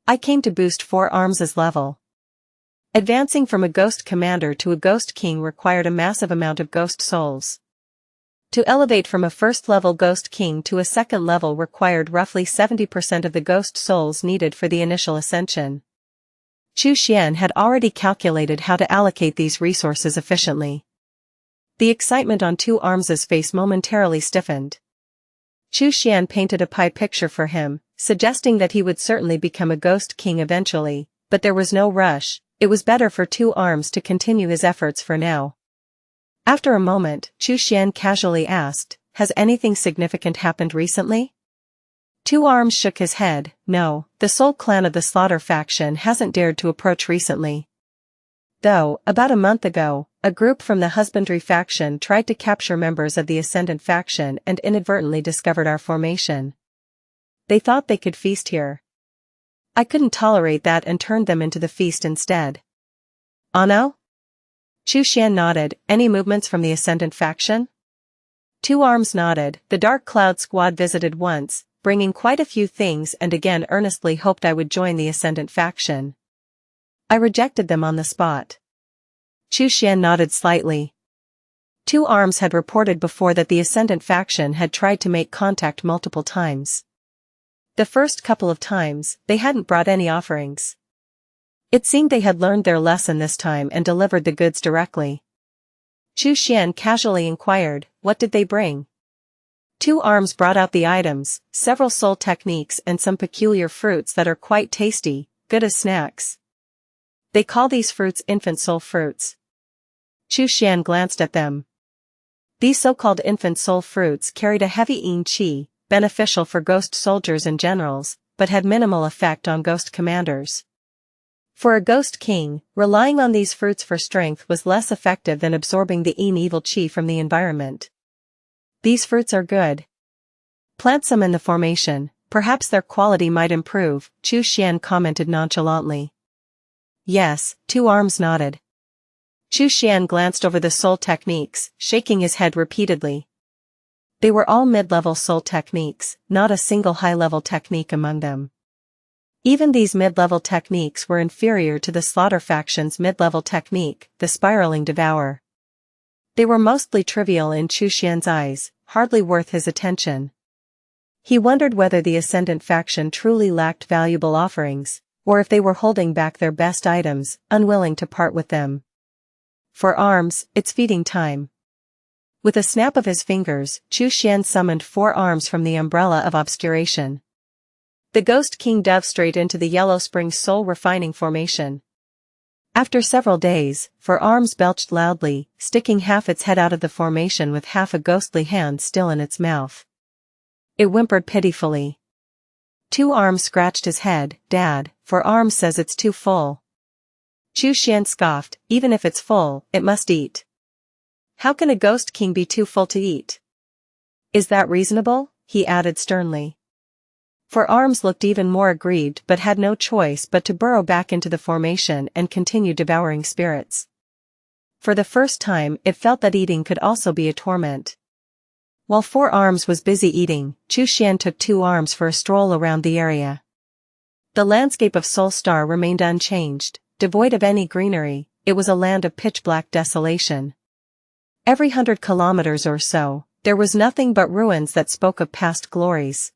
I came to boost 4 Arms' level." Advancing from a Ghost Commander to a Ghost King required a massive amount of Ghost Souls. To elevate from a first-level Ghost King to a second level required roughly 70% of the Ghost Souls needed for the initial ascension. Chu Xian had already calculated how to allocate these resources efficiently. The excitement on 2 Arms' face momentarily stiffened. Chu Xian painted a pie picture for him, suggesting that he would certainly become a Ghost King eventually, but there was no rush. It was better for 2 Arms to continue his efforts for now. After a moment, Chu Xian casually asked, "Has anything significant happened recently?" 2 Arms shook his head. "No, the Soul Clan of the Slaughter faction hasn't dared to approach recently. Though, about a month ago, a group from the Husbandry faction tried to capture members of the Ascendant faction and inadvertently discovered our formation. They thought they could feast here. I couldn't tolerate that and turned them into the feast instead." "Ano?" Chu Xian nodded. "Any movements from the Ascendant faction?" 2 Arms nodded. "The Dark Cloud Squad visited once, bringing quite a few things, and again earnestly hoped I would join the Ascendant faction. I rejected them on the spot." Chu Xian nodded slightly. 2 Arms had reported before that the Ascendant faction had tried to make contact multiple times. The first couple of times, they hadn't brought any offerings. It seemed they had learned their lesson this time and delivered the goods directly. Chu Xian casually inquired, "What did they bring?" 2 Arms brought out the items, several soul techniques and some peculiar fruits that are quite tasty, good as snacks. They call these fruits infant soul fruits. Xian glanced at them. These so-called infant soul fruits carried a heavy qi, beneficial for ghost soldiers and generals, but had minimal effect on ghost commanders. For a ghost king, relying on these fruits for strength was less effective than absorbing the evil qi from the environment. These fruits are good. Plant some in the formation, perhaps their quality might improve, Xian commented nonchalantly. Yes, Two Arms nodded. Xian glanced over the soul techniques, shaking his head repeatedly. They were all mid-level soul techniques, not a single high-level technique among them. Even these mid-level techniques were inferior to the Slaughter faction's mid-level technique, the Spiraling Devour. They were mostly trivial in Xian's eyes, hardly worth his attention. He wondered whether the Ascendant faction truly lacked valuable offerings, or if they were holding back their best items, unwilling to part with them. For arms, it's feeding time. With a snap of his fingers, Xian summoned 4 arms from the umbrella of obscuration. The Ghost King dove straight into the Yellow Spring soul refining formation. After several days, 4 arms belched loudly, sticking half its head out of the formation with half a ghostly hand still in its mouth. It whimpered pitifully. 2 arms scratched his head. Dad, 4 arms says it's too full. Xian scoffed, even if it's full, it must eat. How can a ghost king be too full to eat? Is that reasonable? He added sternly. 4 arms looked even more aggrieved but had no choice but to burrow back into the formation and continue devouring spirits. For the first time it felt that eating could also be a torment. While 4 arms was busy eating, Xian took 2 arms for a stroll around the area. The landscape of Soul Star remained unchanged, devoid of any greenery. It was a land of pitch-black desolation. Every 100 kilometers or so, there was nothing but ruins that spoke of past glories.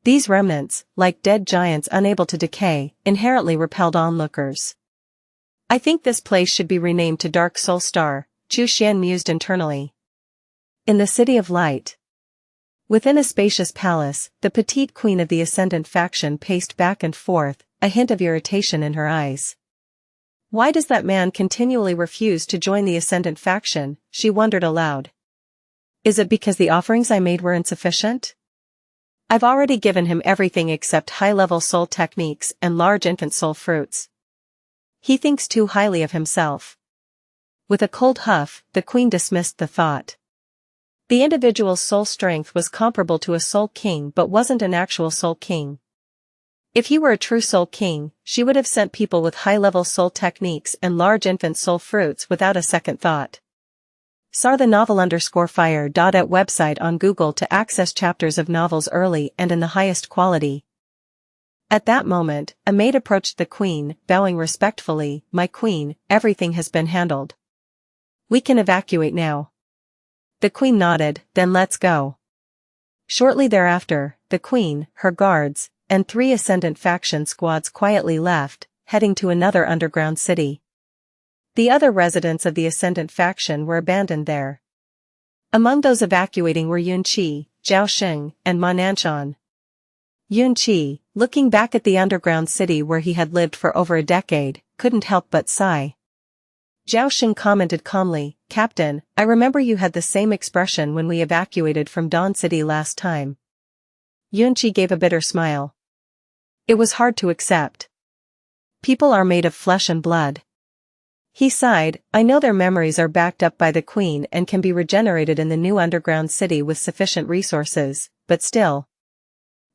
These remnants, like dead giants unable to decay, inherently repelled onlookers. I think this place should be renamed to Dark Soul Star, Xian mused internally. In the City of Light. Within a spacious palace, the petite queen of the Ascendant faction paced back and forth, a hint of irritation in her eyes. Why does that man continually refuse to join the Ascendant faction? She wondered aloud. Is it because the offerings I made were insufficient? I've already given him everything except high-level soul techniques and large infant soul fruits. He thinks too highly of himself. With a cold huff, the queen dismissed the thought. The individual's soul strength was comparable to a soul king but wasn't an actual soul king. If he were a true soul king, she would have sent people with high-level soul techniques and large infant soul fruits without a second thought. Saw the novel_fire. At website on Google to access chapters of novels early and in the highest quality. At that moment, a maid approached the queen, bowing respectfully. My queen, everything has been handled. We can evacuate now. The queen nodded, then let's go. Shortly thereafter, the queen, her guards, and 3 Ascendant faction squads quietly left, heading to another underground city. The other residents of the Ascendant faction were abandoned there. Among those evacuating were Yunqi, Zhaoxing, and Ma Nanshan. Yunqi, looking back at the underground city where he had lived for over a decade, couldn't help but sigh. Zhaoxing commented calmly, Captain, I remember you had the same expression when we evacuated from Dawn City last time. Yunqi gave a bitter smile. It was hard to accept. People are made of flesh and blood. He sighed, I know their memories are backed up by the Queen and can be regenerated in the new underground city with sufficient resources, but still.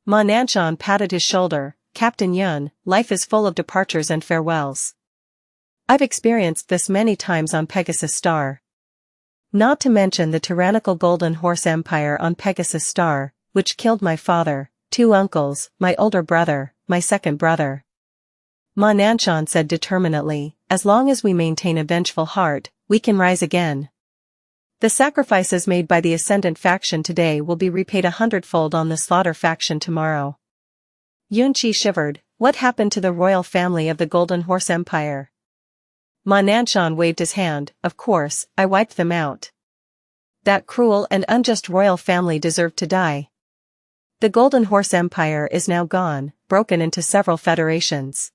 Ma Nanshan patted his shoulder, Captain Yun, life is full of departures and farewells. I've experienced this many times on Pegasus Star. Not to mention the tyrannical Golden Horse Empire on Pegasus Star, which killed my father, 2 uncles, my older brother, my second brother. Ma Nanshan said determinedly, as long as we maintain a vengeful heart, we can rise again. The sacrifices made by the Ascendant faction today will be repaid 100-fold on the Slaughter faction tomorrow. Yunqi shivered, what happened to the royal family of the Golden Horse Empire? Ma Nanshan waved his hand, of course, I wiped them out. That cruel and unjust royal family deserved to die. The Golden Horse Empire is now gone, broken into several federations.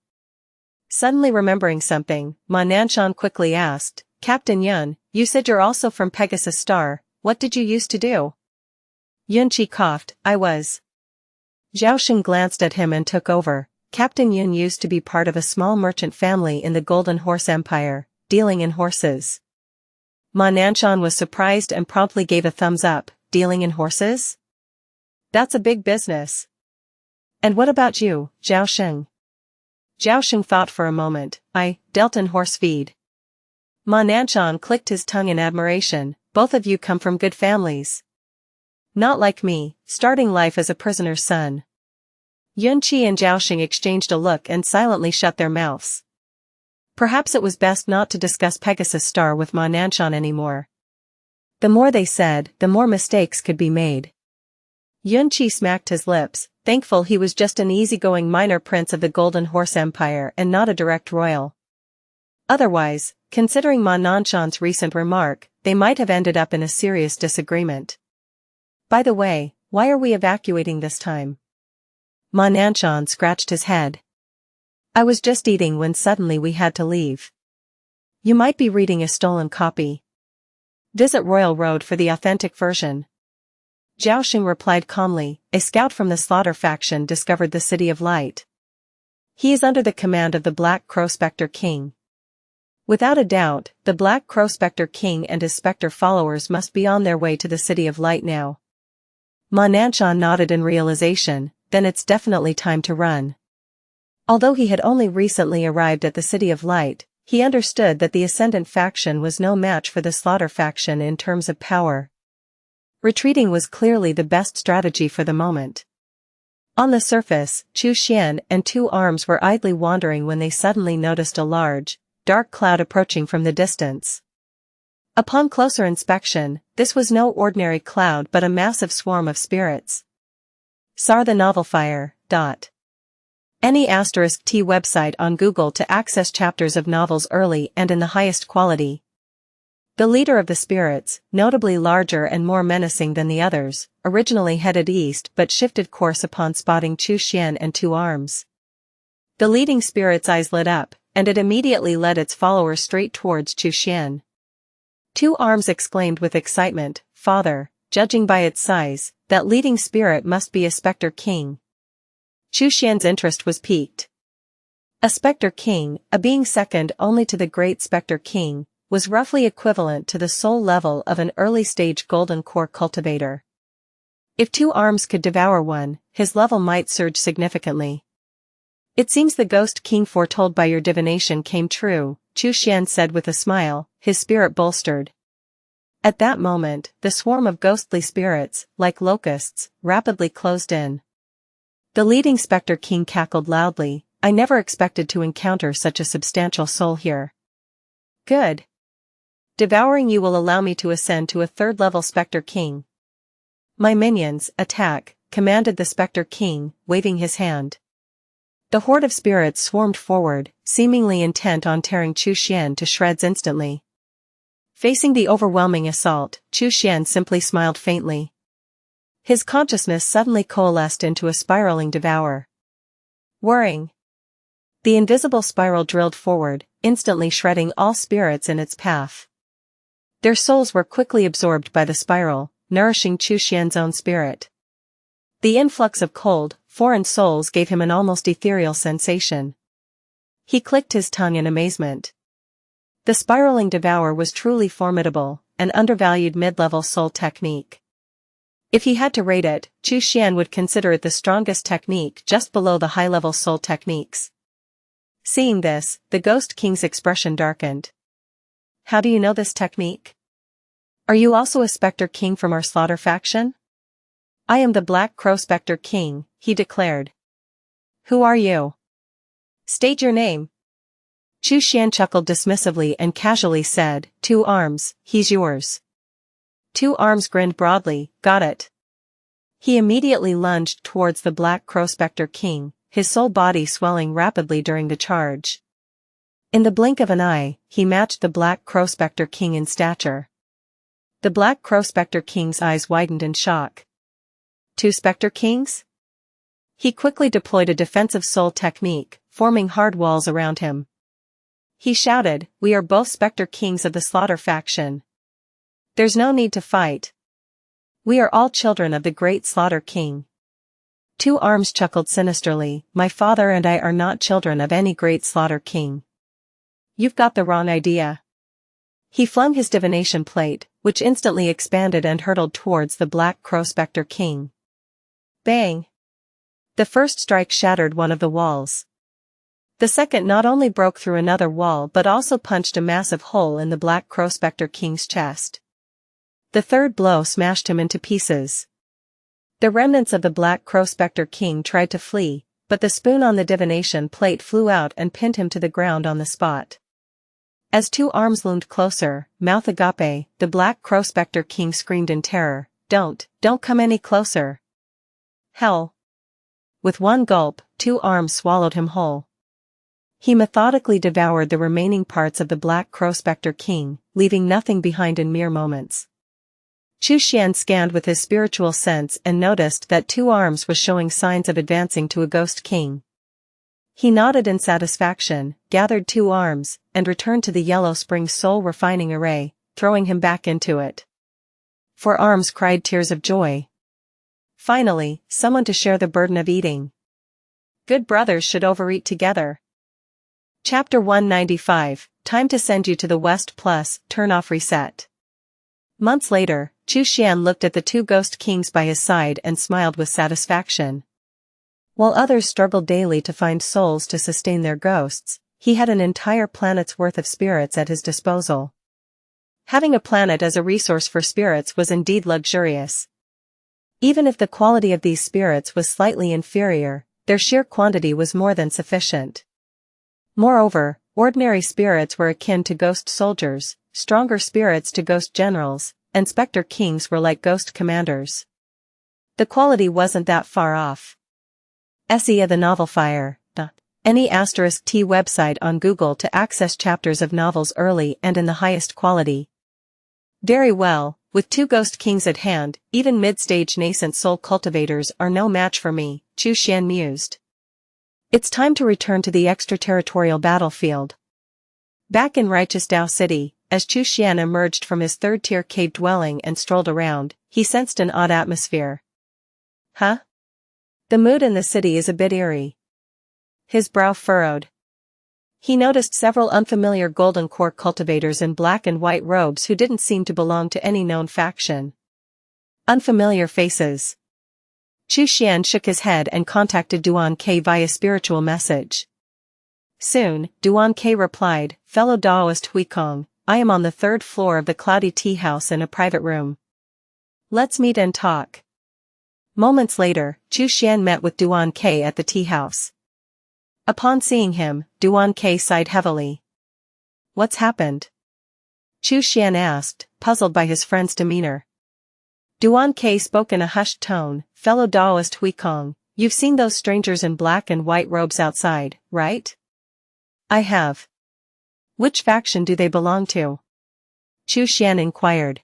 Suddenly remembering something, Ma Nanshan quickly asked, Captain Yun, you said you're also from Pegasus Star, what did you used to do? Yunqi coughed, I was. Zhao Sheng glanced at him and took over. Captain Yun used to be part of a small merchant family in the Golden Horse Empire, dealing in horses. Ma Nanshan was surprised and promptly gave a thumbs up, dealing in horses? That's a big business. And what about you, Zhao Sheng? Zhao Sheng thought for a moment. I dealt in horse feed. Ma Nanshan clicked his tongue in admiration. Both of you come from good families. Not like me, starting life as a prisoner's son. Yunqi and Zhao Sheng exchanged a look and silently shut their mouths. Perhaps it was best not to discuss Pegasus Star with Ma Nanshan anymore. The more they said, the more mistakes could be made. Yunqi smacked his lips, thankful he was just an easygoing minor prince of the Golden Horse Empire and not a direct royal. Otherwise, considering Ma Nanshan's recent remark, they might have ended up in a serious disagreement. By the way, why are we evacuating this time? Ma Nanshan scratched his head. I was just eating when suddenly we had to leave. You might be reading a stolen copy. Visit Royal Road for the authentic version. Zhao Sheng replied calmly, a scout from the Slaughter faction discovered the City of Light. He is under the command of the Black Crow Spectre King. Without a doubt, the Black Crow Spectre King and his Spectre followers must be on their way to the City of Light now. Ma Nanshan nodded in realization, then it's definitely time to run. Although he had only recently arrived at the City of Light, he understood that the Ascendant faction was no match for the Slaughter faction in terms of power. Retreating was clearly the best strategy for the moment. On the surface, Chu Xian and Two Arms were idly wandering when they suddenly noticed a large, dark cloud approaching from the distance. Upon closer inspection, this was no ordinary cloud but a massive swarm of spirits. Sar the Novel Fire. Any *T website on Google to access chapters of novels early and in the highest quality. The leader of the spirits, notably larger and more menacing than the others, originally headed east but shifted course upon spotting Chu Xian and Two Arms. The leading spirit's eyes lit up, and it immediately led its followers straight towards Chu Xian. Two Arms exclaimed with excitement, Father, judging by its size, that leading spirit must be a Spectre King. Chu Xian's interest was piqued. A Spectre King, a being second only to the Great Spectre King, was roughly equivalent to the soul level of an early-stage Golden Core Cultivator. If Two Arms could devour one, his level might surge significantly. It seems the Ghost King foretold by your divination came true, Chu Xian said with a smile, his spirit bolstered. At that moment, the swarm of ghostly spirits, like locusts, rapidly closed in. The leading Spectre King cackled loudly, I never expected to encounter such a substantial soul here. Good. Devouring you will allow me to ascend to a third-level Spectre King. My minions, attack, commanded the Spectre King, waving his hand. The horde of spirits swarmed forward, seemingly intent on tearing Chu Xian to shreds instantly. Facing the overwhelming assault, Chu Xian simply smiled faintly. His consciousness suddenly coalesced into a spiraling devour. Whirring. The invisible spiral drilled forward, instantly shredding all spirits in its path. Their souls were quickly absorbed by the spiral, nourishing Chu Xian's own spirit. The influx of cold, foreign souls gave him an almost ethereal sensation. He clicked his tongue in amazement. The spiraling devour was truly formidable, an undervalued mid-level soul technique. If he had to rate it, Chu Xian would consider it the strongest technique just below the high-level soul techniques. Seeing this, the Ghost King's expression darkened. How do you know this technique? Are you also a Spectre King from our Slaughter faction? I am the Black Crow Spectre King, he declared. Who are you? State your name. Chu Xian chuckled dismissively and casually said, Two Arms, he's yours. Two Arms grinned broadly, got it. He immediately lunged towards the Black Crow Spectre King, his soul body swelling rapidly during the charge. In the blink of an eye, he matched the Black Crow Spectre King in stature. The Black Crow Spectre King's eyes widened in shock. Two Spectre Kings? He quickly deployed a defensive soul technique, forming hard walls around him. He shouted, "We are both Spectre Kings of the Slaughter faction. There's no need to fight. We are all children of the great Slaughter King." Two Arms chuckled sinisterly, "My father and I are not children of any great Slaughter King. You've got the wrong idea." He flung his divination plate, which instantly expanded and hurtled towards the Black Crow Spectre King. Bang! The first strike shattered one of the walls. The second not only broke through another wall but also punched a massive hole in the Black Crow Spectre King's chest. The third blow smashed him into pieces. The remnants of the Black Crow Spectre King tried to flee, but the spoon on the divination plate flew out and pinned him to the ground on the spot. As Two Arms loomed closer, mouth agape, the Black Crow Spectre King screamed in terror, don't come any closer. Hell! With one gulp, Two Arms swallowed him whole. He methodically devoured the remaining parts of the Black Crow Spectre King, leaving nothing behind in mere moments. Xianxia scanned with his spiritual sense and noticed that Two Arms was showing signs of advancing to a Ghost King. He nodded in satisfaction, gathered Two Arms, and returned to the Yellow Spring Soul Refining Array, throwing him back into it. Four Arms cried tears of joy. Finally, someone to share the burden of eating. Good brothers should overeat together. Chapter 195, Time to send you to the West plus, turn off reset. Months later, Xianxia looked at the two Ghost Kings by his side and smiled with satisfaction. While others struggled daily to find souls to sustain their ghosts, he had an entire planet's worth of spirits at his disposal. Having a planet as a resource for spirits was indeed luxurious. Even if the quality of these spirits was slightly inferior, their sheer quantity was more than sufficient. Moreover, ordinary spirits were akin to ghost soldiers, stronger spirits to ghost generals, and Spectre Kings were like ghost commanders. The quality wasn't that far off. Xianxia the Novel Fire. Any *T website on Google to access chapters of novels early and in the highest quality. Very well, with two Ghost Kings at hand, even mid-stage nascent soul cultivators are no match for me, Xianxia mused. It's time to return to the extraterritorial battlefield. Back in Righteous Dao City, as Xianxia emerged from his third-tier cave dwelling and strolled around, he sensed an odd atmosphere. Huh? The mood in the city is a bit eerie. His brow furrowed. He noticed several unfamiliar golden core cultivators in black and white robes who didn't seem to belong to any known faction. Unfamiliar faces. Xianxia shook his head and contacted Duan via spiritual message. Soon, Duan replied, "Fellow Daoist Huikong, I am on the third floor of the Cloudy Tea House in a private room. Let's meet and talk." Moments later, Xianxia met with Duan at the tea house. Upon seeing him, Duan sighed heavily. "What's happened?" Xianxia asked, puzzled by his friend's demeanor. Duan spoke in a hushed tone, "Fellow Daoist Huikong, you've seen those strangers in black and white robes outside, right?" "I have." "Which faction do they belong to?" Xianxia inquired.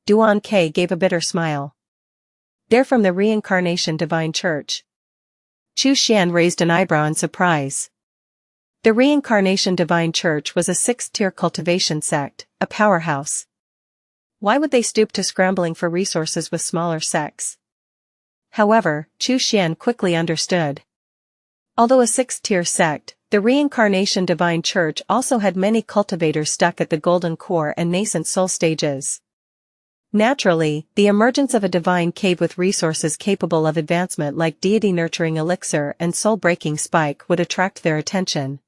Duan gave a bitter smile. "They're from the Reincarnation Divine Church." Xianxia raised an eyebrow in surprise. The Reincarnation Divine Church was a sixth-tier cultivation sect, a powerhouse. Why would they stoop to scrambling for resources with smaller sects? However, Xianxia quickly understood. Although a sixth-tier sect, the Reincarnation Divine Church also had many cultivators stuck at the Golden Core and nascent soul stages. Naturally, the emergence of a divine cave with resources capable of advancement like deity-nurturing elixir and soul-breaking spike would attract their attention.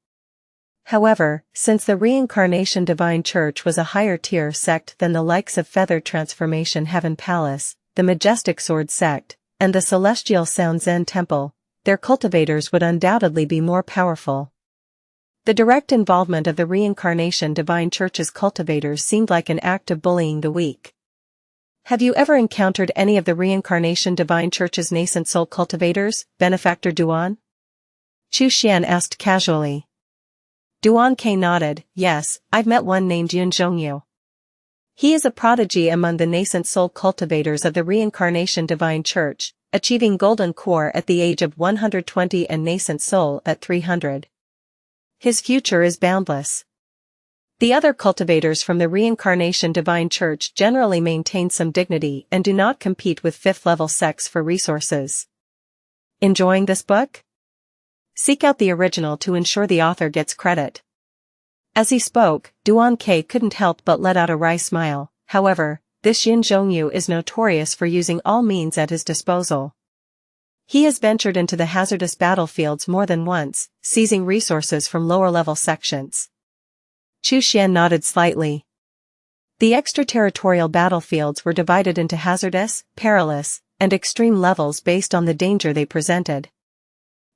However, since the Reincarnation Divine Church was a higher-tier sect than the likes of Feathered Transformation Heaven Palace, the Majestic Sword Sect, and the Celestial Sound Zen Temple, their cultivators would undoubtedly be more powerful. The direct involvement of the Reincarnation Divine Church's cultivators seemed like an act of bullying the weak. "Have you ever encountered any of the Reincarnation Divine Church's nascent soul cultivators, Benefactor Duan?" Xianxia asked casually. Duan nodded, "Yes, I've met one named Yun Zhongyu. He is a prodigy among the nascent soul cultivators of the Reincarnation Divine Church, achieving golden core at the age of 120 and nascent soul at 300. His future is boundless. The other cultivators from the Reincarnation Divine Church generally maintain some dignity and do not compete with 5th-level sects for resources. Enjoying this book? Seek out the original to ensure the author gets credit. As he spoke, Duan couldn't help but let out a wry smile. However, this Yin Zhongyu is notorious for using all means at his disposal. He has ventured into the hazardous battlefields more than once, seizing resources from lower-level sections. Chu Xian nodded slightly. The extraterritorial battlefields were divided into hazardous, perilous, and extreme levels based on the danger they presented.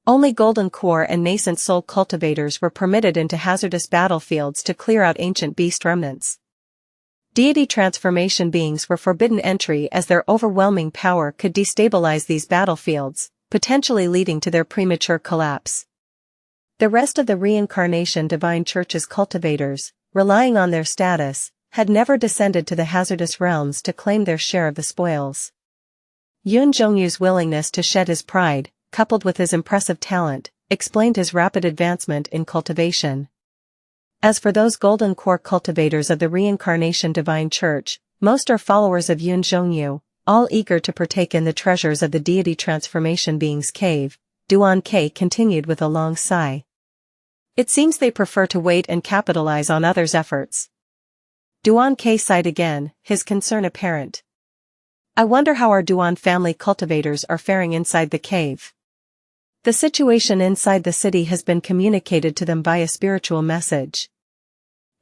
Only golden core and nascent soul cultivators were permitted into hazardous battlefields to clear out ancient beast remnants. Deity transformation beings were forbidden entry as their overwhelming power could destabilize these battlefields, potentially leading to their premature collapse. The rest of the Reincarnation Divine Church's cultivators, relying on their status, had never descended to the hazardous realms to claim their share of the spoils. Yun Zhongyu's willingness to shed his pride, coupled with his impressive talent, explained his rapid advancement in cultivation. As for those golden core cultivators of the Reincarnation Divine Church, most are followers of Yun Zhongyu, all eager to partake in the treasures of the deity transformation being's cave. Duan continued with a long sigh. It seems they prefer to wait and capitalize on others' efforts. Duan sighed again, his concern apparent. I wonder how our Duan family cultivators are faring inside the cave. The situation inside the city has been communicated to them via spiritual message.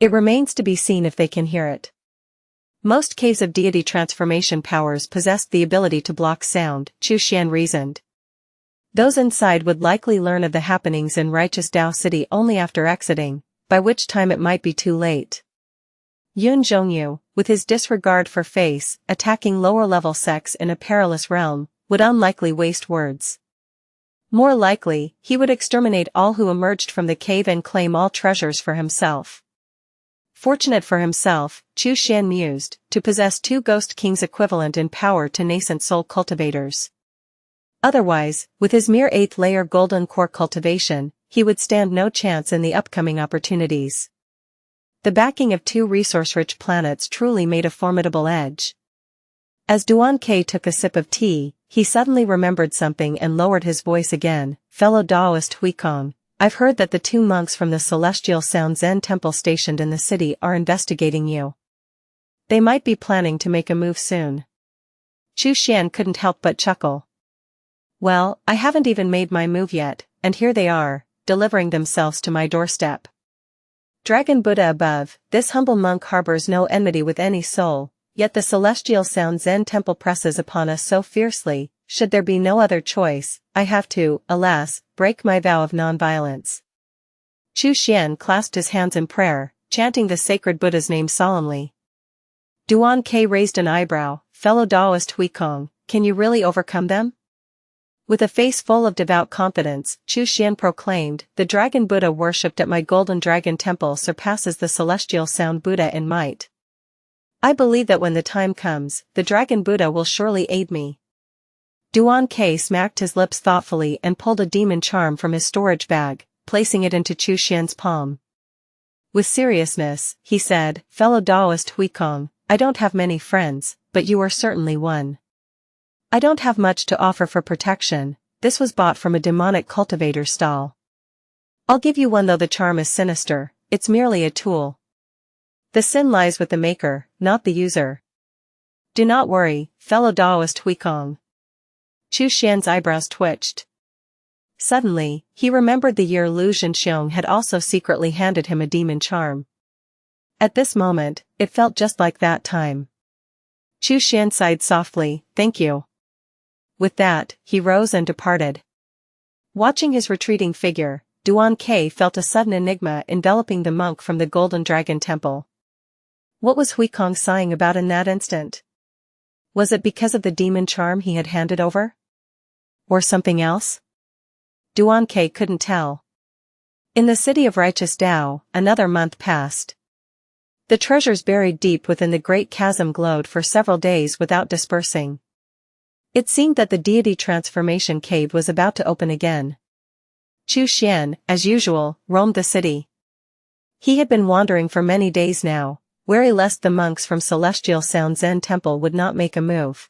It remains to be seen if they can hear it. Most caves of deity transformation powers possessed the ability to block sound, Chu Xian reasoned. Those inside would likely learn of the happenings in Righteous Dao City only after exiting, by which time it might be too late. Yun Zhongyu, with his disregard for face, attacking lower-level sects in a perilous realm, would unlikely waste words. More likely, he would exterminate all who emerged from the cave and claim all treasures for himself. Fortunate for himself, Chu Xian mused, to possess 2 Ghost Kings equivalent in power to nascent soul cultivators. Otherwise, with his mere 8th-layer golden core cultivation, he would stand no chance in the upcoming opportunities. The backing of 2 resource-rich planets truly made a formidable edge. As Duan took a sip of tea, he suddenly remembered something and lowered his voice again. Fellow Taoist Huikong, I've heard that the 2 monks from the Celestial Sound Zen Temple stationed in the city are investigating you. They might be planning to make a move soon. Chu Xian couldn't help but chuckle. Well, I haven't even made my move yet, and here they are, delivering themselves to my doorstep. Dragon Buddha above, this humble monk harbors no enmity with any soul. Yet the Celestial Sound Zen Temple presses upon us so fiercely, should there be no other choice, I have to, alas, break my vow of non-violence. Chu Xian clasped his hands in prayer, chanting the sacred Buddha's name solemnly. Duan raised an eyebrow. Fellow Taoist Huikong, can you really overcome them? With a face full of devout confidence, Chu Xian proclaimed, the Dragon Buddha worshipped at my Golden Dragon Temple surpasses the Celestial Sound Buddha in might. I believe that when the time comes, the Dragon Buddha will surely aid me. Duan smacked his lips thoughtfully and pulled a demon charm from his storage bag, placing it into Chu Xian's palm. With seriousness, he said, fellow Taoist Huikong, I don't have many friends, but you are certainly one. I don't have much to offer for protection. This was bought from a demonic cultivator stall. I'll give you one though the charm is sinister, it's merely a tool. The sin lies with the maker, not the user. Do not worry, fellow Taoist Huikong. Chu Xian's eyebrows twitched. Suddenly, he remembered the year Lu Zhenxiong had also secretly handed him a demon charm. At this moment, it felt just like that time. Chu Xian sighed softly, thank you. With that, he rose and departed. Watching his retreating figure, Duan felt a sudden enigma enveloping the monk from the Golden Dragon Temple. What was Huikong sighing about in that instant? Was it because of the demon charm he had handed over? Or something else? Duan couldn't tell. In the city of Righteous Dao, another month passed. The treasures buried deep within the great chasm glowed for several days without dispersing. It seemed that the deity transformation cave was about to open again. Chu Xian, as usual, roamed the city. He had been wandering for many days now, wary lest the monks from Celestial Sound Zen Temple would not make a move.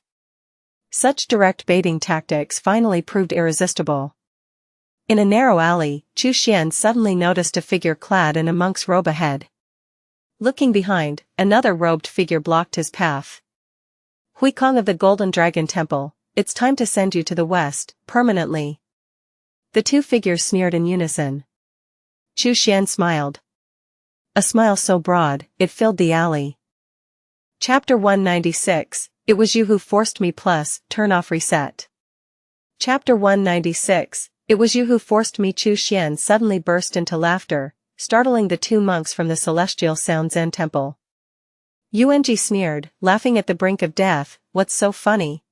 Such direct baiting tactics finally proved irresistible. In a narrow alley, Chu Xian suddenly noticed a figure clad in a monk's robe ahead. Looking behind, another robed figure blocked his path. Huikong of the Golden Dragon Temple, it's time to send you to the west, permanently. The two figures sneered in unison. Chu Xian smiled. A smile so broad, it filled the alley. Chapter 196, It Was You Who Forced Me plus, Turn Off Reset. Chapter 196, It Was You Who Forced Me. Chu Xian suddenly burst into laughter, startling the two monks from the Celestial Sound Zen Temple. Yuan sneered, laughing at the brink of death, what's so funny?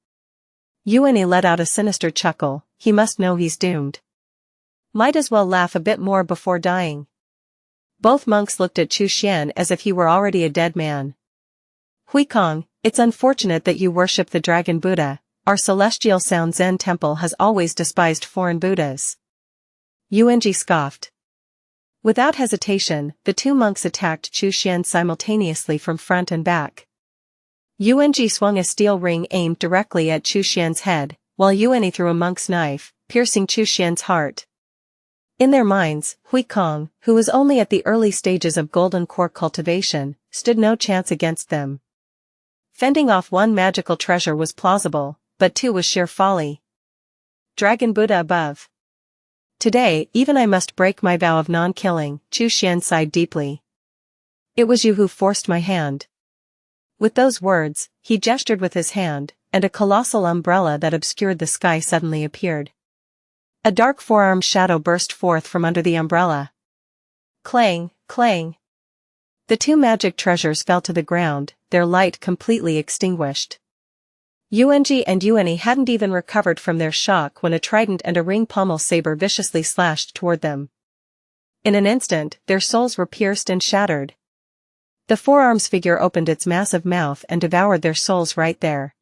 Yuan let out a sinister chuckle, he must know he's doomed. Might as well laugh a bit more before dying. Both monks looked at Chu Xian as if he were already a dead man. Huikong, it's unfortunate that you worship the Dragon Buddha, our Celestial Sound Zen Temple has always despised foreign Buddhas. Yuan scoffed. Without hesitation, the two monks attacked Chu Xian simultaneously from front and back. Yuan swung a steel ring aimed directly at Chu Xian's head, while Yuan threw a monk's knife, piercing Chu Xian's heart. In their minds, Huikong, who was only at the early stages of golden core cultivation, stood no chance against them. Fending off one magical treasure was plausible, but two was sheer folly. Dragon Buddha above. Today, even I must break my vow of non-killing, Chu Xian sighed deeply. It was you who forced my hand. With those words, he gestured with his hand, and a colossal umbrella that obscured the sky suddenly appeared. A dark four-armed shadow burst forth from under the umbrella. Clang, clang. The two magic treasures fell to the ground, their light completely extinguished. Yuan and Yuan hadn't even recovered from their shock when a trident and a ring pommel saber viciously slashed toward them. In an instant, their souls were pierced and shattered. The four-arms figure opened its massive mouth and devoured their souls right there.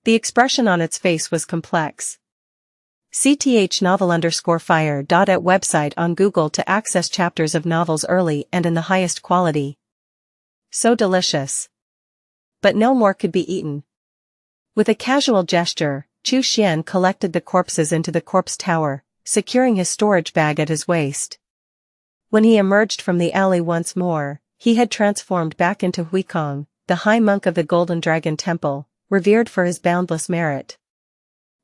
The expression on its face was complex. /novel_fire. At website on Google to access chapters of novels early and in the highest quality. So delicious. But no more could be eaten. With a casual gesture, Chu Xian collected the corpses into the corpse tower, securing his storage bag at his waist. When he emerged from the alley once more, he had transformed back into Huikong, the high monk of the Golden Dragon Temple, revered for his boundless merit.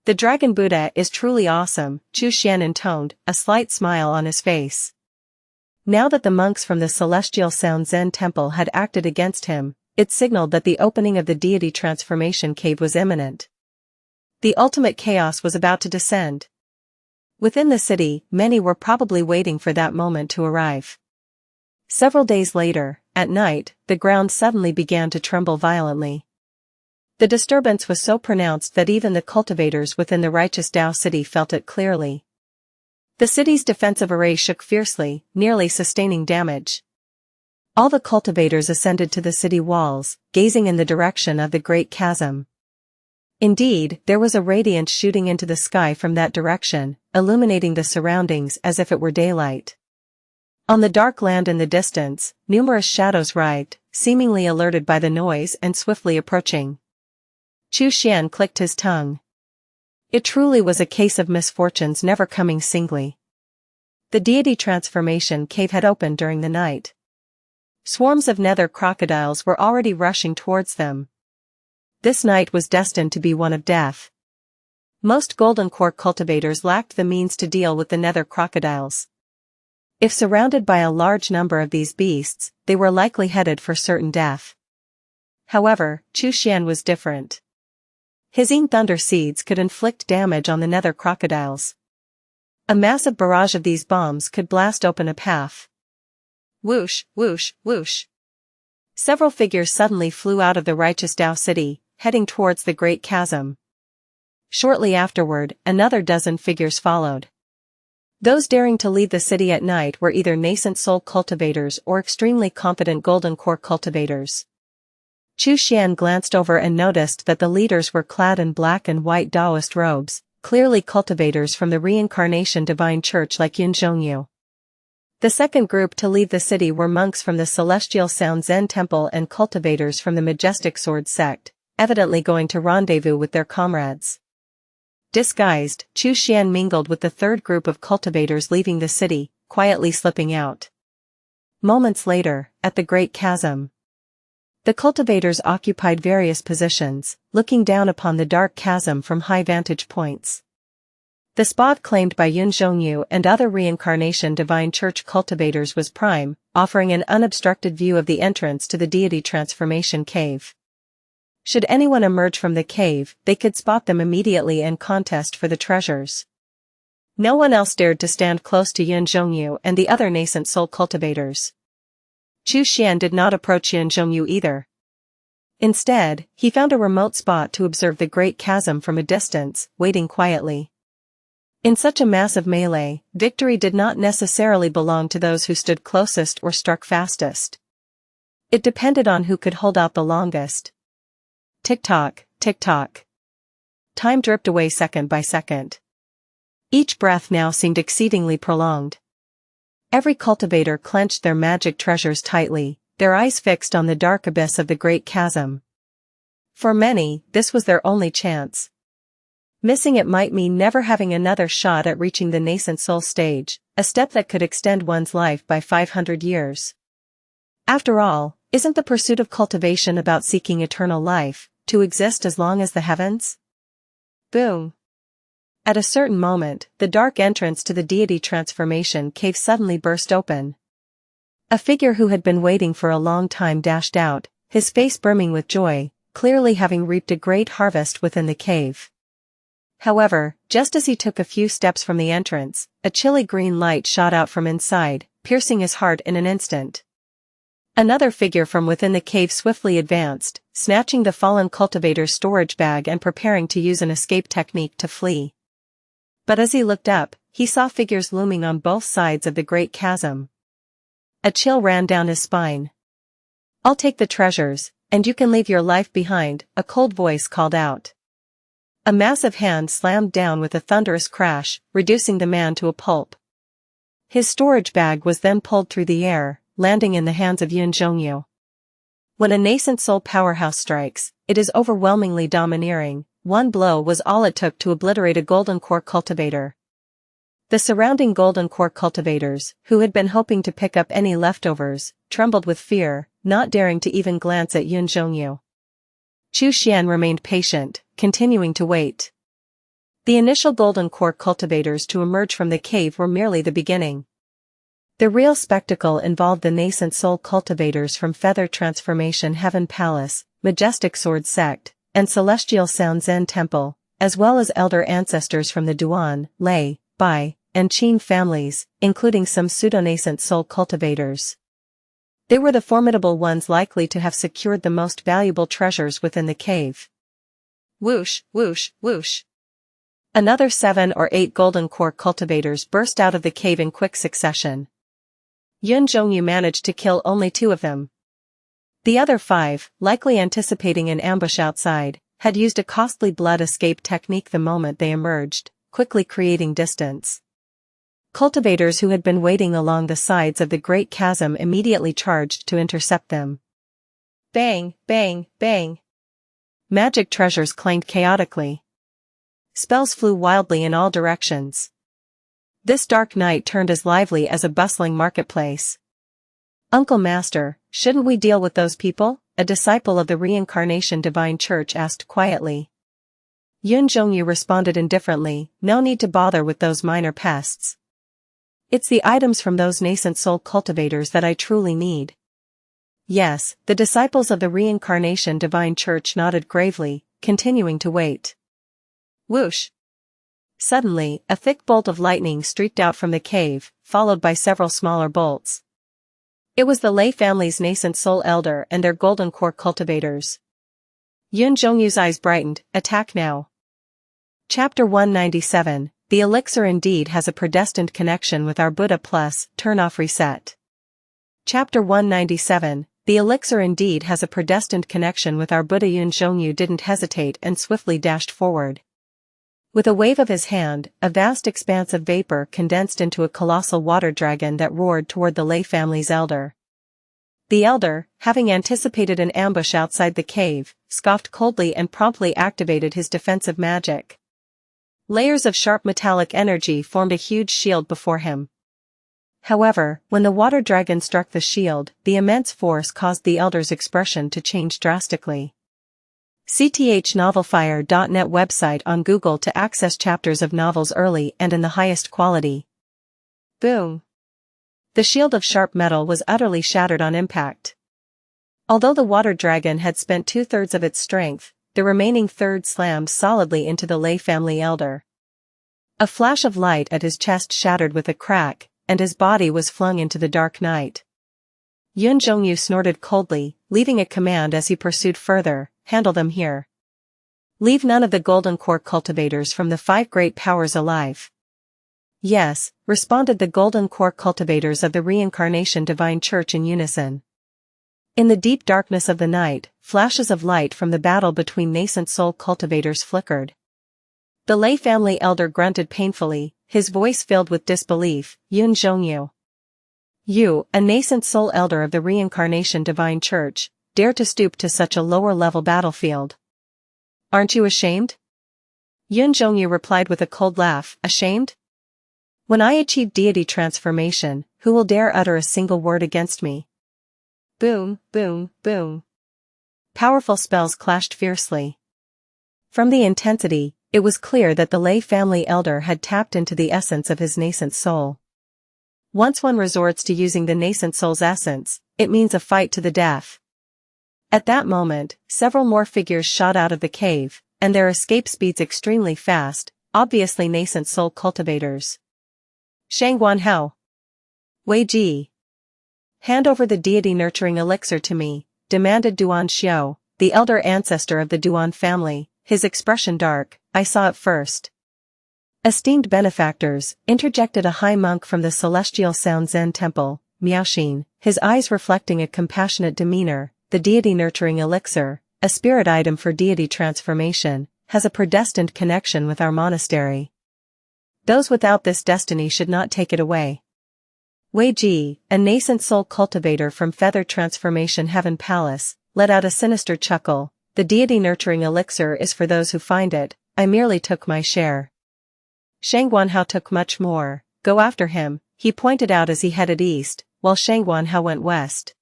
The Dragon Buddha is truly awesome, Chu Xian intoned, a slight smile on his face. Now that the monks from the Celestial Sound Zen Temple had acted against him, it signaled that the opening of the deity transformation cave was imminent. The ultimate chaos was about to descend. Within the city, many were probably waiting for that moment to arrive. Several days later, at night, the ground suddenly began to tremble violently. The disturbance was so pronounced that even the cultivators within the righteous Dao city felt it clearly. The city's defensive array shook fiercely, nearly sustaining damage. All the cultivators ascended to the city walls, gazing in the direction of the great chasm. Indeed, there was a radiance shooting into the sky from that direction, illuminating the surroundings as if it were daylight. On the dark land in the distance, numerous shadows writhed, seemingly alerted by the noise and swiftly approaching. Chu Xian clicked his tongue. It truly was a case of misfortunes never coming singly. The deity transformation cave had opened during the night. Swarms of nether crocodiles were already rushing towards them. This night was destined to be one of death. Most golden core cultivators lacked the means to deal with the nether crocodiles. If surrounded by a large number of these beasts, they were likely headed for certain death. However, Chu Xian was different. His thunder seeds could inflict damage on the nether crocodiles. A massive barrage of these bombs could blast open a path. Whoosh, whoosh, whoosh. Several figures suddenly flew out of the righteous Dao city, heading towards the great chasm. Shortly afterward, another dozen figures followed. Those daring to leave the city at night were either nascent soul cultivators or extremely competent golden core cultivators. Chu Xian glanced over and noticed that the leaders were clad in black and white Taoist robes, clearly cultivators from the reincarnation divine church like Yun Zhongyu. The second group to leave the city were monks from the celestial sound Zen temple and cultivators from the majestic sword sect, evidently going to rendezvous with their comrades. Disguised, Chu Xian mingled with the third group of cultivators leaving the city, quietly slipping out. Moments later, at the Great Chasm. The cultivators occupied various positions, looking down upon the dark chasm from high vantage points. The spot claimed by Yun Zhongyu and other reincarnation divine church cultivators was prime, offering an unobstructed view of the entrance to the deity transformation cave. Should anyone emerge from the cave, they could spot them immediately and contest for the treasures. No one else dared to stand close to Yun Zhongyu and the other nascent soul cultivators. Chu Xian did not approach Yun Zhongyu either. Instead, he found a remote spot to observe the great chasm from a distance, waiting quietly. In such a massive melee, victory did not necessarily belong to those who stood closest or struck fastest. It depended on who could hold out the longest. Tick-tock, tick-tock. Time dripped away second by second. Each breath now seemed exceedingly prolonged. Every cultivator clenched their magic treasures tightly, their eyes fixed on the dark abyss of the great chasm. For many, this was their only chance. Missing it might mean never having another shot at reaching the nascent soul stage, a step that could extend one's life by 500 years. After all, isn't the pursuit of cultivation about seeking eternal life, to exist as long as the heavens? Boom! At a certain moment, the dark entrance to the deity transformation cave suddenly burst open. A figure who had been waiting for a long time dashed out, his face brimming with joy, clearly having reaped a great harvest within the cave. However, just as he took a few steps from the entrance, a chilly green light shot out from inside, piercing his heart in an instant. Another figure from within the cave swiftly advanced, snatching the fallen cultivator's storage bag and preparing to use an escape technique to flee. But as he looked up, he saw figures looming on both sides of the great chasm. A chill ran down his spine. "I'll take the treasures, and you can leave your life behind," a cold voice called out. A massive hand slammed down with a thunderous crash, reducing the man to a pulp. His storage bag was then pulled through the air, landing in the hands of Yun Zhongyu. When a nascent soul powerhouse strikes, it is overwhelmingly domineering. One blow was all it took to obliterate a golden core cultivator. The surrounding golden core cultivators, who had been hoping to pick up any leftovers, trembled with fear, not daring to even glance at Yun Zhongyu. Chu Xian remained patient, continuing to wait. The initial golden core cultivators to emerge from the cave were merely the beginning. The real spectacle involved the nascent soul cultivators from Feather Transformation Heaven Palace, Majestic Sword Sect, and Celestial Sound Zen Temple, as well as elder ancestors from the Duan, Lei, Bai, and Qin families, including some pseudo-nascent soul cultivators. They were the formidable ones likely to have secured the most valuable treasures within the cave. Whoosh, whoosh, whoosh. Another 7 or 8 golden core cultivators burst out of the cave in quick succession. Yun Zhongyu managed to kill only 2 of them. The other 5, likely anticipating an ambush outside, had used a costly blood escape technique the moment they emerged, quickly creating distance. Cultivators who had been waiting along the sides of the great chasm immediately charged to intercept them. Bang, bang, bang. Magic treasures clanged chaotically. Spells flew wildly in all directions. This dark night turned as lively as a bustling marketplace. "Uncle Master, shouldn't we deal with those people?" a disciple of the Reincarnation Divine Church asked quietly. Yun Zhongyu responded indifferently, "No need to bother with those minor pests. It's the items from those nascent soul cultivators that I truly need." Yes, the disciples of the Reincarnation Divine Church nodded gravely, continuing to wait. Whoosh! Suddenly, a thick bolt of lightning streaked out from the cave, followed by several smaller bolts. It was the Lei family's nascent soul elder and their golden core cultivators. Yun Zhongyu's eyes brightened. Attack now. Chapter 197, The Elixir indeed has a predestined connection with our Buddha plus, turn off reset. Chapter 197, the elixir indeed has a predestined connection with our Buddha. Yun Zhongyu didn't hesitate and swiftly dashed forward. With a wave of his hand, a vast expanse of vapor condensed into a colossal water dragon that roared toward the Lei family's elder. The elder, having anticipated an ambush outside the cave, scoffed coldly and promptly activated his defensive magic. Layers of sharp metallic energy formed a huge shield before him. However, when the water dragon struck the shield, the immense force caused the elder's expression to change drastically. CTHNovelFire.net website on Google to access chapters of novels early and in the highest quality. Boom! The shield of sharp metal was utterly shattered on impact. Although the water dragon had spent 2/3 of its strength, the remaining third slammed solidly into the Lei family elder. A flash of light at his chest shattered with a crack, and his body was flung into the dark night. Yun Zhongyu snorted coldly, leaving a command as he pursued further: handle them here. Leave none of the golden core cultivators from the 5 great powers alive. Yes, responded the golden core cultivators of the Reincarnation Divine Church in unison. In the deep darkness of the night, flashes of light from the battle between nascent soul cultivators flickered. The Lei family elder grunted painfully, his voice filled with disbelief. Yun Zhongyu. You, a nascent soul elder of the Reincarnation Divine Church, dare to stoop to such a lower-level battlefield. Aren't you ashamed? Yun Zhongyu replied with a cold laugh. Ashamed? When I achieve deity transformation, who will dare utter a single word against me? Boom, boom, boom. Powerful spells clashed fiercely. From the intensity, it was clear that the Lei family elder had tapped into the essence of his nascent soul. Once one resorts to using the nascent soul's essence, it means a fight to the death. At that moment, several more figures shot out of the cave, and their escape speeds extremely fast, obviously nascent soul cultivators. Shangguan Hao. Wei Ji. Hand over the deity-nurturing elixir to me, demanded Duan Xiao, the elder ancestor of the Duan family, his expression dark. I saw it first. Esteemed benefactors, interjected a high monk from the celestial Sound Zen temple, Miaoxin, his eyes reflecting a compassionate demeanor. The deity-nurturing elixir, a spirit item for deity transformation, has a predestined connection with our monastery. Those without this destiny should not take it away. Wei Ji, a nascent soul cultivator from Feather Transformation Heaven Palace, let out a sinister chuckle. The deity-nurturing elixir is for those who find it. I merely took my share. Shangguan Hao took much more. Go after him, he pointed out as he headed east, while Shangguan Hao went west.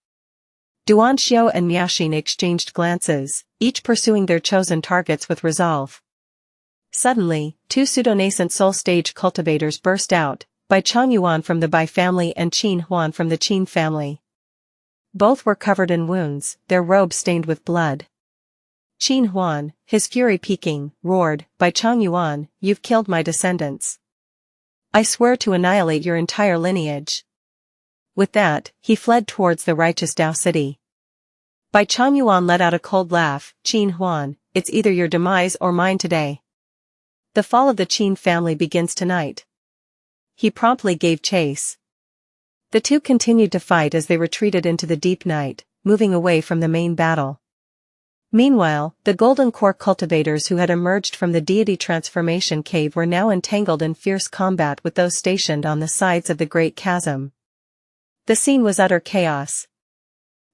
Duan Xiao and Miaoxin exchanged glances, each pursuing their chosen targets with resolve. Suddenly, 2 pseudo-nascent soul stage cultivators burst out, Bai Changyuan from the Bai family and Qin Huan from the Qin family. Both were covered in wounds, their robes stained with blood. Qin Huan, his fury peaking, roared, Bai Changyuan, you've killed my descendants. I swear to annihilate your entire lineage. With that, he fled towards the righteous Dao city. Bai Changyuan let out a cold laugh. Qin Huan, it's either your demise or mine today. The fall of the Qin family begins tonight. He promptly gave chase. The two continued to fight as they retreated into the deep night, moving away from the main battle. Meanwhile, the golden core cultivators who had emerged from the deity transformation cave were now entangled in fierce combat with those stationed on the sides of the great chasm. The scene was utter chaos.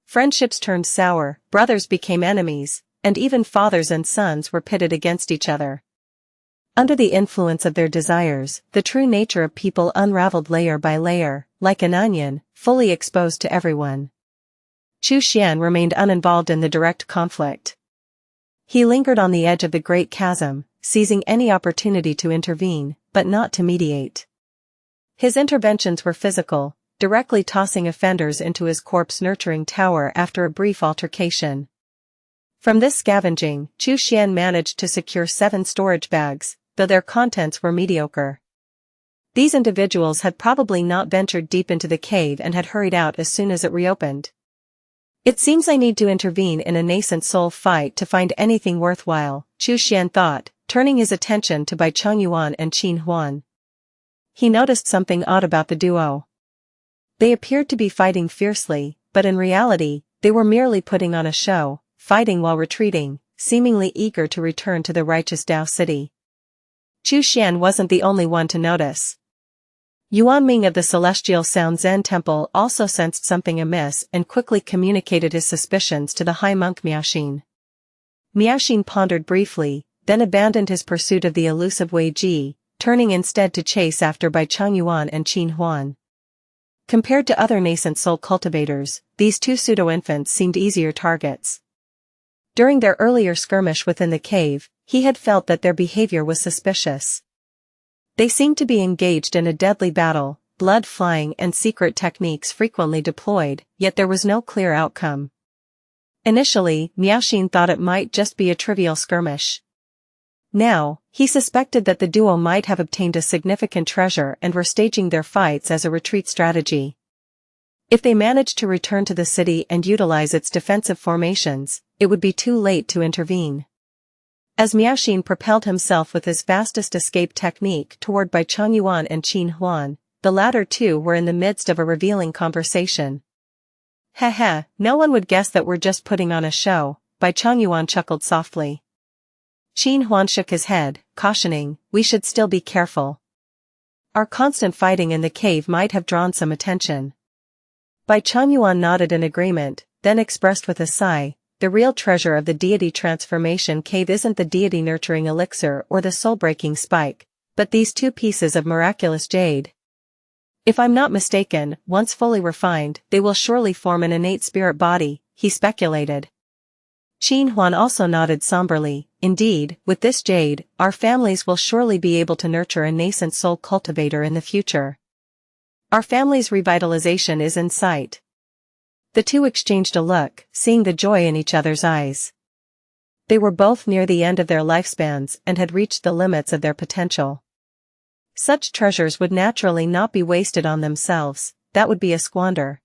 Friendships turned sour, brothers became enemies, and even fathers and sons were pitted against each other. Under the influence of their desires, the true nature of people unraveled layer by layer, like an onion, fully exposed to everyone. Chu Xian remained uninvolved in the direct conflict. He lingered on the edge of the great chasm, seizing any opportunity to intervene, but not to mediate. His interventions were physical, directly tossing offenders into his corpse-nurturing tower after a brief altercation. From this scavenging, Chu Xian managed to secure 7 storage bags, though their contents were mediocre. These individuals had probably not ventured deep into the cave and had hurried out as soon as it reopened. It seems I need to intervene in a nascent soul fight to find anything worthwhile, Chu Xian thought, turning his attention to Bai Changyuan and Qin Huan. He noticed something odd about the duo. They appeared to be fighting fiercely, but in reality, They were merely putting on a show, fighting while retreating, seemingly eager to return to the righteous Dao city. Chu Xian wasn't the only one to notice. Yuan Ming of the Celestial Sound Zen Temple also sensed something amiss and quickly communicated his suspicions to the high monk Miaoxin. Miaoxin pondered briefly, then abandoned his pursuit of the elusive Wei Ji, turning instead to chase after Bai Changyuan and Qin Huan. Compared to other nascent soul cultivators, these two pseudo-infants seemed easier targets. During their earlier skirmish within the cave, he had felt that their behavior was suspicious. They seemed to be engaged in a deadly battle, blood flying and secret techniques frequently deployed, yet there was no clear outcome. Initially, Miaoxin thought it might just be a trivial skirmish. Now, he suspected that the duo might have obtained a significant treasure and were staging their fights as a retreat strategy. If they managed to return to the city and utilize its defensive formations, it would be too late to intervene. As Miaoxin propelled himself with his fastest escape technique toward Bai Changyuan and Qin Huan, the latter two were in the midst of a revealing conversation. Heh, no one would guess that we're just putting on a show, Bai Changyuan chuckled softly. Qin Huan shook his head, cautioning, we should still be careful. Our constant fighting in the cave might have drawn some attention. Bai Changyuan nodded in agreement, then expressed with a sigh, the real treasure of the deity transformation cave isn't the deity nurturing elixir or the soul-breaking spike, but these two pieces of miraculous jade. If I'm not mistaken, once fully refined, they will surely form an innate spirit body, he speculated. Qin Huan also nodded somberly, indeed, with this jade, our families will surely be able to nurture a nascent soul cultivator in the future. Our family's revitalization is in sight. The two exchanged a look, seeing the joy in each other's eyes. They were both near the end of their lifespans and had reached the limits of their potential. Such treasures would naturally not be wasted on themselves, that would be a squander.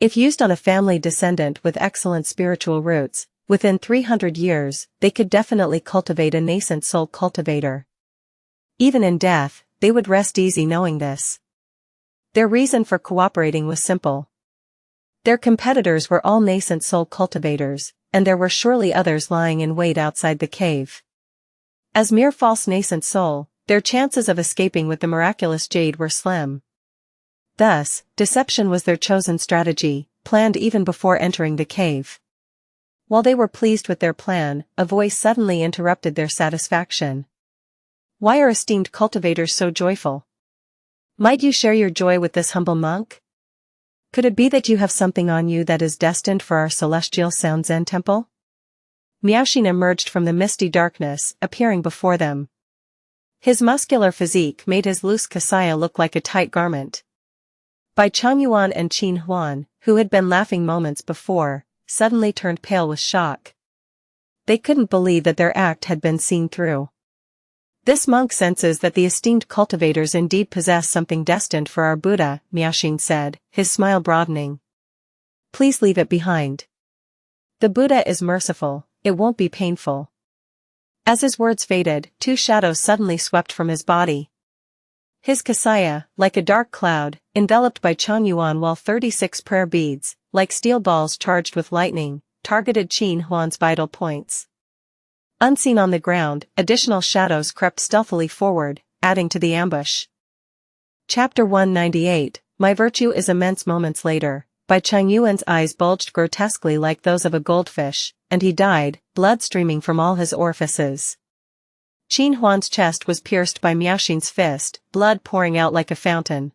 If used on a family descendant with excellent spiritual roots, within 300 years, they could definitely cultivate a nascent soul cultivator. Even in death, they would rest easy knowing this. Their reason for cooperating was simple. Their competitors were all nascent soul cultivators, and there were surely others lying in wait outside the cave. As mere false nascent soul, their chances of escaping with the miraculous jade were slim. Thus, deception was their chosen strategy, planned even before entering the cave. While they were pleased with their plan, a voice suddenly interrupted their satisfaction. Why are esteemed cultivators so joyful? Might you share your joy with this humble monk? Could it be that you have something on you that is destined for our celestial Sound Zen temple? Miaoxin emerged from the misty darkness, appearing before them. His muscular physique made his loose kasaya look like a tight garment. Bai Changyuan and Qin Huan, who had been laughing moments before, suddenly turned pale with shock. They couldn't believe that their act had been seen through. This monk senses that the esteemed cultivators indeed possess something destined for our Buddha, Miaoxin said, his smile broadening. Please leave it behind. The Buddha is merciful, it won't be painful. As his words faded, two shadows suddenly swept from his body. His kasaya, like a dark cloud, enveloped Bai Changyuan while 36 prayer beads, like steel balls charged with lightning, targeted Qin Huan's vital points. Unseen on the ground, additional shadows crept stealthily forward, adding to the ambush. Chapter 198, My Virtue is Immense. Moments later, Bai Changyuan's eyes bulged grotesquely like those of a goldfish, and he died, blood streaming from all his orifices. Qin Huan's chest was pierced by Miaoxin's fist, blood pouring out like a fountain.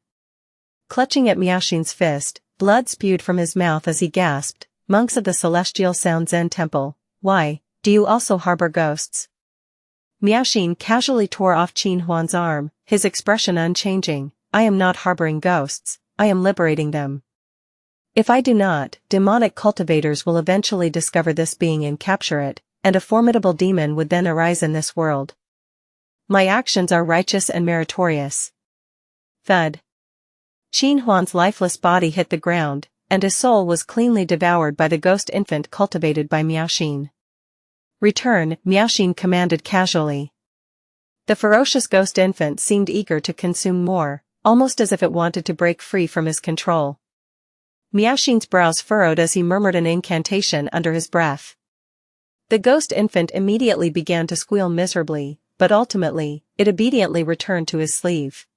Clutching at Miaoxin's fist, blood spewed from his mouth as he gasped, Monks of the Celestial Sound Zen Temple, why, do you also harbor ghosts? Miaoxin casually tore off Qin Huan's arm, his expression unchanging. I am not harboring ghosts, I am liberating them. If I do not, demonic cultivators will eventually discover this being and capture it, and a formidable demon would then arise in this world. My actions are righteous and meritorious. Thud. Qin Huan's lifeless body hit the ground, and his soul was cleanly devoured by the ghost infant cultivated by Miaoxin. Return, Miaoxin commanded casually. The ferocious ghost infant seemed eager to consume more, almost as if it wanted to break free from his control. Miaoxin's brows furrowed as he murmured an incantation under his breath. The ghost infant immediately began to squeal miserably, but ultimately, it obediently returned to his sleeve.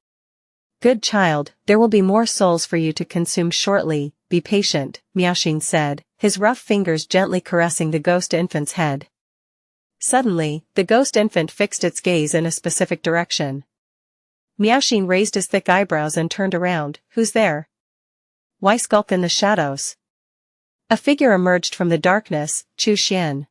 Good child, there will be more souls for you to consume shortly, be patient, Miaoxin said, his rough fingers gently caressing the ghost infant's head. Suddenly, the ghost infant fixed its gaze in a specific direction. Miaoxin raised his thick eyebrows and turned around. Who's there? Why skulk in the shadows? A figure emerged from the darkness, Xianxia.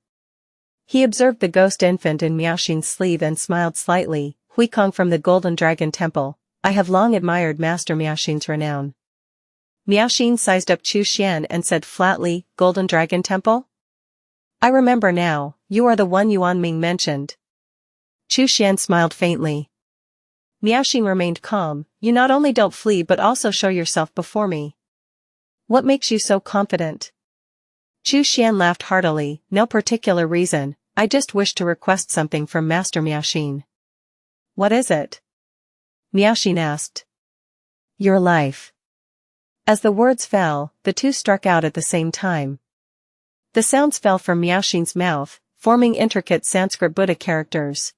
He observed the ghost infant in Miaoxin's sleeve and smiled slightly. Huikong from the Golden Dragon Temple. I have long admired Master Miaoxin's renown. Miaoxin sized up Xianxia and said flatly, Golden Dragon Temple? I remember now, you are the one Yuanming mentioned. Xianxia smiled faintly. Miaoxin remained calm. You not only don't flee but also show yourself before me. What makes you so confident? Xianxia laughed heartily. No particular reason, I just wish to request something from Master Miaoxin. What is it? Miaoxin asked. Your life. As the words fell, the two struck out at the same time. The sounds fell from Miaoxin's mouth, forming intricate Sanskrit Buddha characters.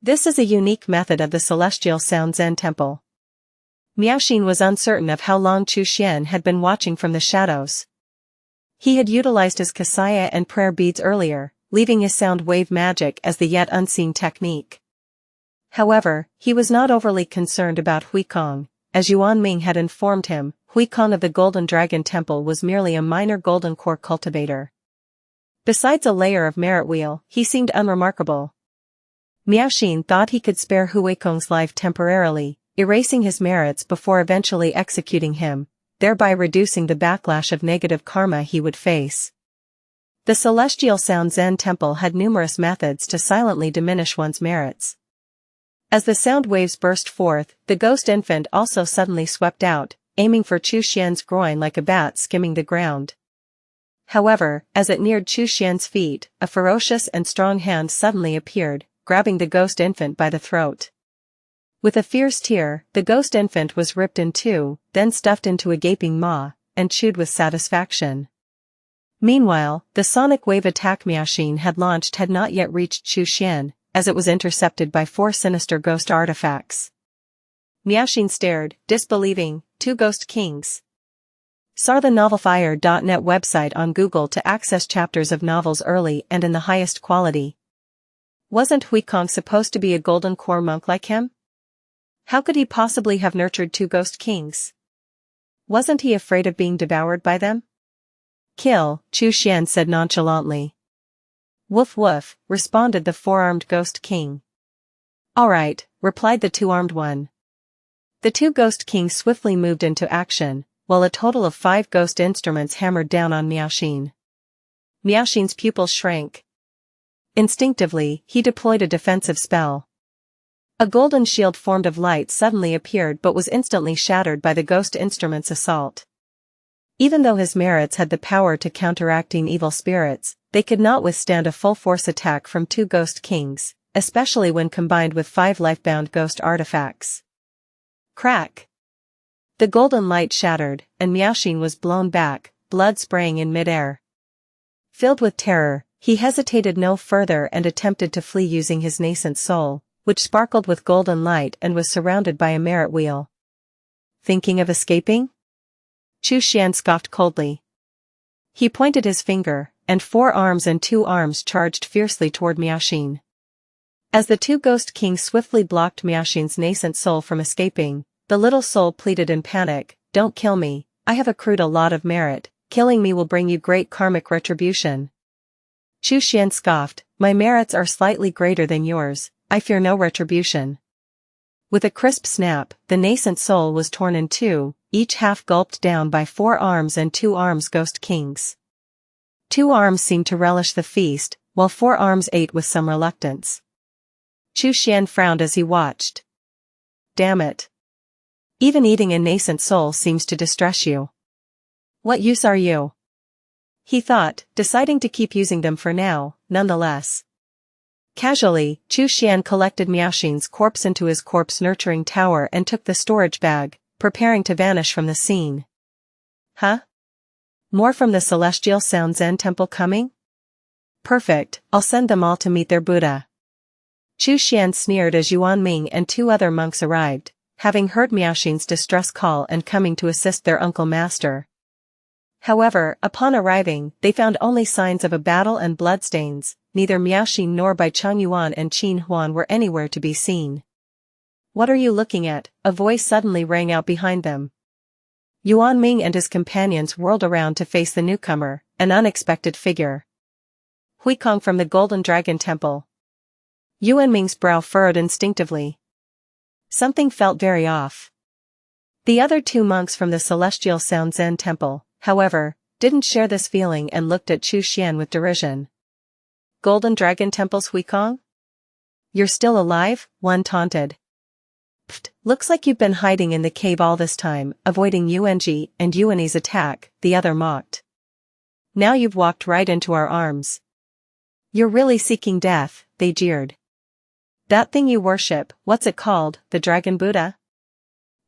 This is a unique method of the Celestial Sound Zen Temple. Miaoxin was uncertain of how long Xianxia had been watching from the shadows. He had utilized his kasaya and prayer beads earlier, leaving his sound wave magic as the yet unseen technique. However, he was not overly concerned about Huikong. As Yuanming had informed him, Huikong of the Golden Dragon Temple was merely a minor golden core cultivator. Besides a layer of merit wheel, he seemed unremarkable. Miaoxin thought he could spare Huikong's life temporarily, erasing his merits before eventually executing him, thereby reducing the backlash of negative karma he would face. The Celestial Sound Zen Temple had numerous methods to silently diminish one's merits. As the sound waves burst forth, the ghost infant also suddenly swept out, aiming for Xianxia's groin like a bat skimming the ground. However, as it neared Xianxia's feet, a ferocious and strong hand suddenly appeared, grabbing the ghost infant by the throat. With a fierce tear, the ghost infant was ripped in two, then stuffed into a gaping maw, and chewed with satisfaction. Meanwhile, the sonic wave attack Miaoxin had launched had not yet reached Xianxia, as it was intercepted by 4 sinister ghost artifacts. Miaoxin stared, disbelieving. 2 ghost kings. Saw the novelfire.net website on Google to access chapters of novels early and in the highest quality. Wasn't Huikong supposed to be a golden core monk like him? How could he possibly have nurtured 2 ghost kings? Wasn't he afraid of being devoured by them? Kill, Xianxia said nonchalantly. Woof woof, responded the 4-armed ghost king. Alright, replied the 2-armed one. The 2 ghost kings swiftly moved into action, while a total of 5 ghost instruments hammered down on Miaoxin. Miaoxin's pupils shrank. Instinctively, he deployed a defensive spell. A golden shield formed of light suddenly appeared but was instantly shattered by the ghost instrument's assault. Even though his merits had the power to counteracting evil spirits, they could not withstand a full-force attack from 2 ghost kings, especially when combined with 5 life-bound ghost artifacts. Crack! The golden light shattered, and Miaoxin was blown back, blood spraying in midair. Filled with terror, he hesitated no further and attempted to flee using his nascent soul, which sparkled with golden light and was surrounded by a merit wheel. Thinking of escaping? Xianxia scoffed coldly. He pointed his finger, and 4 arms and 2 arms charged fiercely toward Miaoxin. As the 2 ghost kings swiftly blocked Miaoxin's nascent soul from escaping, the little soul pleaded in panic, "Don't kill me, I have accrued a lot of merit, killing me will bring you great karmic retribution." Xianxia scoffed, "My merits are slightly greater than yours, I fear no retribution." With a crisp snap, the nascent soul was torn in 2, each half gulped down by 4 arms and 2 arms ghost kings. 2 arms seemed to relish the feast, while 4 arms ate with some reluctance. Xianxia frowned as he watched. Damn it. Even eating a nascent soul seems to distress you. What use are you? He thought, deciding to keep using them for now, nonetheless. Casually, Xianxia collected Miaoxin's corpse into his corpse-nurturing tower and took the storage bag, preparing to vanish from the scene. Huh? More from the celestial Sound Zen temple coming? Perfect, I'll send them all to meet their Buddha. Chu Xian sneered as Yuan Ming and 2 other monks arrived, having heard Miaoxin's distress call and coming to assist their uncle master. However, upon arriving, they found only signs of a battle and bloodstains. Neither Miaoxin nor Bai Changyuan and Qin Huan were anywhere to be seen. What are you looking at? A voice suddenly rang out behind them. Yuan Ming and his companions whirled around to face the newcomer, an unexpected figure. Huikong from the Golden Dragon Temple. Yuan Ming's brow furrowed instinctively. Something felt very off. The other 2 monks from the Celestial Sound Zen Temple, however, didn't share this feeling and looked at Chu Xian with derision. Golden Dragon Temple's Huikong? You're still alive? One taunted. Pfft, looks like you've been hiding in the cave all this time, avoiding Yuanji and Yuani's attack, the other mocked. Now you've walked right into our arms. You're really seeking death, they jeered. That thing you worship, what's it called, the Dragon Buddha?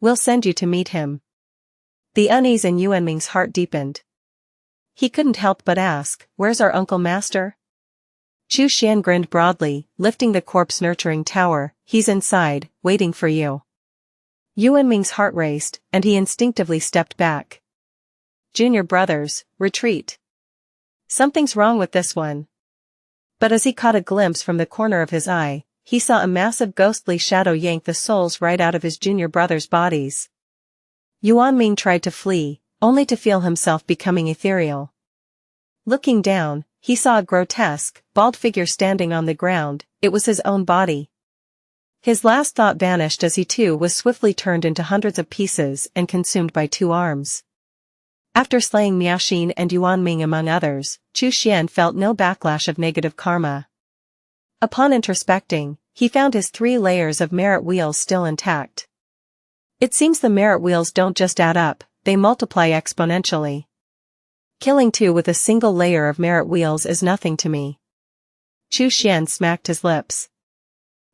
We'll send you to meet him. The unease in Yuan Ming's heart deepened. He couldn't help but ask, where's our uncle master? Chu Xian grinned broadly, lifting the corpse-nurturing tower. He's inside, waiting for you. Yuan Ming's heart raced, and he instinctively stepped back. Junior brothers, retreat. Something's wrong with this one. But as he caught a glimpse from the corner of his eye, he saw a massive ghostly shadow yank the souls right out of his junior brothers' bodies. Yuan Ming tried to flee, only to feel himself becoming ethereal. Looking down, he saw a grotesque, bald figure standing on the ground. It was his own body. His last thought vanished as he too was swiftly turned into hundreds of pieces and consumed by 2 arms. After slaying Miaoxin and Yuan Ming among others, Chu Xian felt no backlash of negative karma. Upon introspecting, he found his 3 layers of merit wheels still intact. It seems the merit wheels don't just add up, they multiply exponentially. Killing 2 with a single layer of merit wheels is nothing to me. Chu Xian smacked his lips.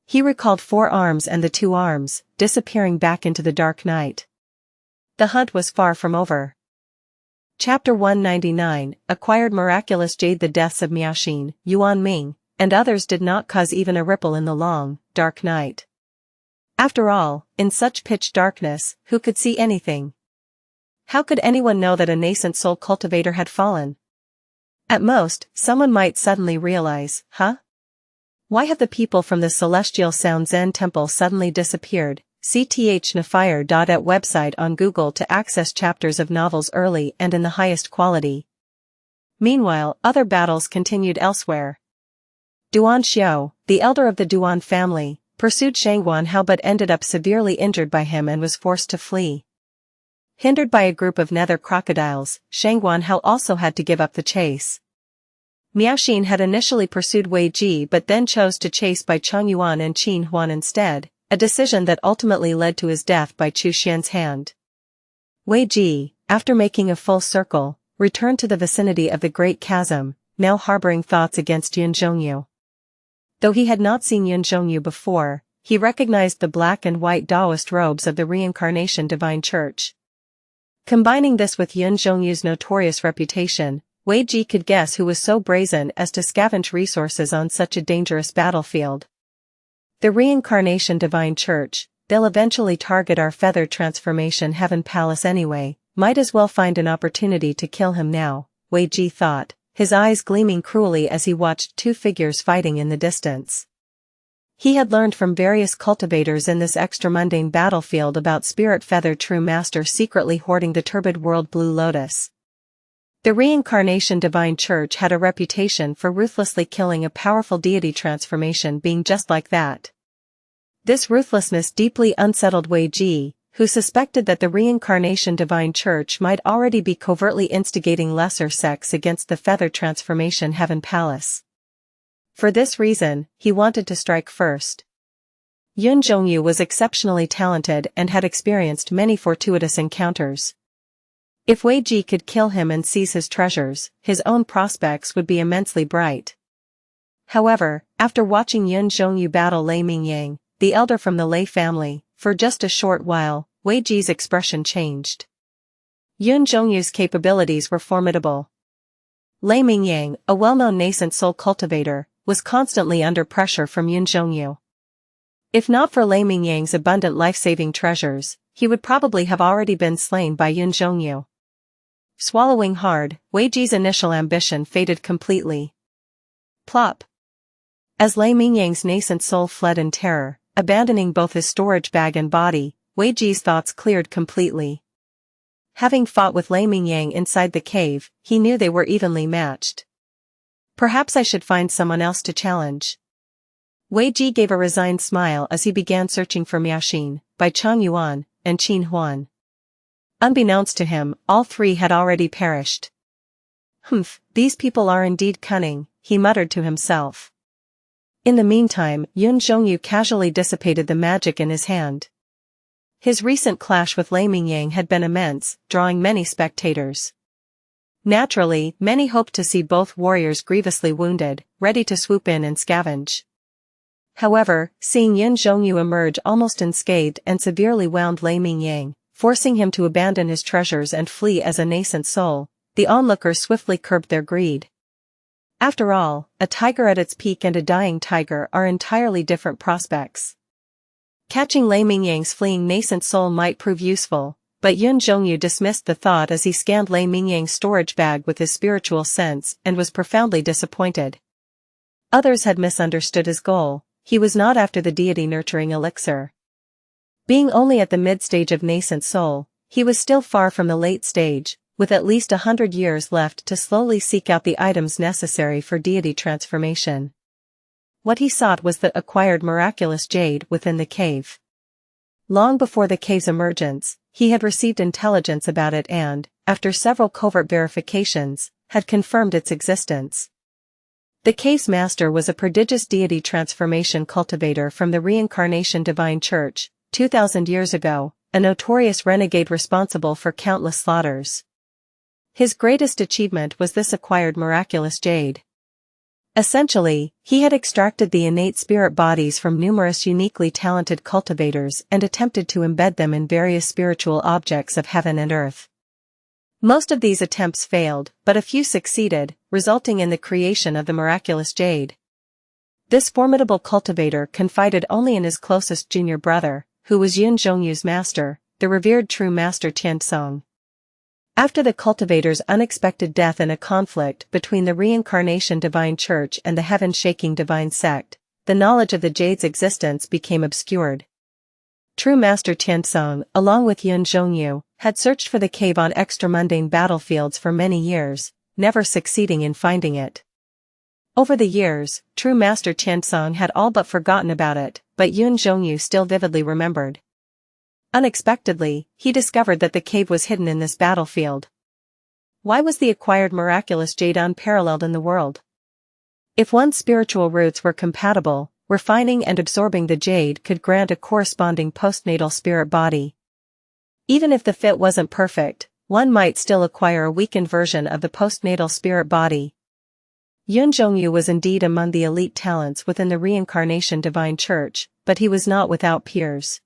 He recalled 4 arms and the 2 arms, disappearing back into the dark night. The hunt was far from over. Chapter 199, Acquired Miraculous Jade. The deaths of Miaoxin, Yuan Ming, and others did not cause even a ripple in the long, dark night. After all, in such pitch darkness, who could see anything? How could anyone know that a nascent soul cultivator had fallen? At most, someone might suddenly realize, why have the people from the Celestial Sound Zen Temple suddenly disappeared? cthnafire.at website on Google to access chapters of novels early and in the highest quality. Meanwhile, other battles continued elsewhere. Duan Xiao, the elder of the Duan family, pursued Shangguan Hao but ended up severely injured by him and was forced to flee. Hindered by a group of nether crocodiles, Shangguan Hao also had to give up the chase. Miaoxin had initially pursued Wei Ji but then chose to chase Bai Changyuan and Qin Huan instead, a decision that ultimately led to his death by Chu Xian's hand. Wei Ji, after making a full circle, returned to the vicinity of the Great Chasm, now harboring thoughts against Yun Zhongyu. Though he had not seen Yun Zhongyu before, he recognized the black and white Taoist robes of the Reincarnation Divine Church. Combining this with Yun Zhongyu's notorious reputation, Wei Ji could guess who was so brazen as to scavenge resources on such a dangerous battlefield. The Reincarnation Divine Church, they'll eventually target our feather transformation heaven palace anyway, might as well find an opportunity to kill him now, Wei Ji thought, his eyes gleaming cruelly as he watched 2 figures fighting in the distance. He had learned from various cultivators in this extra-mundane battlefield about Spirit Feather True Master secretly hoarding the turbid world Blue Lotus. The Reincarnation Divine Church had a reputation for ruthlessly killing a powerful deity transformation being just like that. This ruthlessness deeply unsettled Wei Ji, who suspected that the Reincarnation Divine Church might already be covertly instigating lesser sects against the Feather Transformation Heaven Palace. For this reason, he wanted to strike first. Yun Zhongyu was exceptionally talented and had experienced many fortuitous encounters. If Wei Ji could kill him and seize his treasures, his own prospects would be immensely bright. However, after watching Yun Zhongyu battle Lei Mingyang, the elder from the Lei family, for just a short while, Wei Ji's expression changed. Yun Zhongyu's capabilities were formidable. Lei Mingyang, a well-known nascent soul cultivator, was constantly under pressure from Yun Zhongyu. If not for Lei Mingyang's abundant life-saving treasures, he would probably have already been slain by Yun Zhongyu. Swallowing hard, Wei Ji's initial ambition faded completely. Plop. As Lei Mingyang's nascent soul fled in terror, abandoning both his storage bag and body, Wei Ji's thoughts cleared completely. Having fought with Lei Mingyang inside the cave, he knew they were evenly matched. Perhaps I should find someone else to challenge. Wei Ji gave a resigned smile as he began searching for Miaoxin, Bai Chang Yuan, and Qin Huan. Unbeknownst to him, all three had already perished. Humph, these people are indeed cunning, he muttered to himself. In the meantime, Yun Zhongyu casually dissipated the magic in his hand. His recent clash with Lei Mingyang had been immense, drawing many spectators. Naturally, many hoped to see both warriors grievously wounded, ready to swoop in and scavenge. However, seeing Yun Zhongyu emerge almost unscathed and severely wound Lei Mingyang, forcing him to abandon his treasures and flee as a nascent soul, the onlookers swiftly curbed their greed. After all, a tiger at its peak and a dying tiger are entirely different prospects. Catching Lei Mingyang's fleeing nascent soul might prove useful, but Yun Zhongyu dismissed the thought as he scanned Lei Mingyang's storage bag with his spiritual sense and was profoundly disappointed. Others had misunderstood his goal. He was not after the deity-nurturing elixir. Being only at the mid-stage of nascent soul, he was still far from the late stage, with at least 100 years left to slowly seek out the items necessary for deity transformation. What he sought was the acquired miraculous jade within the cave. Long before the cave's emergence, he had received intelligence about it and, after several covert verifications, had confirmed its existence. The cave's master was a prodigious deity transformation cultivator from the Reincarnation Divine Church, 2,000 years ago, a notorious renegade responsible for countless slaughters. His greatest achievement was this acquired miraculous jade. Essentially, he had extracted the innate spirit bodies from numerous uniquely talented cultivators and attempted to embed them in various spiritual objects of heaven and earth. Most of these attempts failed, but a few succeeded, resulting in the creation of the miraculous jade. This formidable cultivator confided only in his closest junior brother, who was Yun Zhongyu's master, the revered true master Tiansong. After the cultivator's unexpected death in a conflict between the Reincarnation Divine Church and the heaven-shaking Divine Sect, the knowledge of the jade's existence became obscured. True Master Tiansong, along with Yun Zhongyu, had searched for the cave on extramundane battlefields for many years, never succeeding in finding it. Over the years, True Master Tiansong had all but forgotten about it, but Yun Zhongyu still vividly remembered. Unexpectedly, he discovered that the cave was hidden in this battlefield. Why was the acquired miraculous jade unparalleled in the world? If one's spiritual roots were compatible, refining and absorbing the jade could grant a corresponding postnatal spirit body. Even if the fit wasn't perfect, one might still acquire a weakened version of the postnatal spirit body. Yun Zhongyu was indeed among the elite talents within the Reincarnation Divine Church, but he was not without peers.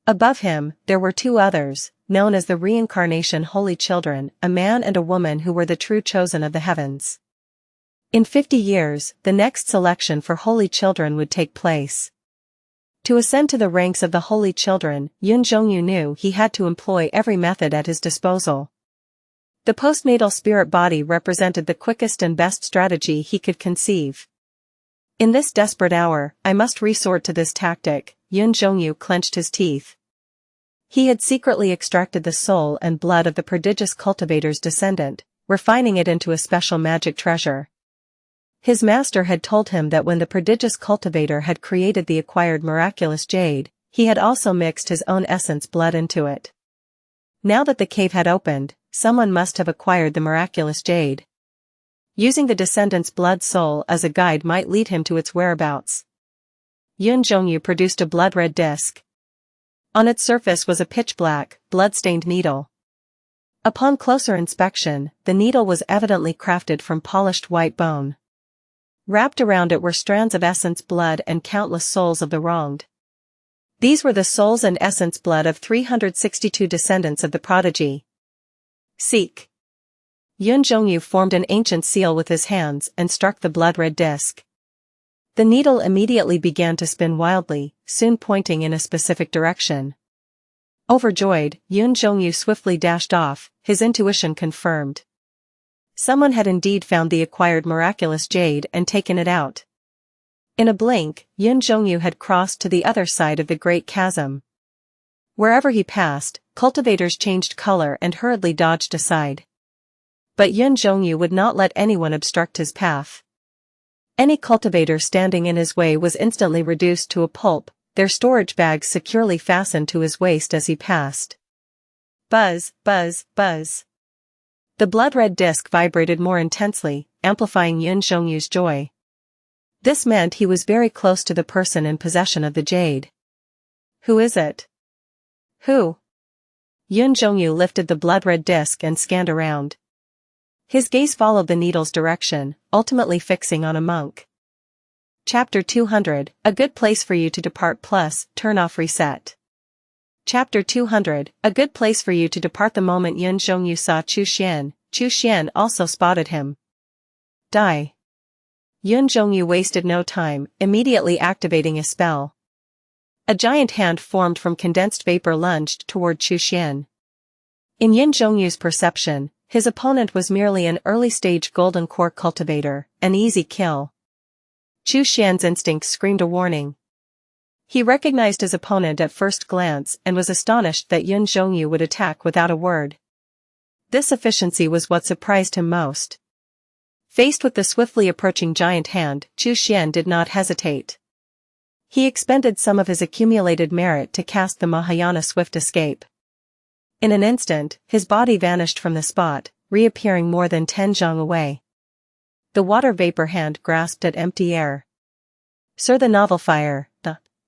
Above him, there were two others, known as the Reincarnation Holy Children, a man and a woman who were the true chosen of the heavens. In 50 years, the next selection for Holy Children would take place. To ascend to the ranks of the Holy Children, Yun Zhongyu knew he had to employ every method at his disposal. The postnatal spirit body represented the quickest and best strategy he could conceive. In this desperate hour, I must resort to this tactic. Yun Zhongyu clenched his teeth. He had secretly extracted the soul and blood of the prodigious cultivator's descendant, refining it into a special magic treasure. His master had told him that when the prodigious cultivator had created the acquired miraculous jade, he had also mixed his own essence blood into it. Now that the cave had opened, someone must have acquired the miraculous jade. Using the descendant's blood soul as a guide might lead him to its whereabouts. Yun Zhongyu produced a blood-red disc. On its surface was a pitch-black, blood-stained needle. Upon closer inspection, the needle was evidently crafted from polished white bone. Wrapped around it were strands of essence blood and countless souls of the wronged. These were the souls and essence blood of 362 descendants of the prodigy. Seek. Yun Zhongyu formed an ancient seal with his hands and struck the blood-red disc. The needle immediately began to spin wildly, soon pointing in a specific direction. Overjoyed, Yun Zhongyu swiftly dashed off, his intuition confirmed. Someone had indeed found the acquired miraculous jade and taken it out. In a blink, Yun Zhongyu had crossed to the other side of the great chasm. Wherever he passed, cultivators changed color and hurriedly dodged aside. But Yun Zhongyu would not let anyone obstruct his path. Any cultivator standing in his way was instantly reduced to a pulp, their storage bags securely fastened to his waist as he passed. Buzz, buzz, buzz. The blood-red disc vibrated more intensely, amplifying Yun Zhongyu's joy. This meant he was very close to the person in possession of the jade. Who is it? Who? Yun Zhongyu lifted the blood-red disc and scanned around. His gaze followed the needle's direction, ultimately fixing on a monk. Chapter 200, A Good Place for You to Depart plus, Turn off reset. Chapter 200, A Good Place for You to Depart. The moment Yun Zhongyu saw Chu Xian also spotted him. Die. Yun Zhongyu wasted no time, immediately activating a spell. A giant hand formed from condensed vapor lunged toward Chu Xian. In Yun Zhongyu's perception, his opponent was merely an early-stage golden core cultivator, an easy kill. Chu Xian's instincts screamed a warning. He recognized his opponent at first glance and was astonished that Yun Zhongyu would attack without a word. This efficiency was what surprised him most. Faced with the swiftly approaching giant hand, Chu Xian did not hesitate. He expended some of his accumulated merit to cast the Mahayana Swift Escape. In an instant, his body vanished from the spot, reappearing more than 10 zhang away. The water vapor hand grasped at empty air. Sir the Novel Fire,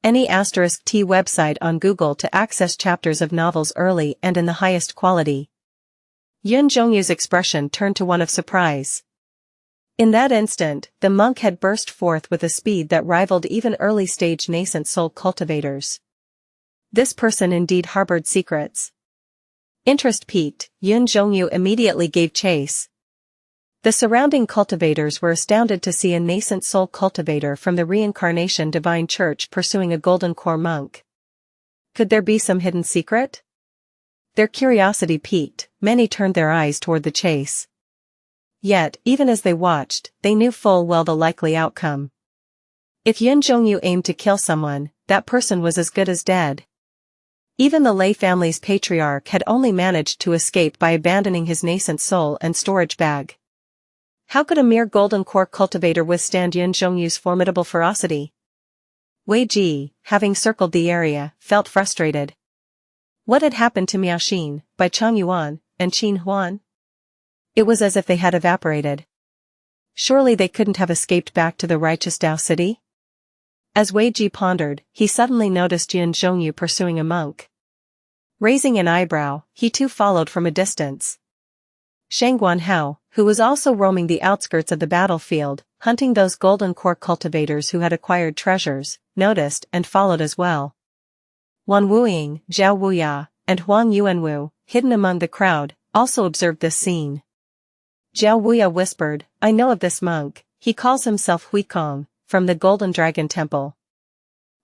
Any *T website on Google to access chapters of novels early and in the highest quality. Yun Zhongyu's expression turned to one of surprise. In that instant, the monk had burst forth with a speed that rivaled even early-stage nascent soul cultivators. This person indeed harbored secrets. Interest piqued, Yun Zhongyu immediately gave chase. The surrounding cultivators were astounded to see a nascent soul cultivator from the Reincarnation Divine Church pursuing a golden core monk. Could there be some hidden secret? Their curiosity piqued, many turned their eyes toward the chase. Yet, even as they watched, they knew full well the likely outcome. If Yun Zhongyu aimed to kill someone, that person was as good as dead. Even the Lei family's patriarch had only managed to escape by abandoning his nascent soul and storage bag. How could a mere golden core cultivator withstand Yun Zhongyu's formidable ferocity? Wei Ji, having circled the area, felt frustrated. What had happened to Miao Xin, Bai Chang Yuan, and Qin Huan? It was as if they had evaporated. Surely they couldn't have escaped back to the righteous Dao city? As Wei Ji pondered, he suddenly noticed Yun Zhongyu pursuing a monk. Raising an eyebrow, he too followed from a distance. Shang Guanhao, who was also roaming the outskirts of the battlefield, hunting those golden core cultivators who had acquired treasures, noticed and followed as well. Wan Wuying, Zhao Wuya, and Huang Yuanwu, hidden among the crowd, also observed this scene. Zhao Wuya whispered, "I know of this monk, he calls himself Huikong, from the Golden Dragon Temple."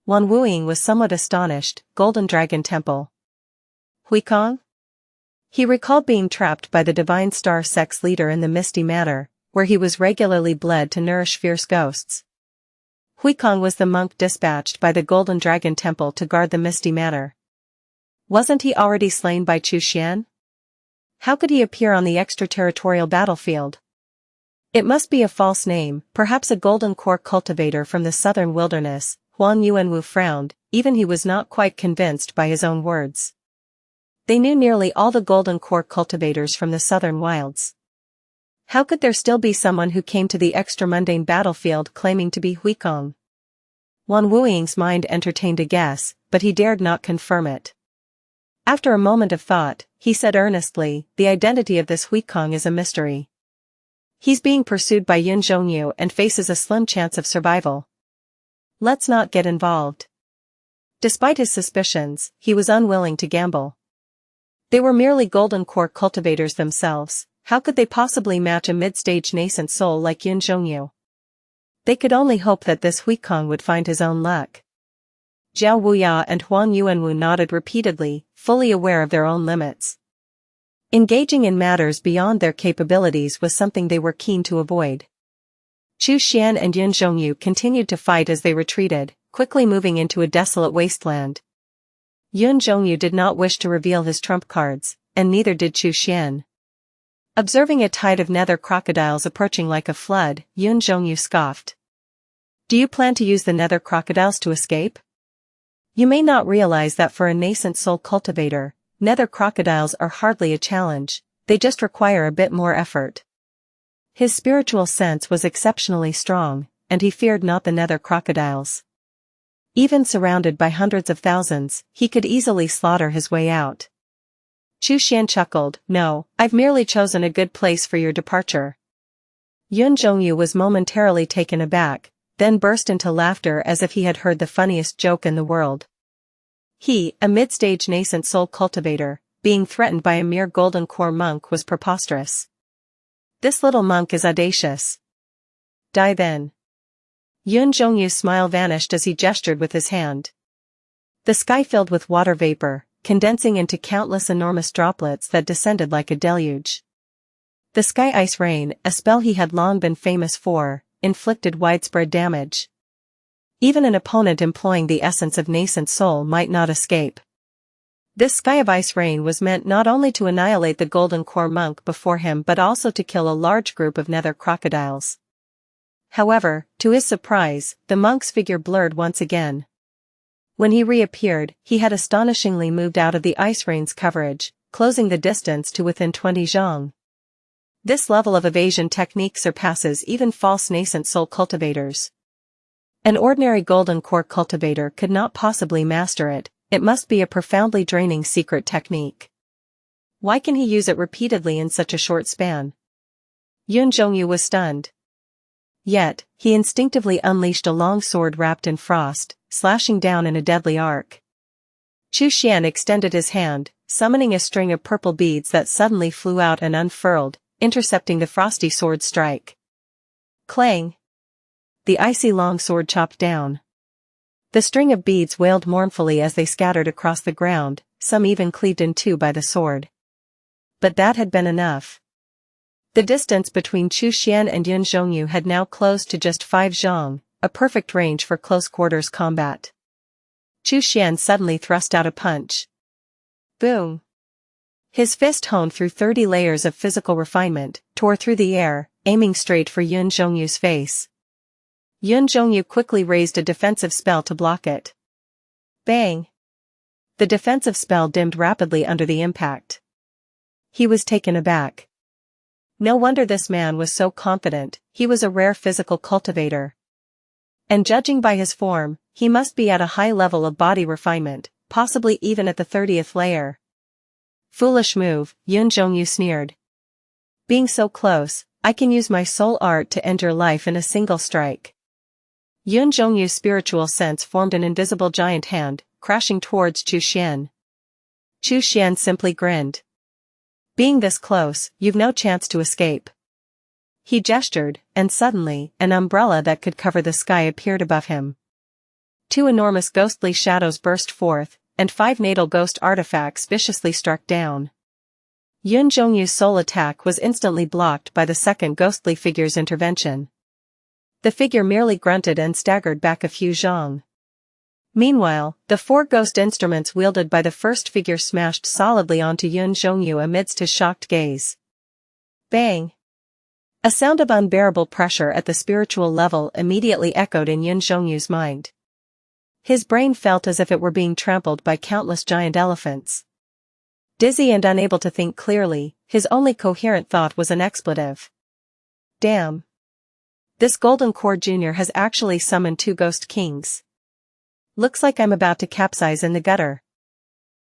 Wan Wuying was somewhat astonished. Golden Dragon Temple. Huikong? He recalled being trapped by the Divine Star Sect's leader in the Misty Manor, where he was regularly bled to nourish fierce ghosts. Huikong was the monk dispatched by the Golden Dragon Temple to guard the Misty Manor. Wasn't he already slain by Chu Xian? How could he appear on the extraterritorial battlefield? It must be a false name, perhaps a golden core cultivator from the southern wilderness. Huang Yuanwu frowned, even he was not quite convinced by his own words. They knew nearly all the golden core cultivators from the southern wilds. How could there still be someone who came to the extra-mundane battlefield claiming to be Huikong? Wan Wuying's mind entertained a guess, but he dared not confirm it. After a moment of thought, he said earnestly, "The identity of this Huikong is a mystery. He's being pursued by Yun Zhongyu and faces a slim chance of survival. Let's not get involved." Despite his suspicions, he was unwilling to gamble. They were merely golden core cultivators themselves. How could they possibly match a mid-stage nascent soul like Yun Zhongyu? They could only hope that this Huikong would find his own luck. Zhao Wuya and Huang Yuanwu nodded repeatedly, fully aware of their own limits. Engaging in matters beyond their capabilities was something they were keen to avoid. Chu Xian and Yun Zhongyu continued to fight as they retreated, quickly moving into a desolate wasteland. Yun Zhongyu did not wish to reveal his trump cards, and neither did Chu Xian. Observing a tide of nether crocodiles approaching like a flood, Yun Zhongyu scoffed. Do you plan to use the nether crocodiles to escape? You may not realize that for a nascent soul cultivator, nether crocodiles are hardly a challenge, they just require a bit more effort. His spiritual sense was exceptionally strong, and he feared not the nether crocodiles. Even surrounded by hundreds of thousands, he could easily slaughter his way out. Chu Xian chuckled, no, I've merely chosen a good place for your departure. Yun Zhongyu was momentarily taken aback, then burst into laughter as if he had heard the funniest joke in the world. He, a mid-stage nascent soul cultivator, being threatened by a mere golden core monk was preposterous. This little monk is audacious. Die then. Yun Zhongyu's smile vanished as he gestured with his hand. The sky filled with water vapor, condensing into countless enormous droplets that descended like a deluge. The sky ice rain, a spell he had long been famous for, inflicted widespread damage. Even an opponent employing the essence of nascent soul might not escape. This sky of ice rain was meant not only to annihilate the golden core monk before him but also to kill a large group of nether crocodiles. However, to his surprise, the monk's figure blurred once again. When he reappeared, he had astonishingly moved out of the ice rain's coverage, closing the distance to within 20 zhang. This level of evasion technique surpasses even false nascent soul cultivators. An ordinary golden core cultivator could not possibly master it. It must be a profoundly draining secret technique. Why can he use it repeatedly in such a short span? Yun Zhongyu was stunned. Yet, he instinctively unleashed a long sword wrapped in frost, slashing down in a deadly arc. Chu Xian extended his hand, summoning a string of purple beads that suddenly flew out and unfurled, intercepting the frosty sword strike. Clang! The icy long sword chopped down. The string of beads wailed mournfully as they scattered across the ground, some even cleaved in two by the sword. But that had been enough. The distance between Chu Xian and Yun Zhongyu had now closed to just 5 zhang, a perfect range for close-quarters combat. Chu Xian suddenly thrust out a punch. Boom! His fist honed through 30 layers of physical refinement, tore through the air, aiming straight for Yun Zhongyu's face. Yun Zhongyu quickly raised a defensive spell to block it. Bang! The defensive spell dimmed rapidly under the impact. He was taken aback. No wonder this man was so confident, he was a rare physical cultivator. And judging by his form, he must be at a high level of body refinement, possibly even at the 30th layer. Foolish move, Yun Zhongyu sneered. Being so close, I can use my soul art to end your life in a single strike. Yun Zhongyu's spiritual sense formed an invisible giant hand, crashing towards Chu Xian. Chu Xian simply grinned. Being this close, you've no chance to escape. He gestured, and suddenly, an umbrella that could cover the sky appeared above him. 2 enormous ghostly shadows burst forth, and 5 natal ghost artifacts viciously struck down. Yun Zhongyu's soul attack was instantly blocked by the second ghostly figure's intervention. The figure merely grunted and staggered back a few zhang. Meanwhile, the 4 ghost instruments wielded by the first figure smashed solidly onto Yun Zhongyu amidst his shocked gaze. Bang! A sound of unbearable pressure at the spiritual level immediately echoed in Yun Zhongyu's mind. His brain felt as if it were being trampled by countless giant elephants. Dizzy and unable to think clearly, his only coherent thought was an expletive. Damn! This Golden Core Jr. has actually summoned 2 Ghost Kings. Looks like I'm about to capsize in the gutter.